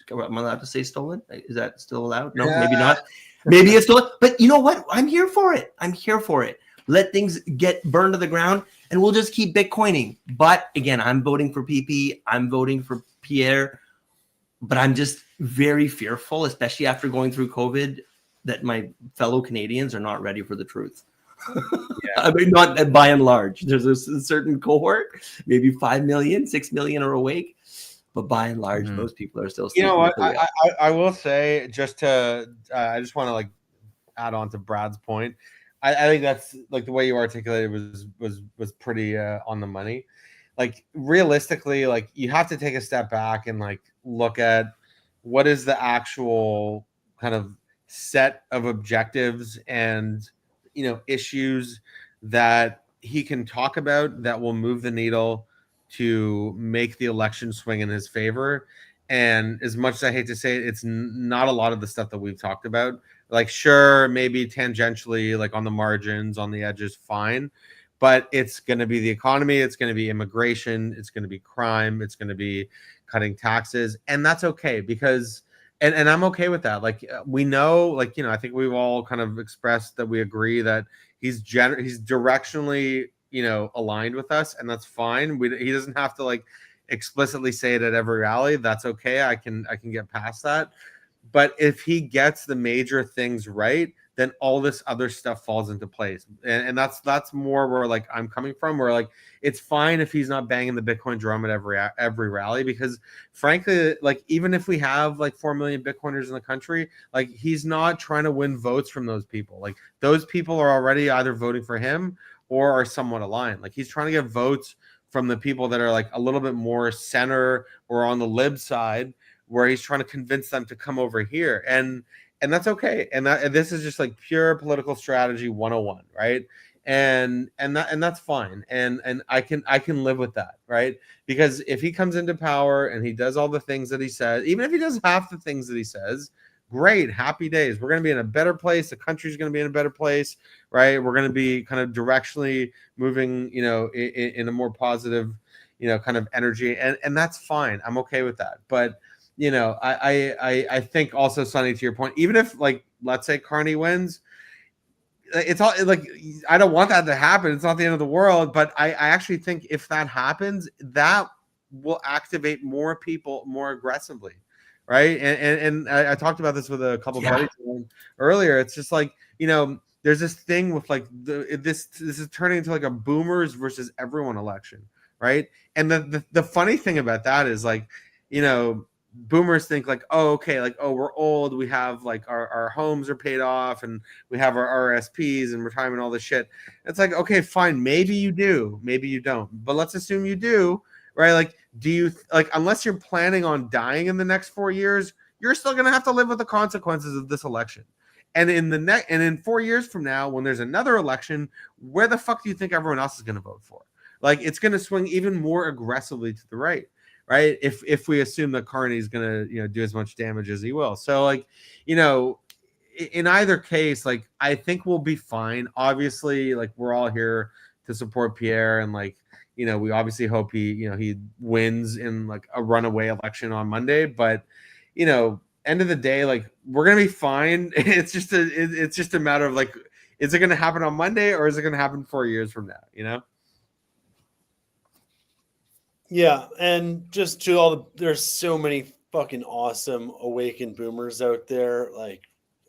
am I allowed to say stolen? Is that still allowed? No, maybe not. Maybe it's still, but you know what? I'm here for it. I'm here for it. Let things get burned to the ground and we'll just keep Bitcoining. But again, I'm voting for PP. I'm voting for Pierre. But I'm just very fearful, especially after going through COVID, that my fellow Canadians are not ready for the truth. I mean, not by and large. There's a certain cohort, maybe 5 million, 6 million are awake, but by and large, most people are still You sleeping. know what? I will say, just to, I just want to like add on to Brad's point. I think that's like the way you articulated was pretty on the money. Like realistically, like you have to take a step back and like look at what is the actual kind of set of objectives and issues that he can talk about that will move the needle to make the election swing in his favor. And as much as I hate to say it, it's not a lot of the stuff that we've talked about. Like, sure, maybe tangentially, like on the margins, on the edges, fine. But it's going to be the economy. It's going to be immigration. It's going to be crime. It's going to be cutting taxes. And that's okay because, and I'm okay with that. Like, we know, like, I think we've all kind of expressed that we agree that he's directionally, aligned with us. And that's fine. He doesn't have to like explicitly say it at every rally. That's okay. I can get past that. But if he gets the major things right, then all this other stuff falls into place. And that's more where like I'm coming from, where like it's fine if he's not banging the Bitcoin drum at every rally, because frankly, like even if we have like 4 million Bitcoiners in the country, like he's not trying to win votes from those people. Like those people are already either voting for him or are somewhat aligned. Like he's trying to get votes from the people that are like a little bit more center or on the lib side, where he's trying to convince them to come over here. And that's okay. And this is just like pure political strategy 101, right? And that's fine. And I can live with that, right? Because if he comes into power and he does all the things that he says, even if he does half the things that he says, great, happy days. We're going to be in a better place. The country's going to be in a better place, right? We're going to be kind of directionally moving, in a more positive, kind of energy. And that's fine. I'm okay with that. But I think also, Sonny, to your point, even if like let's say Carney wins, it's all like I don't want that to happen. It's not the end of the world, but I actually think if that happens, that will activate more people more aggressively, right? And I talked about this with a couple of buddies earlier. It's just like there's this thing with like this is turning into like a boomers versus everyone election, right? And the funny thing about that is like boomers think like, oh, okay, like, oh, we're old, we have like our homes are paid off and we have our RSPs and retirement, all this shit. It's like, okay, fine, maybe you do, maybe you don't, but let's assume you do, right? Like, do you like, unless you're planning on dying in the next 4 years, you're still gonna have to live with the consequences of this election. And in 4 years from now, when there's another election, where the fuck do you think everyone else is gonna vote for? Like, it's gonna swing even more aggressively to the right. Right, if we assume that Carney's gonna do as much damage as he will, so like in either case, like I think we'll be fine. Obviously, like we're all here to support Pierre, and like we obviously hope he wins in like a runaway election on Monday. But end of the day, like we're gonna be fine. It's just a matter of like, is it gonna happen on Monday or is it gonna happen 4 years from now? Yeah, and just to there's so many fucking awesome awakened boomers out there. Like,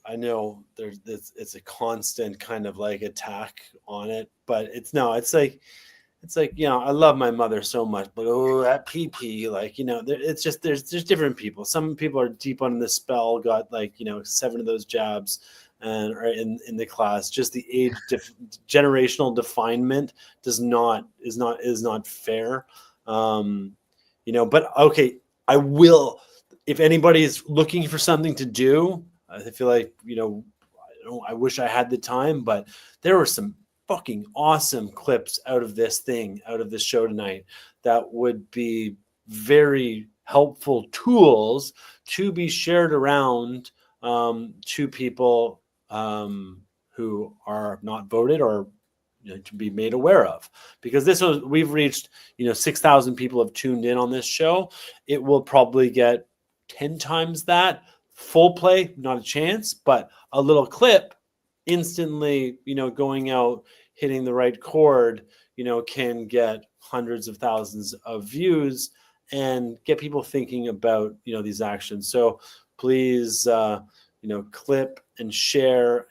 I know it's a constant kind of like attack on it, but it's like I love my mother so much, but oh, that PP, like it's just there's different people. Some people are deep on the spell, got like 7 of those jabs, and are in the class. Just the age generational definement is not fair. But okay, I will, if anybody is looking for something to do, I feel like, I wish I had the time, but there were some fucking awesome clips out of this show tonight that would be very helpful tools to be shared around to people who are not voted or to be made aware of, because we've reached 6,000 people have tuned in on this show. It will probably get 10 times that. Full play, not a chance, but a little clip instantly going out, hitting the right chord, can get hundreds of thousands of views and get people thinking about these actions. So please clip and share.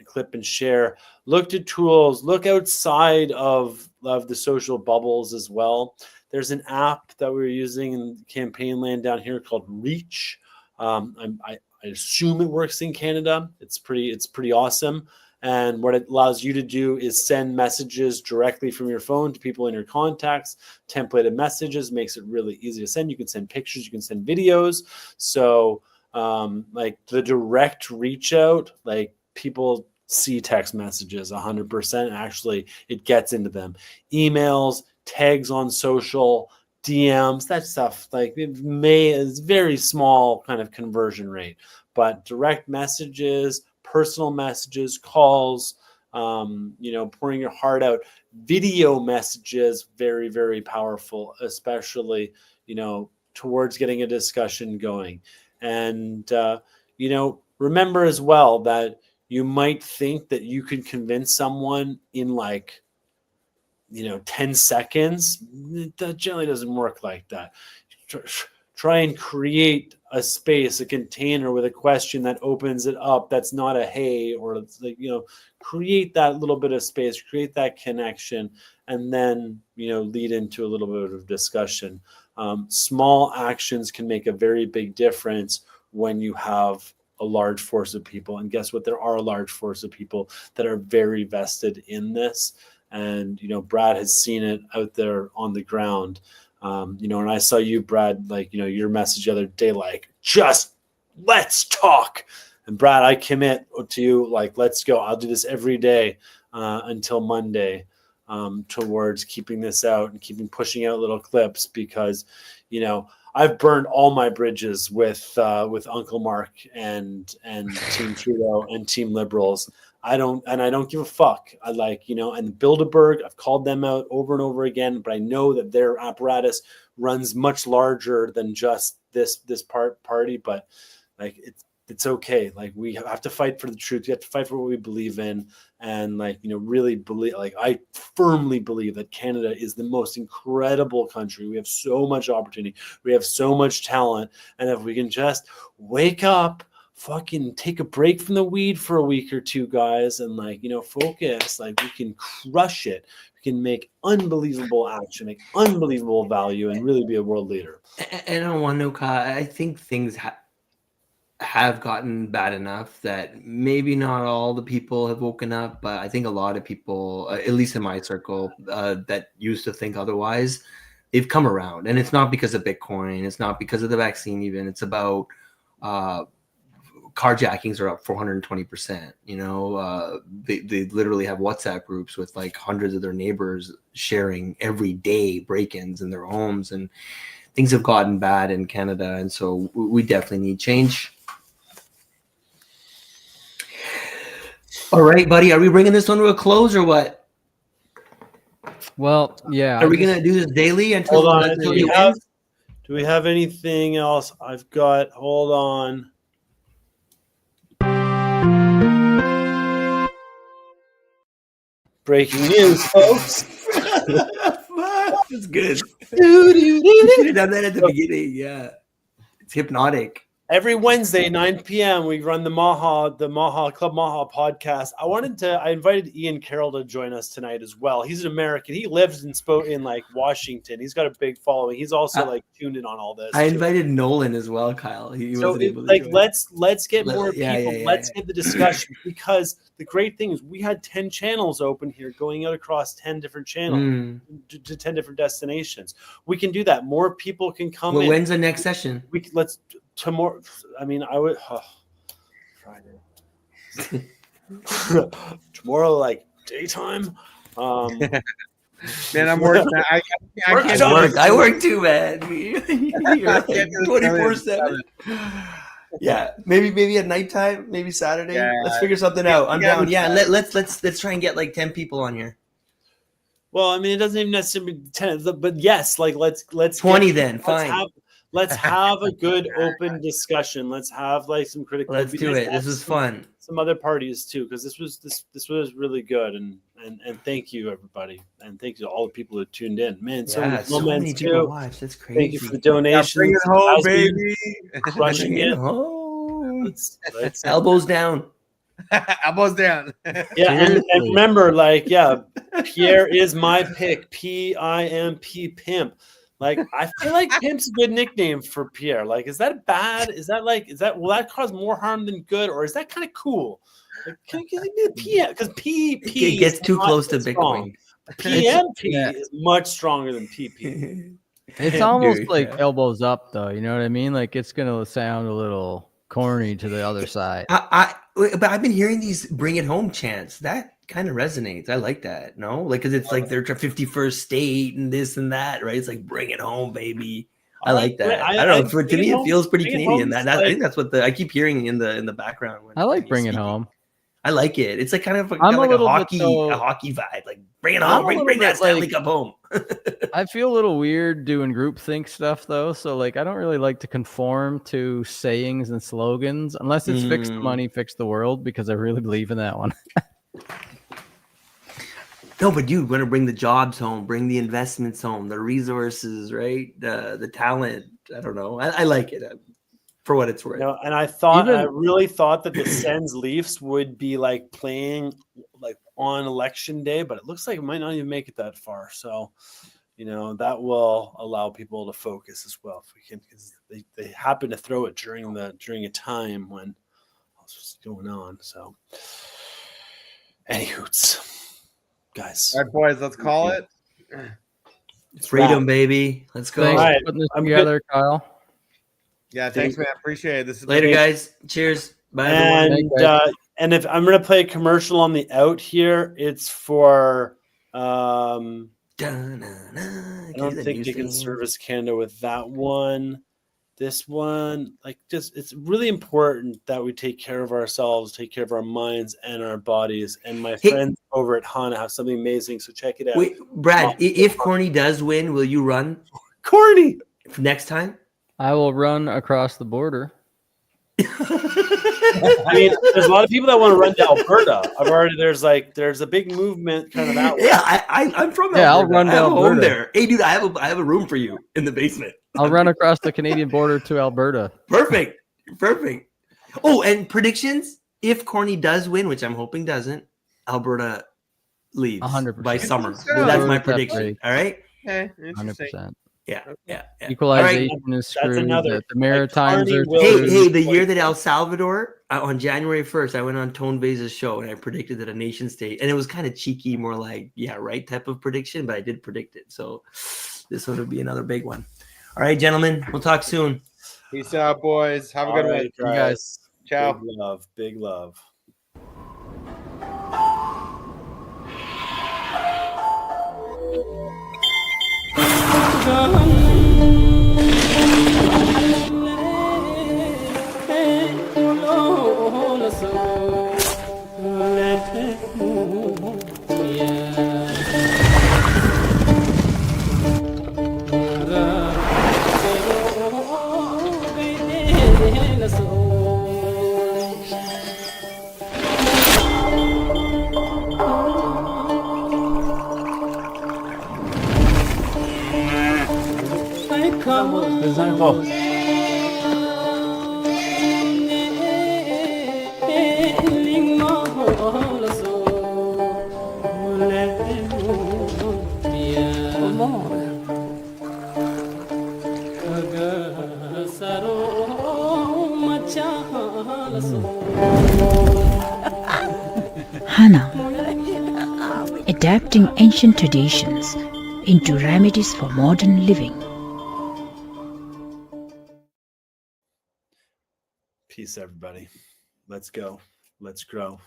Look to tools, look outside of the social bubbles as well. There's an app that we're using in campaign land down here called Reach. I assume it works in Canada. It's pretty awesome. And what it allows you to do is send messages directly from your phone to people in your contacts. Templated messages makes it really easy to send. You can send pictures, you can send videos. So like the direct reach out, like people see text messages 100%. Actually, it gets into them. Emails, tags on social, DMs, that stuff, like is very small kind of conversion rate. But direct messages, personal messages, calls, pouring your heart out, video messages, very, very powerful, especially, towards getting a discussion going. And, remember as well that you might think that you could convince someone in 10 seconds. That generally doesn't work like that. Try and create a space, a container with a question that opens it up. That's not a hey, or it's create that little bit of space, create that connection, and then, lead into a little bit of discussion. Small actions can make a very big difference when you have a large force of people. And guess what? There are a large force of people that are very vested in this. And, Brad has seen it out there on the ground. And I saw you, Brad, your message the other day, just let's talk. And Brad, I commit to you, let's go. I'll do this every day until Monday towards keeping this out and pushing out little clips because, I've burned all my bridges with Uncle Mark and Team Trudeau and Team Liberals. I don't give a fuck. And Bilderberg, I've called them out over and over again, but I know that their apparatus runs much larger than just this party. But it's okay. We have to fight for the truth. We have to fight for what we believe in, and really believe. I firmly believe that Canada is the most incredible country. We have so much opportunity. We have so much talent, and if we can just wake up, fucking take a break from the weed for a week or two, guys, and focus, we can crush it. We can make unbelievable action, make unbelievable value, and really be a world leader. And on one note, Kyle, I think things have gotten bad enough that maybe not all the people have woken up, but I think a lot of people, at least in my circle, that used to think otherwise, they've come around. And it's not because of Bitcoin. It's not because of the vaccine even. It's about carjackings are up 420%. They literally have WhatsApp groups with hundreds of their neighbors sharing every day break-ins in their homes, and things have gotten bad in Canada. And so we definitely need change. All right, buddy. Are we bringing this one to a close or what? Well, yeah. Are we going to do this daily until? Hold on. Do we have anything else? Hold on. Breaking news, folks. That's good. You should have done that at the beginning. Yeah. It's hypnotic. Every Wednesday, 9 p.m., we run the Club Maha podcast. I invited Ian Carroll to join us tonight as well. He's an American. He lives in Washington. He's got a big following. He's also tuned in on all this. I invited Nolan as well, Kyle. He wasn't able to join. Let's get more people. Let's get the discussion, because the great thing is we had 10 channels open here going out across 10 different channels to 10 different destinations. We can do that. More people can come in. When's the next session? Tomorrow. I mean, I would Friday. Tomorrow, daytime. Man, I'm working. I work too, man. 24/7. Yeah, maybe at nighttime, maybe Saturday. Yeah. Let's figure something out. I'm down. Yeah, let's try and get 10 people on here. Well, I mean, it doesn't even necessarily be 10, but yes, let's 20 then. Fine. Let's have a good open discussion. Let's have some critical. Let's do it. This is fun. Some other parties too, because this was really good, and thank you everybody, and thank you to all the people who tuned in. Man, so many people watched. That's crazy. Thank you for the donations. Bring it home, baby. Crushing it home. Elbows down. Elbows down. Yeah, and remember, like, yeah, Pierre is my pick. P-I-M-P, pimp. Like, I feel like pimp's a good nickname for Pierre. Like, is that bad? Is that will that cause more harm than good, or is that kind of cool? Like, can you be a PM? Because P It gets too close to strong. Bitcoin. PMP is much stronger than PP. It's almost Dude, like yeah. elbows up, though. You know what I mean? Like it's gonna sound a little corny to the other side. But I've been hearing these "bring it home" chants. That kind of resonates. I like that. No, like because it's like their 51st state and this and that, right? It's like "bring it home, baby." I like that. I don't know. To me, it feels pretty Canadian. I think that's what I keep hearing in the background. I like "Bring It Home." I like it. It's like kind of like I'm a hockey vibe. like bring it home, bring that Stanley Cup home. I feel a little weird doing groupthink stuff though, so like I don't really like to conform to sayings and slogans unless it's fix the money, fix the world, because I really believe in that one. No, but dude, want to bring the jobs home, bring the investments home, the resources, right? The talent. I don't know. I like it. For what it's worth. No, and I really thought that the Sens Leafs would be like playing like on election day, but it looks like it might not even make it that far. So, that will allow people to focus as well if we can, because they happen to throw it during a time when what's going on. So, anywhoots, guys. All right, boys, let's call it. Freedom, baby. Let's go. Thanks All right. for putting this together, Kyle. Yeah, thanks, man. Appreciate it. This is later, guys. Cheers. Bye, everyone. And if I'm going to play a commercial on the out here, it's for I don't think they can service Canada with that one. This one, it's really important that we take care of ourselves, take care of our minds and our bodies. And my friends over at Hana have something amazing, so check it out. Wait, Brad, if Corny does win, will you run? Corny! Next time? I will run across the border. I mean, there's a lot of people that want to run to Alberta. There's a big movement kind of that way. Yeah, I'm from Alberta. Yeah, I'll run to Alberta. Home there. Hey, dude, I have a room for you in the basement. I'll run across the Canadian border to Alberta. Perfect. Oh, and predictions? If Corny does win, which I'm hoping doesn't, Alberta leaves 100%. by summer. That's my prediction. All right? Okay, interesting. 100%. Yeah. Equalization is screwed. The Maritimes are screwed. Hey, the year that El Salvador, on January 1st, I went on Tone Vase's show and I predicted that a nation state, and it was kind of cheeky, more like, yeah, right type of prediction, but I did predict it. So this one would be another big one. All right, gentlemen, we'll talk soon. Peace out, boys. Have a good one. You guys. Ciao. Big love. Hana, adapting ancient traditions into remedies for modern living. Peace, everybody. Let's go. Let's grow.